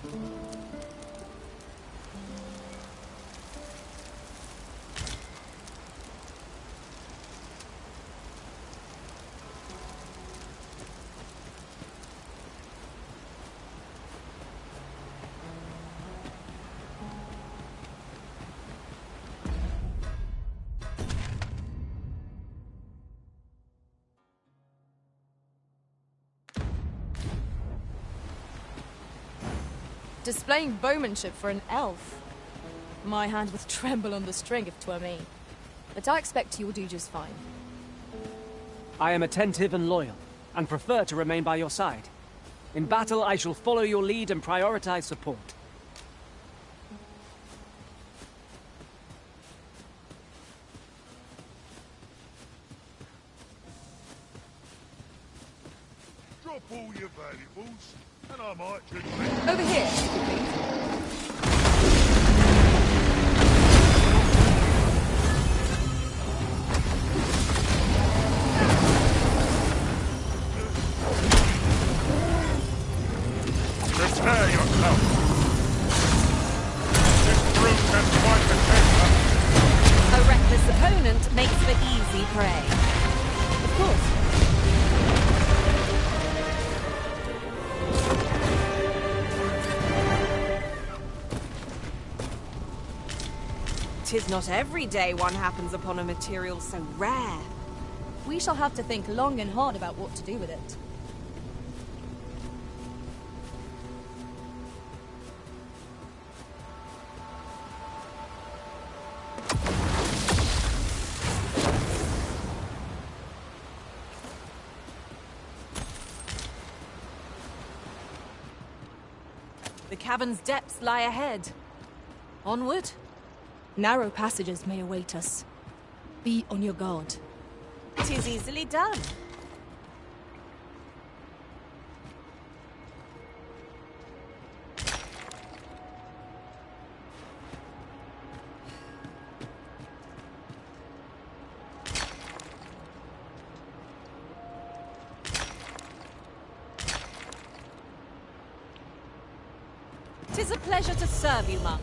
Displaying bowmanship for an elf. My hand would tremble on the string if 'twere me. But I expect you will do just fine. I am attentive and loyal, and prefer to remain by your side. In battle, I shall follow your lead and prioritize support. Drop all your valuables, and I might just... Over here, if you please. Prepare yourself. This brute has quite the temper. A reckless opponent makes for easy prey. Of course. 'Tis not every day one happens upon a material so rare. We shall have to think long and hard about what to do with it. The cavern's depths lie ahead. Onward? Narrow passages may await us. Be on your guard. 'Tis easily done. Always a pleasure to serve you, Mum.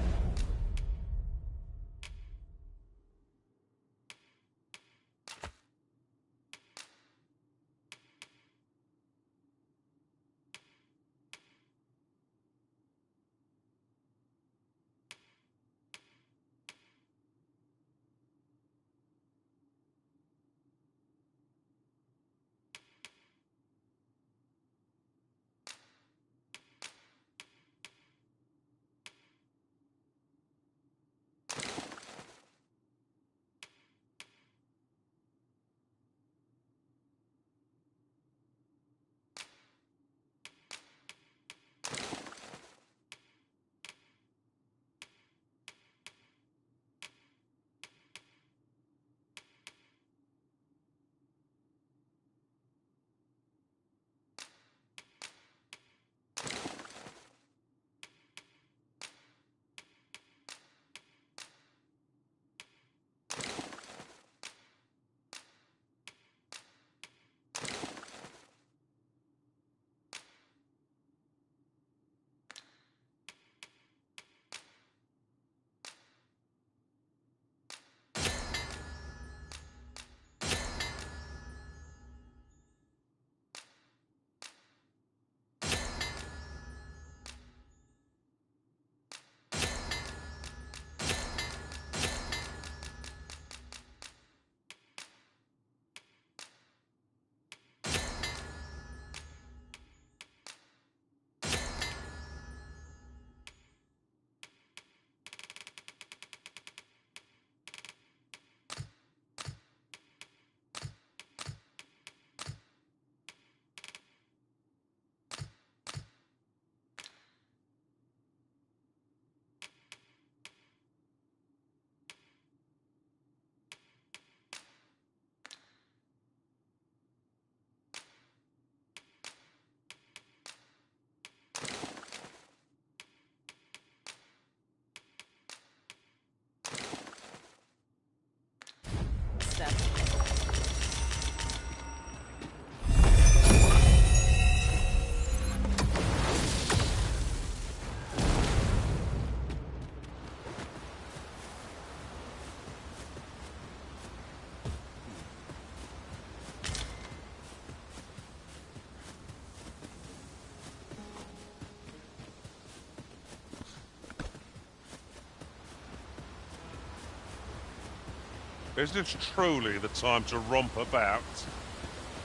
Is this truly the time to romp about?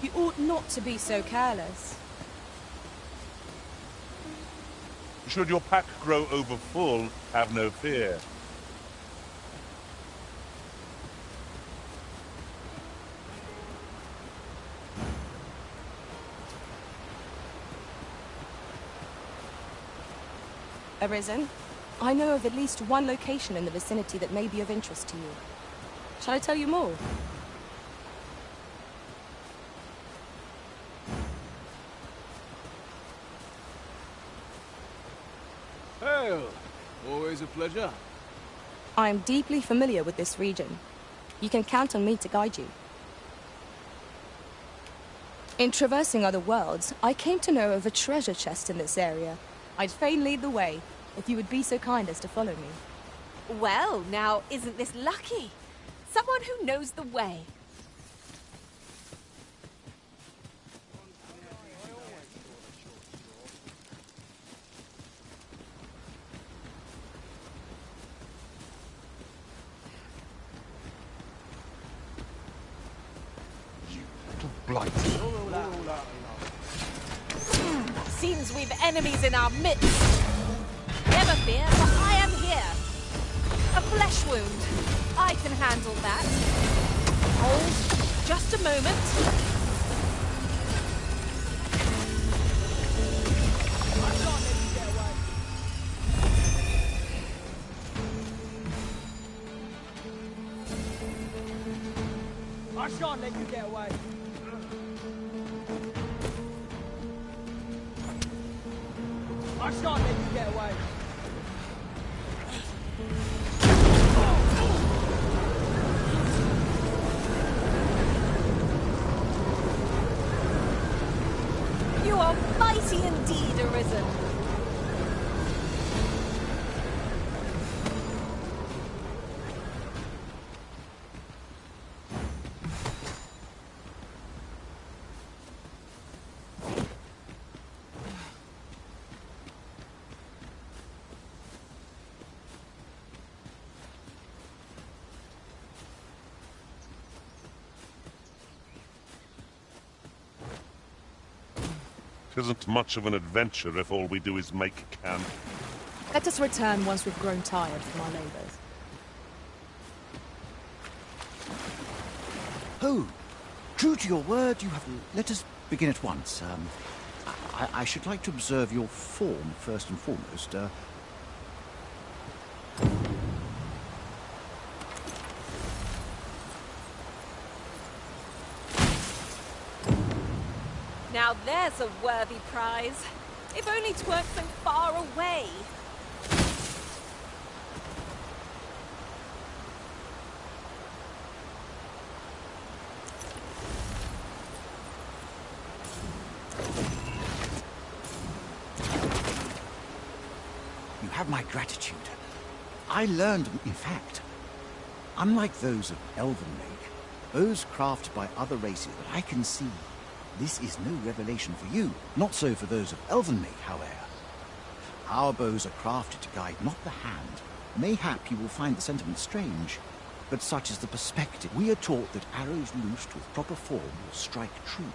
You ought not to be so careless. Should your pack grow over full, have no fear. Arisen, I know of at least one location in the vicinity that may be of interest to you. Shall I tell you more? Hail! Always a pleasure. I am deeply familiar with this region. You can count on me to guide you. In traversing other worlds, I came to know of a treasure chest in this area. I'd fain lead the way, if you would be so kind as to follow me. Well, now, isn't this lucky? Someone who knows the way. Blight. Seems we've enemies in our midst. Never fear, for I am here. A flesh wound. I can handle that. Hold just a moment. I shan't let you get away. I shan't let you get away. You are mighty indeed, Arisen. isn't much of an adventure if all we do is make camp. Let us return once we've grown tired from our labours. Oh, true to your word, you have... Let us begin at once. I should like to observe your form, first and foremost. Now there's a worthy prize. If only 'tweren't so far away. You have my gratitude. I learned, in fact, unlike those of Elven make, bows crafted by other races that I can see. This is no revelation for you. Not so for those of Elven make, however. Our bows are crafted to guide not the hand. Mayhap you will find the sentiment strange, but such is the perspective. We are taught that arrows loosed with proper form will strike true.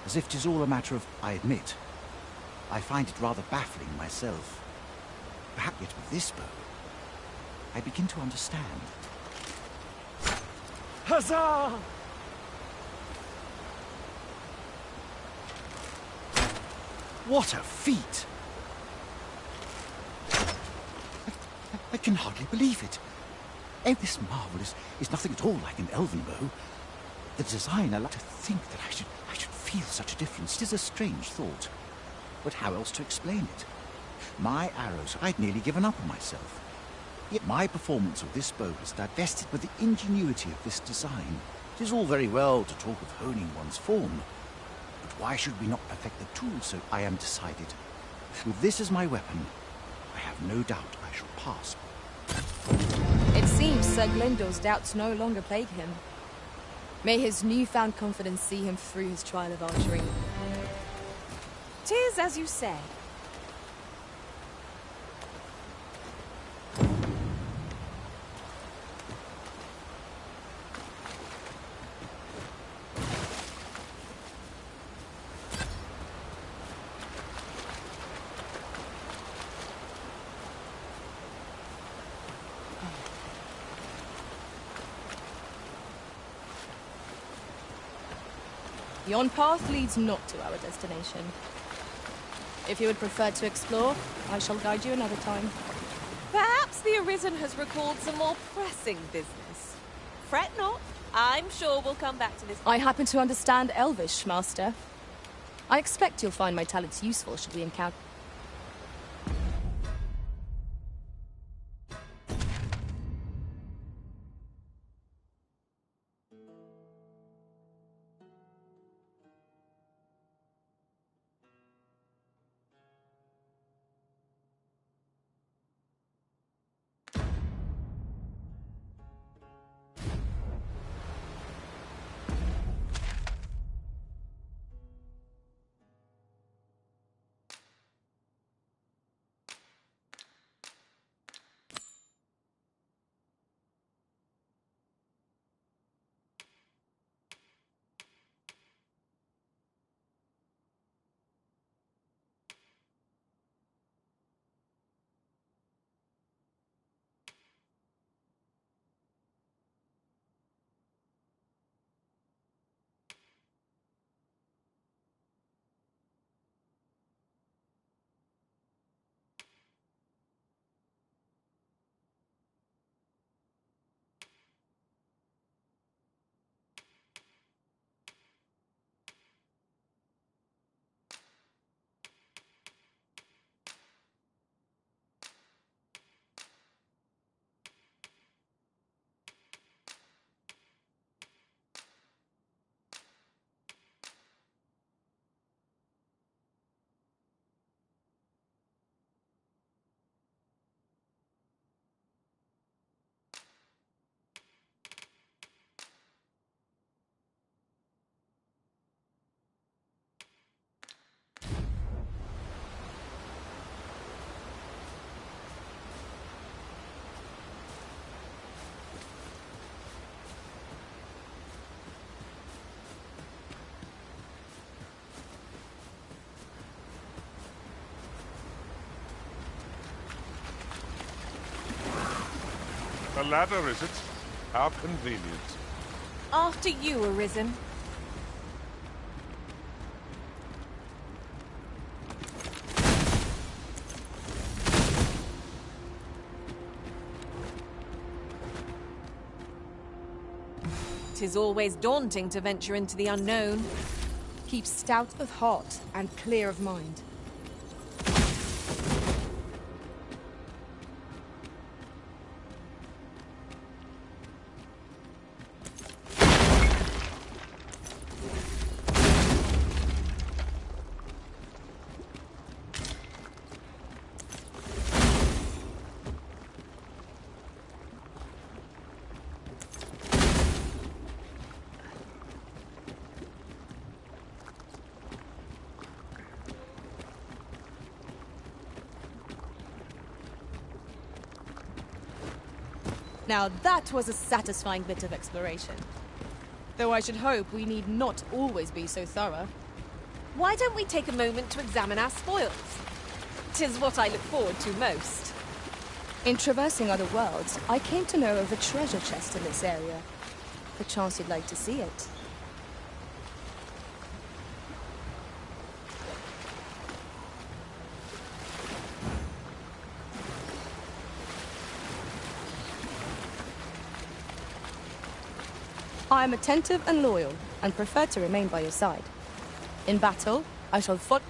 As if 'tis all a matter of, I admit, I find it rather baffling myself. Perhaps yet with this bow, I begin to understand. Huzzah! What a feat! I can hardly believe it. This marvel is nothing at all like an elven bow. The design, I like to think that I should feel such a difference. It is a strange thought. But how else to explain it? My arrows, I'd nearly given up on myself. Yet my performance of this bow is divested with the ingenuity of this design. It is all very well to talk of honing one's form, but why should we not perfect the tool? So I am decided. With this as my weapon, I have no doubt I shall pass. It seems Sir Glyndor's doubts no longer plague him. May his newfound confidence see him through his trial of archery. 'Tis as you say. Yon path leads not to our destination. If you would prefer to explore, I shall guide you another time. Perhaps the Arisen has recalled some more pressing business. Fret not. I'm sure we'll come back to this. I happen to understand Elvish, Master. I expect you'll find my talents useful should we encounter... The ladder, is it? How convenient. After you, Arisen. Tis always daunting to venture into the unknown. Keep stout of heart and clear of mind. Now that was a satisfying bit of exploration. Though I should hope we need not always be so thorough. Why don't we take a moment to examine our spoils? 'Tis what I look forward to most. In traversing other worlds, I came to know of a treasure chest in this area. Perchance you'd like to see it. I am attentive and loyal, and prefer to remain by your side. In battle, I shall follow.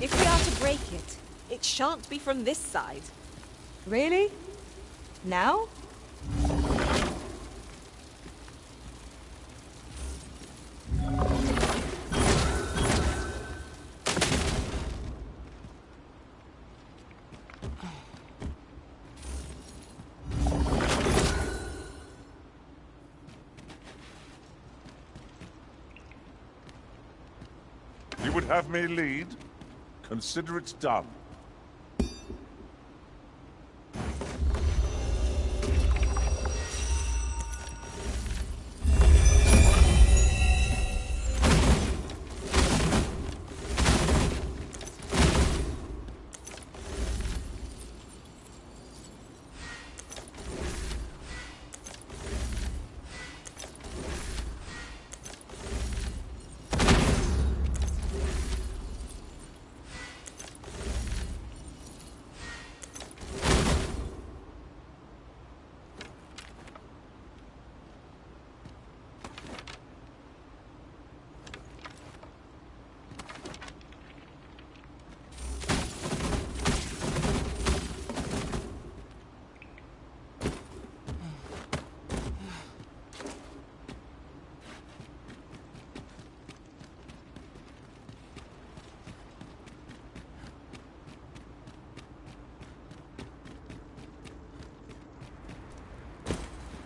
If we are to break it, it shan't be from this side. Really? Now? You would have me lead? Consider it done.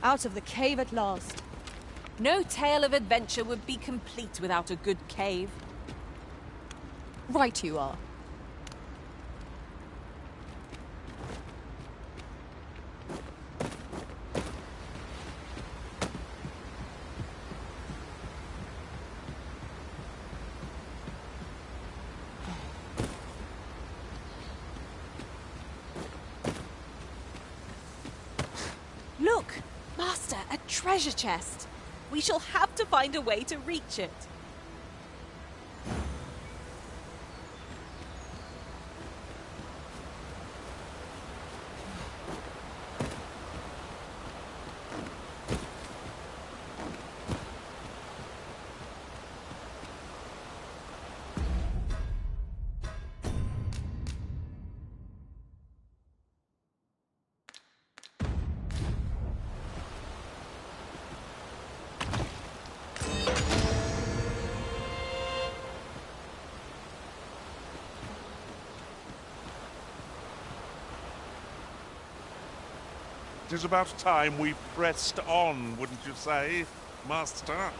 Out of the cave at last. No tale of adventure would be complete without a good cave. Right you are. treasure chest. We shall have to find a way to reach it. It is about time we pressed on, wouldn't you say, Master?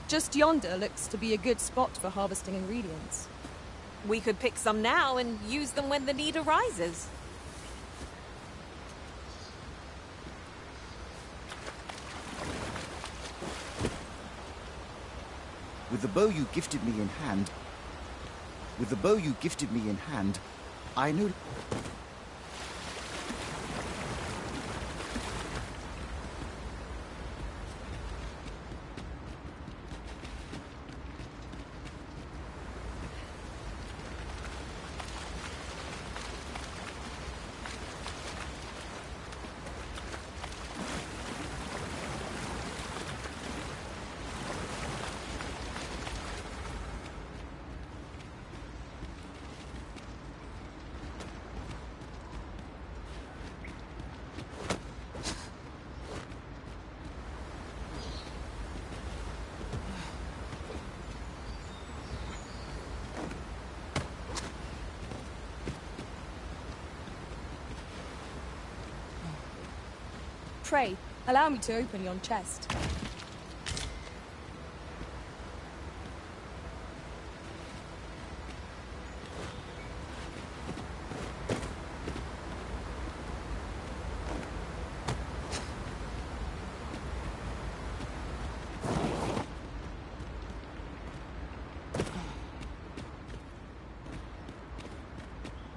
Just yonder looks to be a good spot for harvesting ingredients. We could pick some now and use them when the need arises. With the bow you gifted me in hand... I know... Pray, allow me to open yon chest.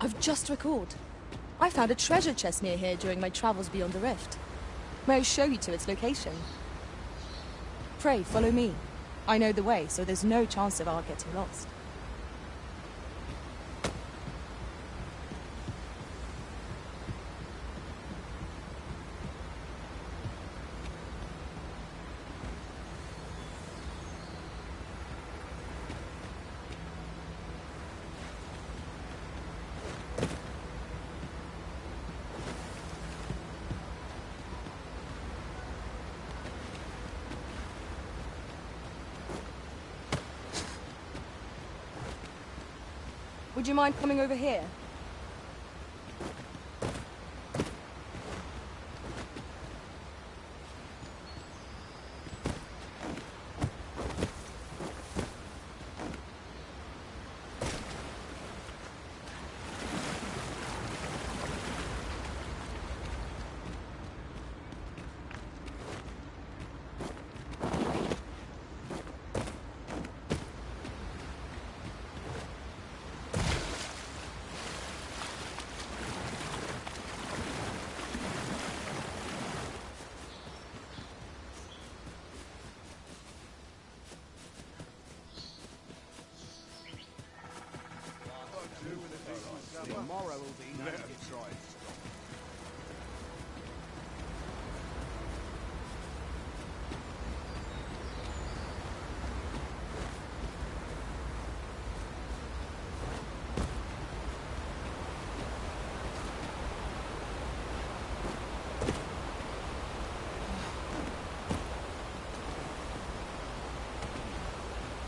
I've just recalled. I found a treasure chest near here during my travels beyond the rift. May I show you to its location? Pray, follow me. I know the way, so there's no chance of our getting lost. Would you mind coming over here? Tomorrow will be Let no him try and stop.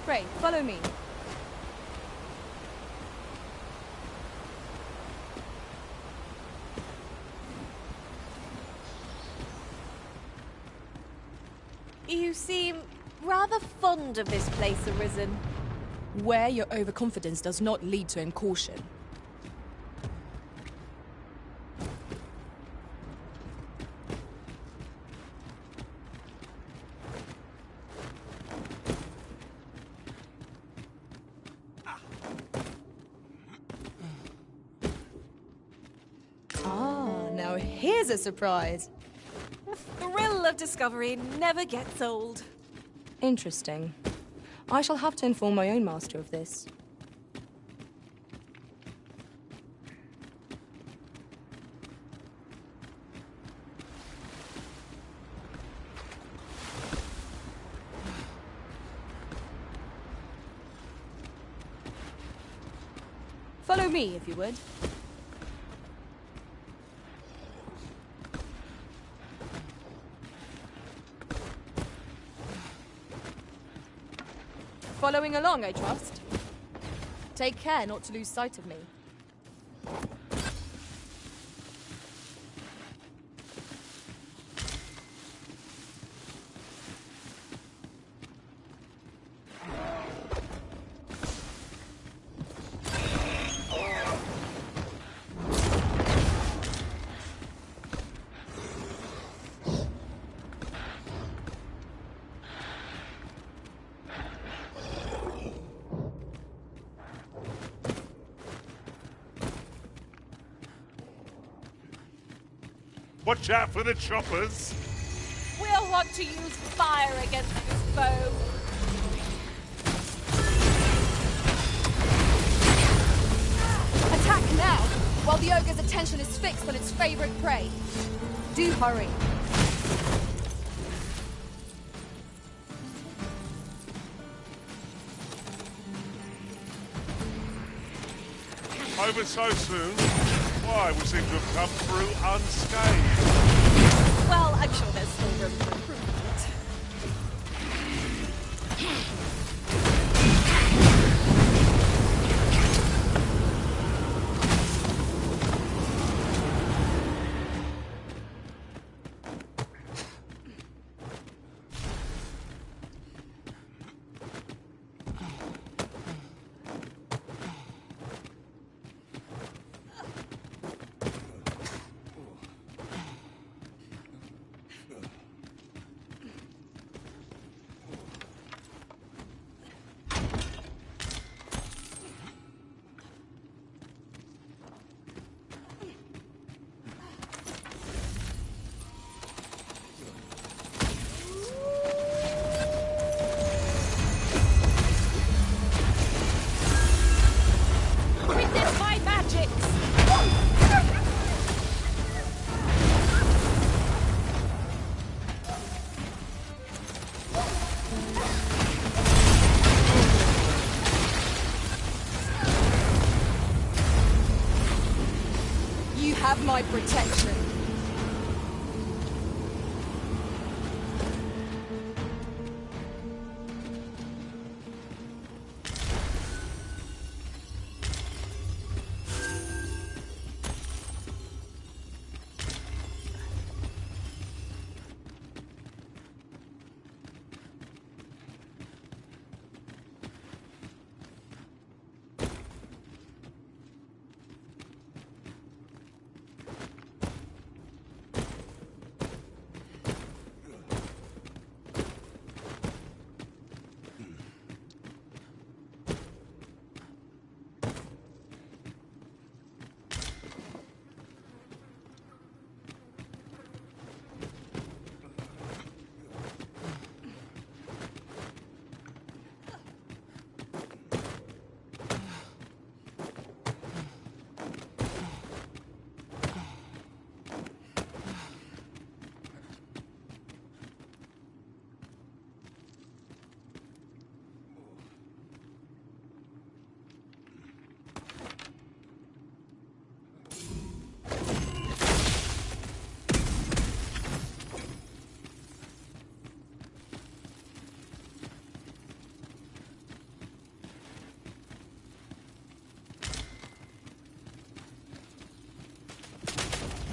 Pray, follow me. You seem rather fond of this place, Arisen. Where your overconfidence does not lead to incaution. Now here's a surprise. The thrill of discovery never gets old. Interesting. I shall have to inform my own master of this. Follow me, if you would. Following along, I trust. Take care not to lose sight of me. Watch out for the choppers! We'll want to use fire against this foe. Attack now, while the ogre's attention is fixed on its favorite prey. Do hurry. Over so soon? Why, we seem to have come through unscathed. Well, I'm sure there's still room for improvement. Resist my magics! You have my protection.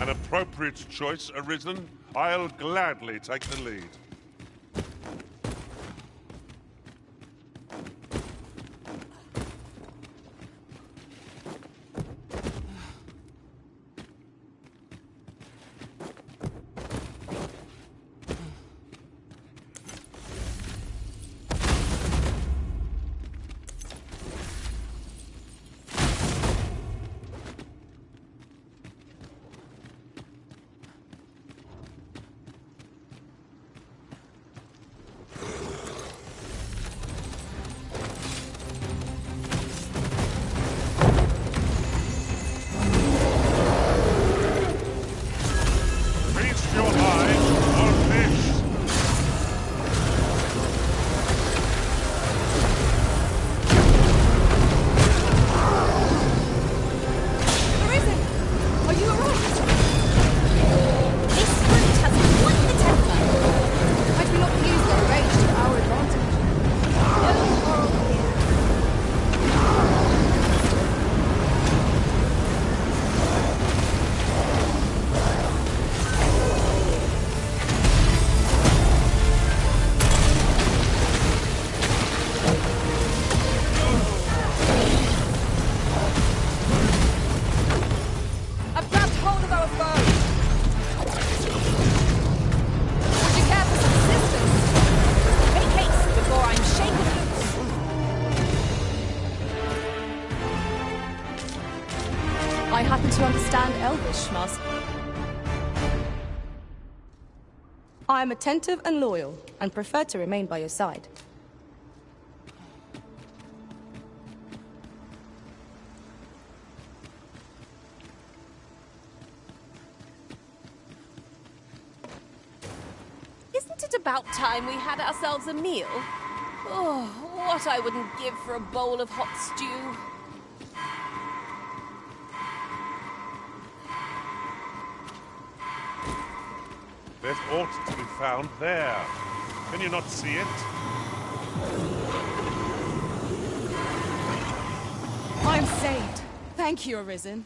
An appropriate choice arisen. I'll gladly take the lead. I happen to understand Elvish, Master. I am attentive and loyal, and prefer to remain by your side. Isn't it about time we had ourselves a meal? Oh, what I wouldn't give for a bowl of hot stew. There's ought to be found there. Can you not see it? I'm saved. Thank you, Arisen.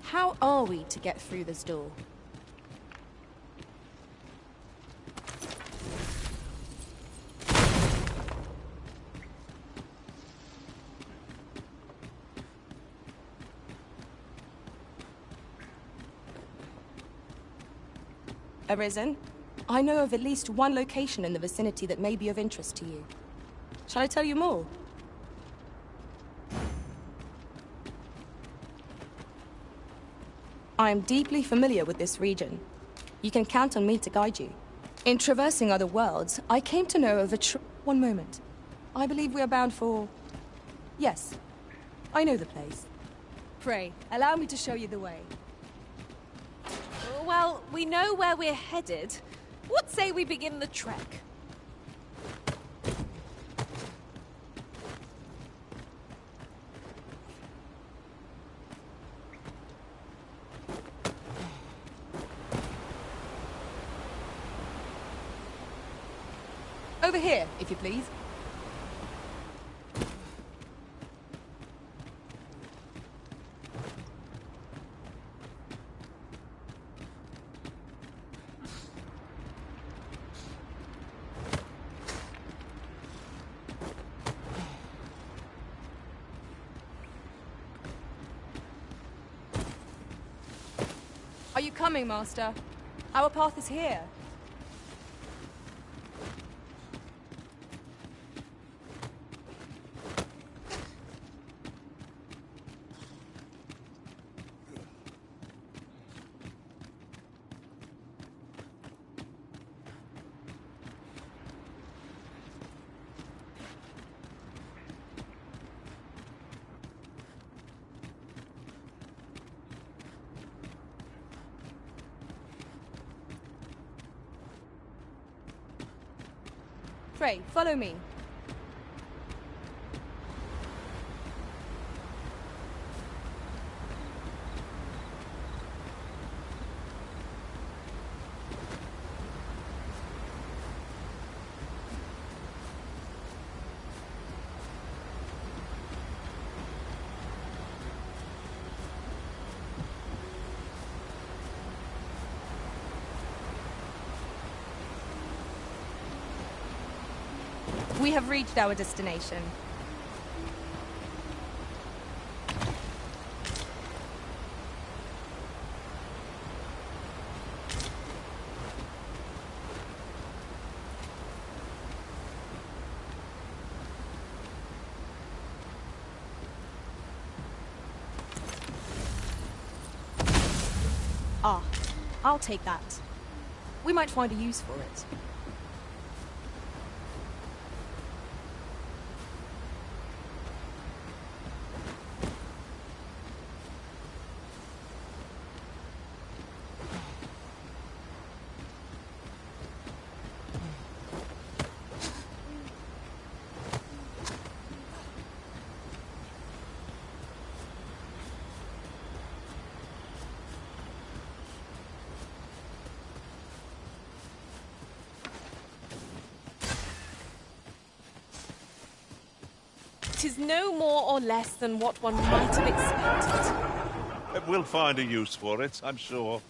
How are we to get through this door? Arisen, I know of at least one location in the vicinity that may be of interest to you. Shall I tell you more? I am deeply familiar with this region. You can count on me to guide you. In traversing other worlds, I came to know of a One moment. I believe we are bound for... Yes, I know the place. Pray, allow me to show you the way. Well, we know where we're headed. What say we begin the trek? Over here, if you please. Are you coming, Master? Our path is here. Pray, follow me. We have reached our destination. Ah, I'll take that. We might find a use for it. Tis no more or less than what one might have expected. We'll find a use for it, I'm sure.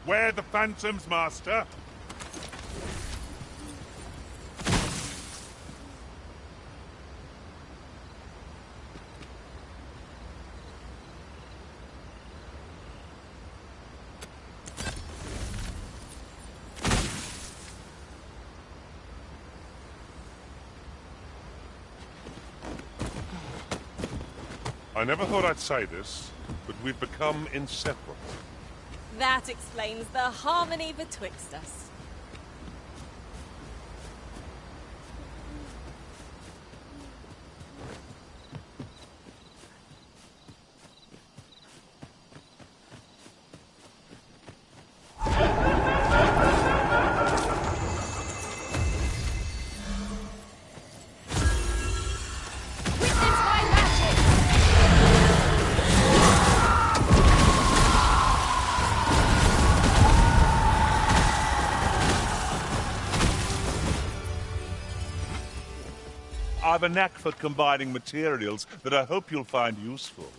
Where the phantoms, Master? I never thought I'd say this, but we've become inseparable. That explains the harmony betwixt us. I've a knack for combining materials that I hope you'll find useful.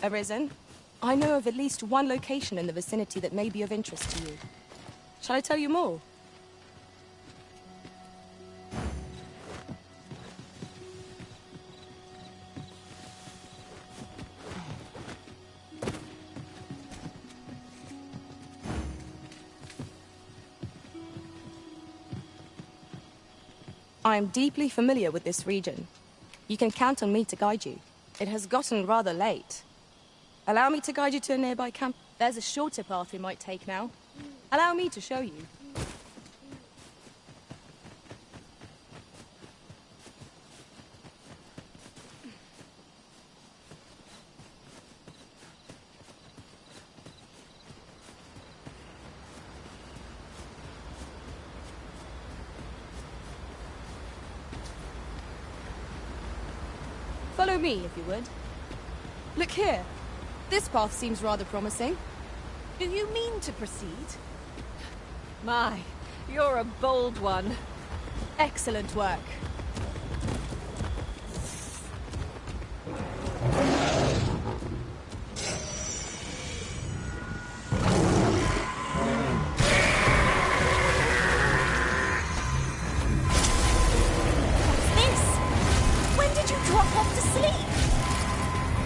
Arisen, I know of at least one location in the vicinity that may be of interest to you. Shall I tell you more? I am deeply familiar with this region. You can count on me to guide you. It has gotten rather late. Allow me to guide you to a nearby camp. There's a shorter path we might take now. Allow me to show you. Follow me, if you would. Look here. This path seems rather promising. Do you mean to proceed? My, you're a bold one. Excellent work.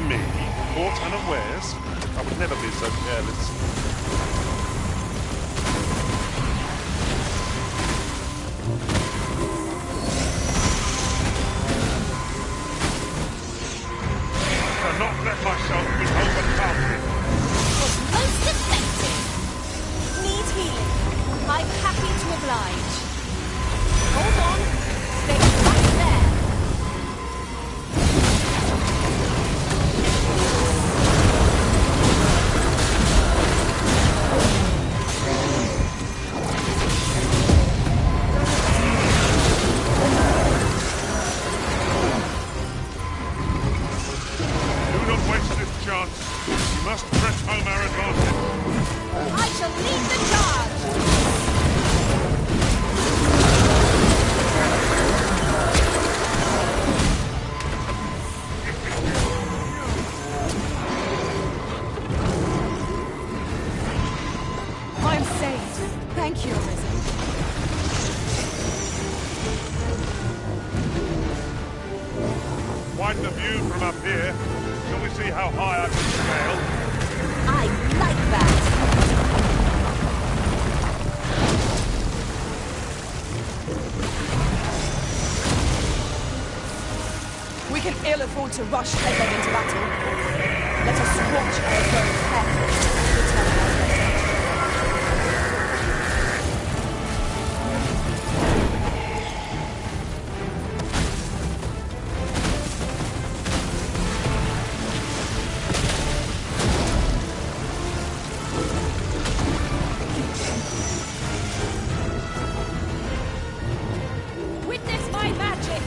Me? Caught unawares? I would never be so careless. I cannot let myself be overcome. Was most effective. Need healing. I'm happy to oblige. Hold on. Stay right there. Quite the view from up here. Shall we see how high I can scale? I like that. We can ill afford to rush headlong into battle. Let us watch our bows carefully to determine our fate. Witness my magics!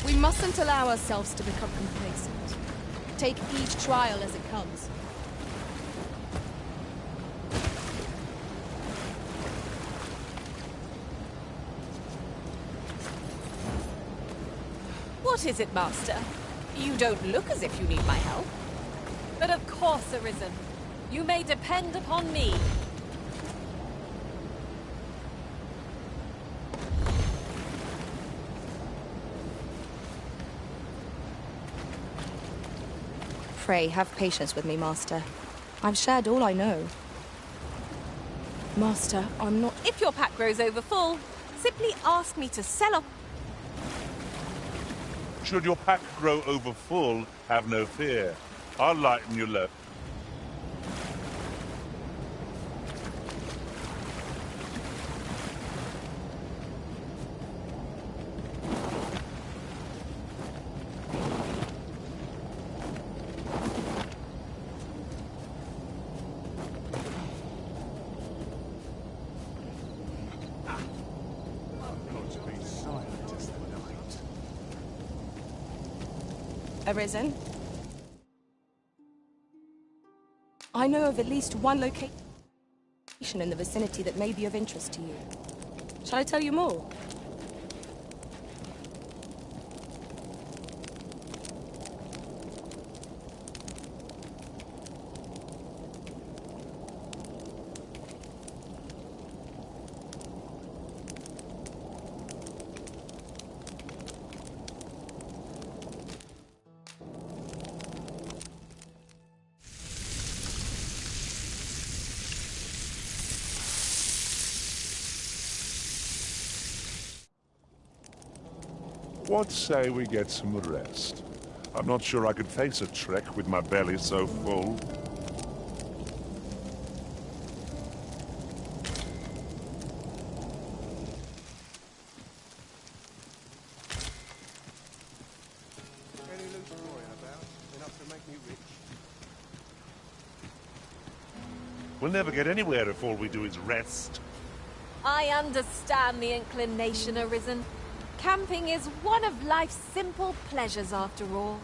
We mustn't allow ourselves to become complacent. Take each trial as it comes. What is it, Master? You don't look as if you need my help. But of course, Arisen. You may depend upon me. Pray, have patience with me, Master. I've shared all I know. Master, I'm not... If your pack grows over full, simply ask me to sell off. Should your pack grow over full, have no fear. I'll lighten your load. Arisen? I know of at least one location in the vicinity that may be of interest to you. Shall I tell you more? What say we get some rest? I'm not sure I could face a trek with my belly so full. Any loose coin about? Enough to make me rich? We'll never get anywhere if all we do is rest. I understand the inclination, Arisen. Camping is one of life's simple pleasures after all.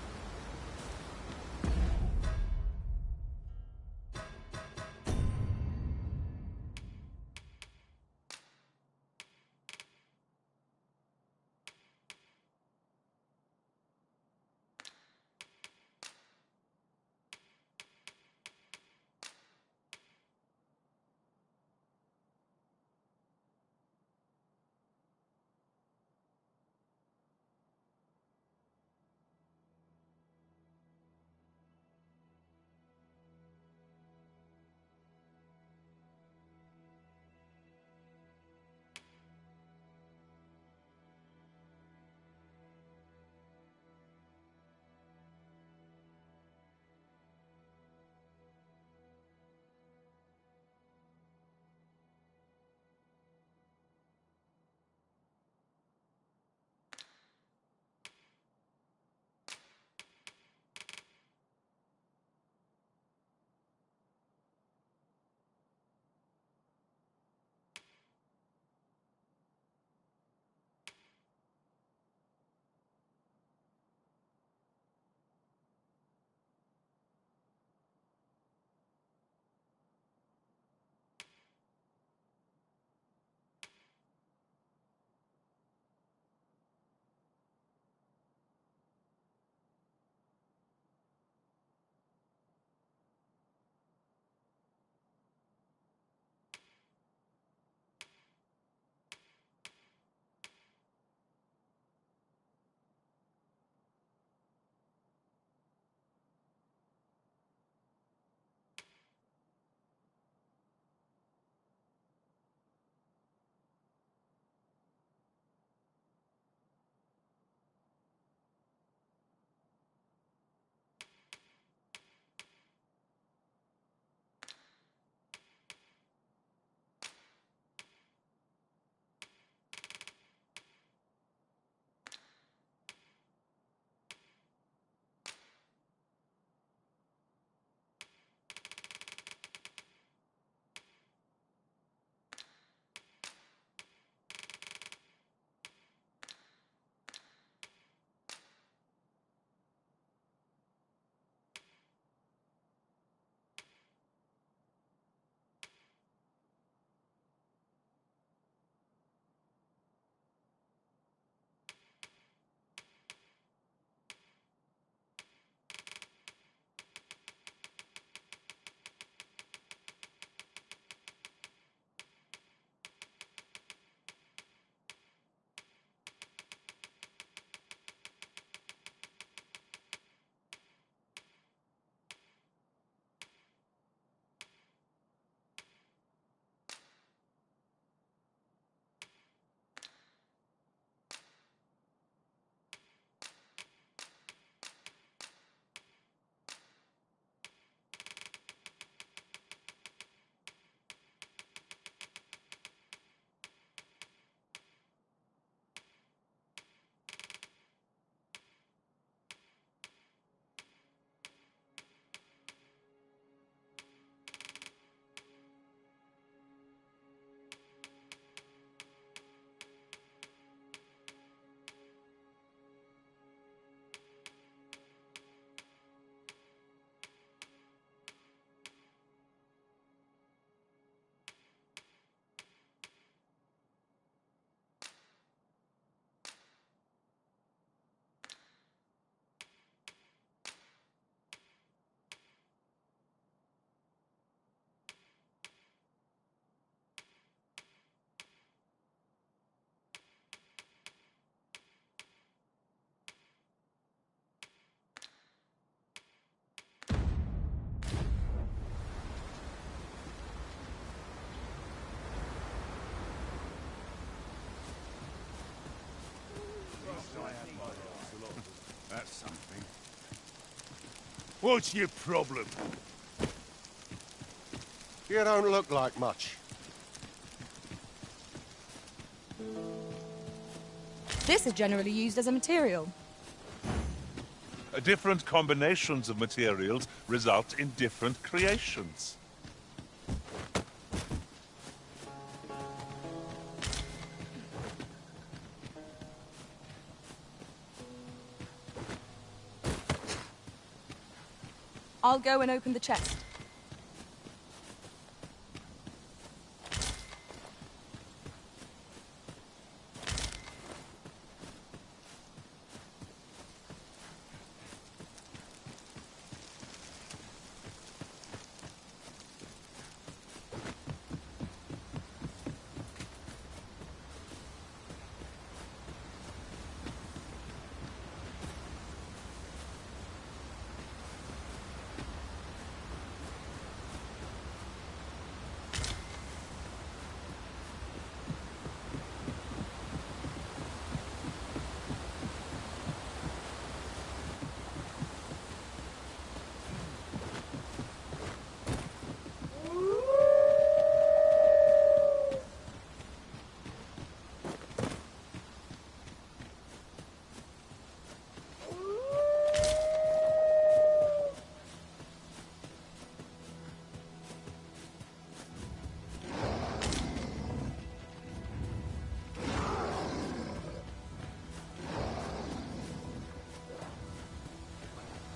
What's your problem? You don't look like much. This is generally used as a material. Different combinations of materials result in different creations. I'll go and open the chest.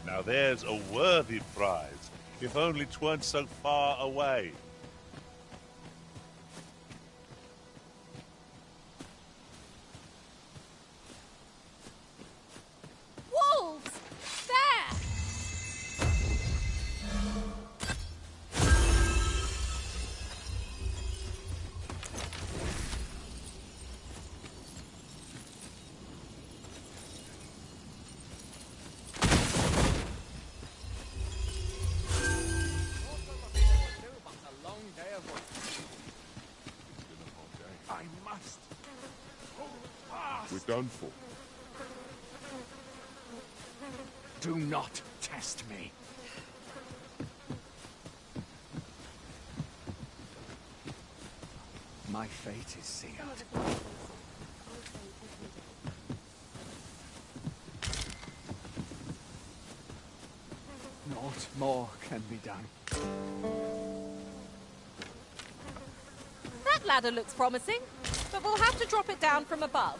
Now there's a worthy prize, if only 'tweren't so far away. Wolves! There! I must. Hold fast. We're done for. Do not test me. My fate is sealed. Naught more can be done. That ladder looks promising, but we'll have to drop it down from above.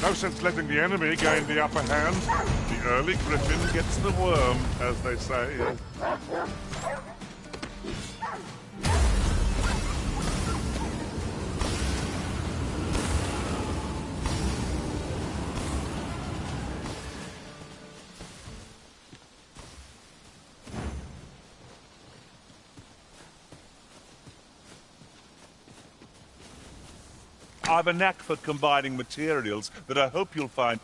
No sense letting the enemy gain the upper hand. The early griffin gets the worm, as they say. I've a knack for combining materials that I hope you'll find.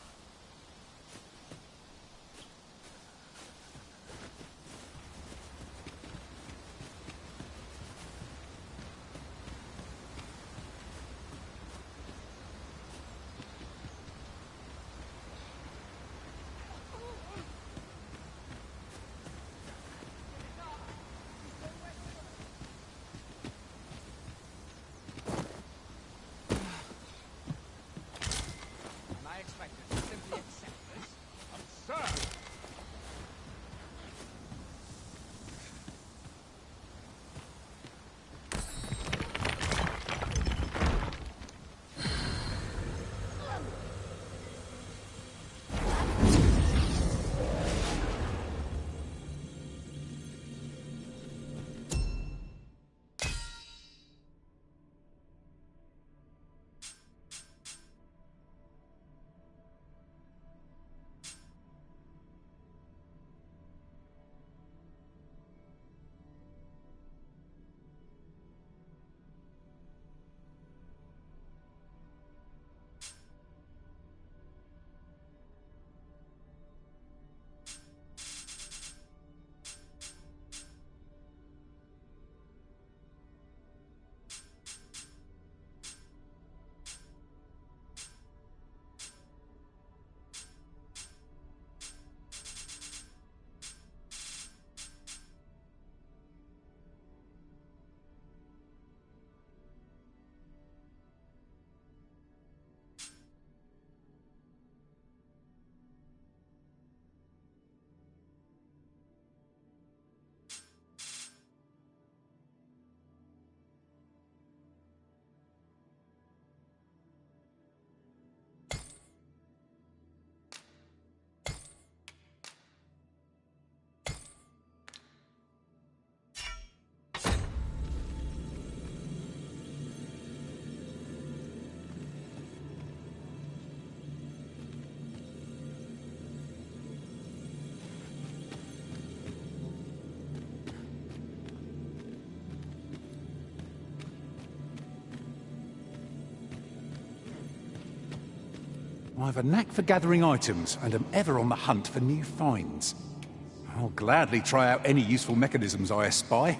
I expected. I've a knack for gathering items and am ever on the hunt for new finds. I'll gladly try out any useful mechanisms I espy.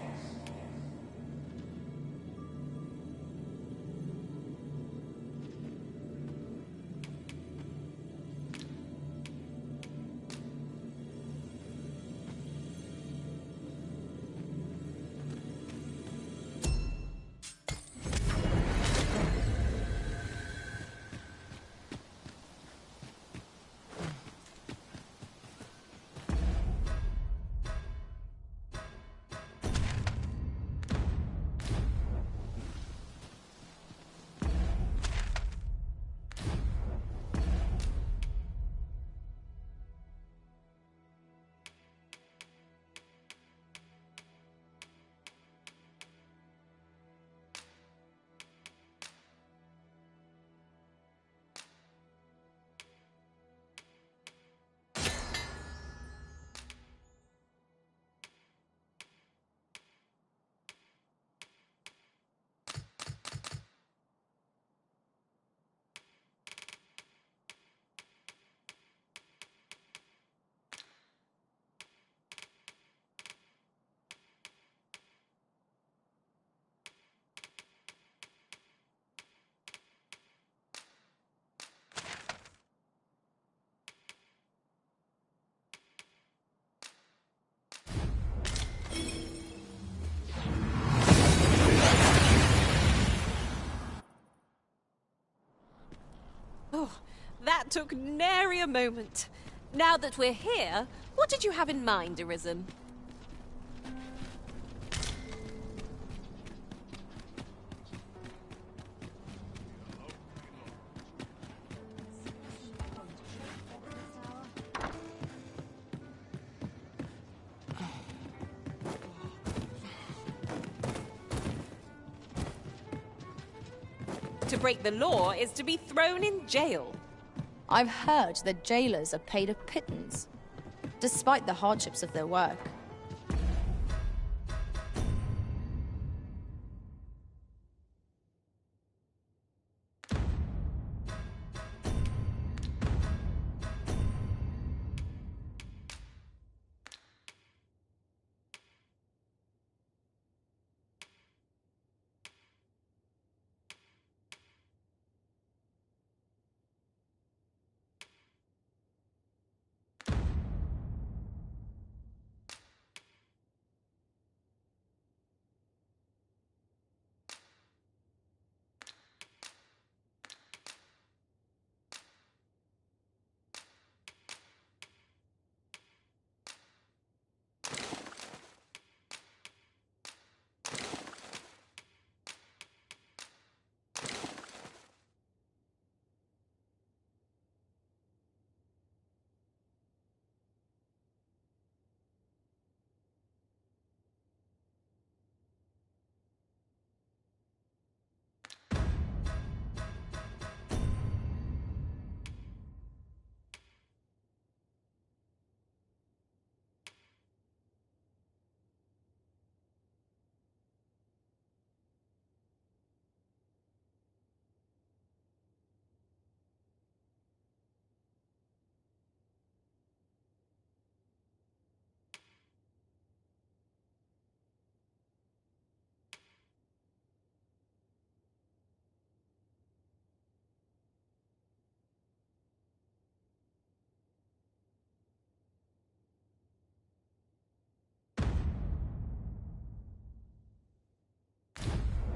Oh, that took nary a moment. Now that we're here, what did you have in mind, Arisen? To break the law is to be thrown in jail. I've heard that jailers are paid a pittance, despite the hardships of their work.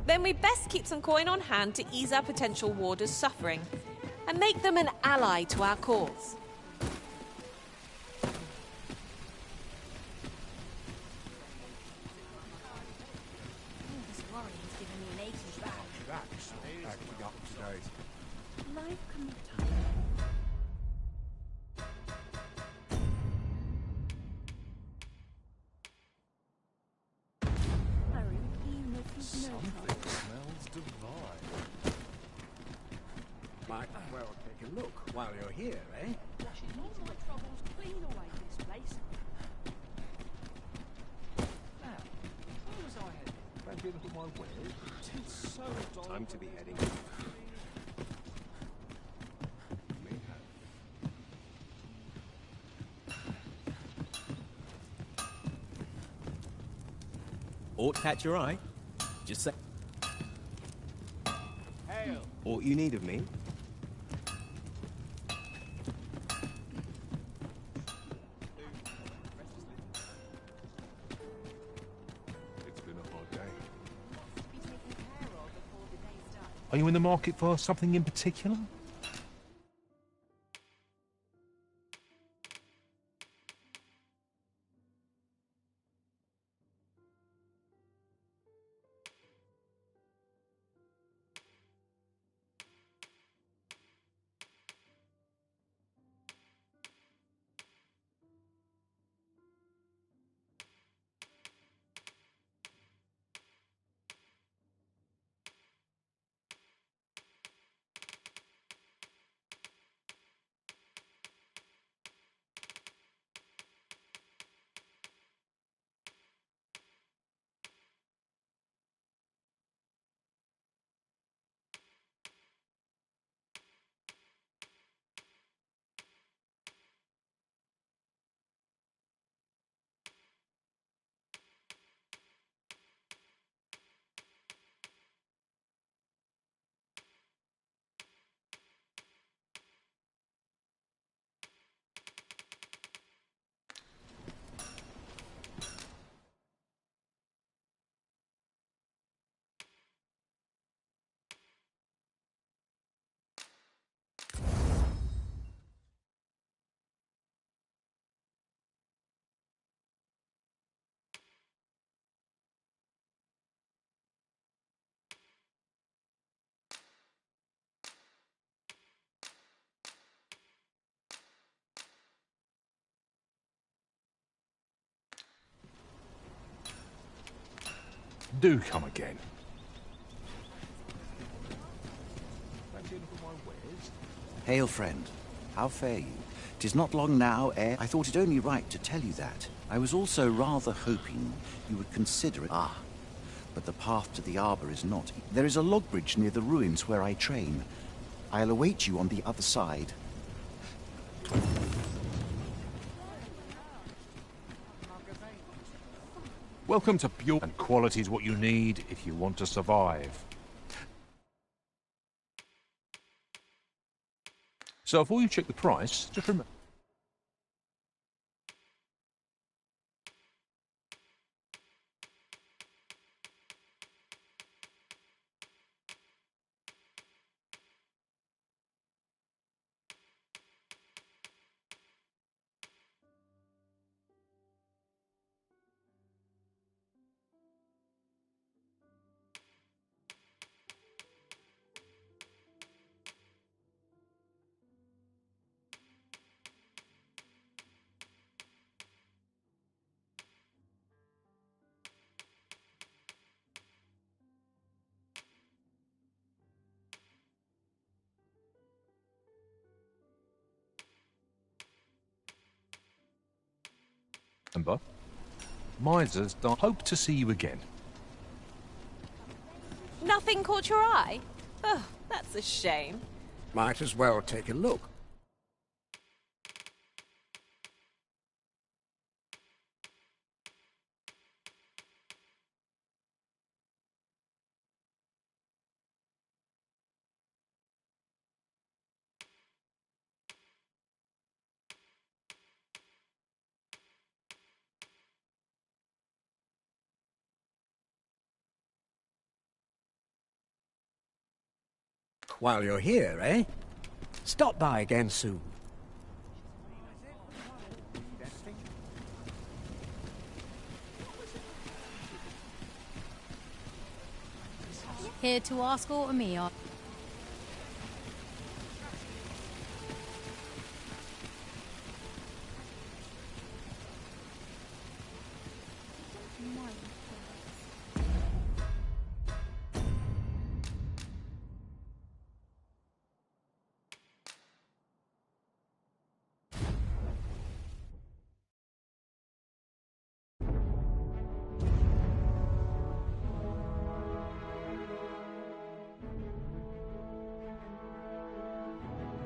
Then we best keep some coin on hand to ease our potential warders' suffering, and make them an ally to our cause. Something smells divine. Might well take a look while you're here, eh? Washing all my troubles clean away this place. Now, where was I headed? Fancy a look at my wares? It's so dull. Time to be heading. ought to catch your eye. Just say... Hail. Aught you need of me? It's been a hard day. Are you in the market for something in particular? Do come again. Hail, friend. How fare you? 'Tis not long now ere I thought it only right to tell you that. I was also rather hoping you would consider it. Ah, but the path to the arbor is not. There is a log bridge near the ruins where I train. I'll await you on the other side. Welcome to pure and quality is what you need if you want to survive. So before you check the price, just remember. Remember, misers don't hope to see you again. Nothing caught your eye? Oh, that's a shame. Might as well take a look. While you're here, eh? Stop by again soon. Here to ask aught of me,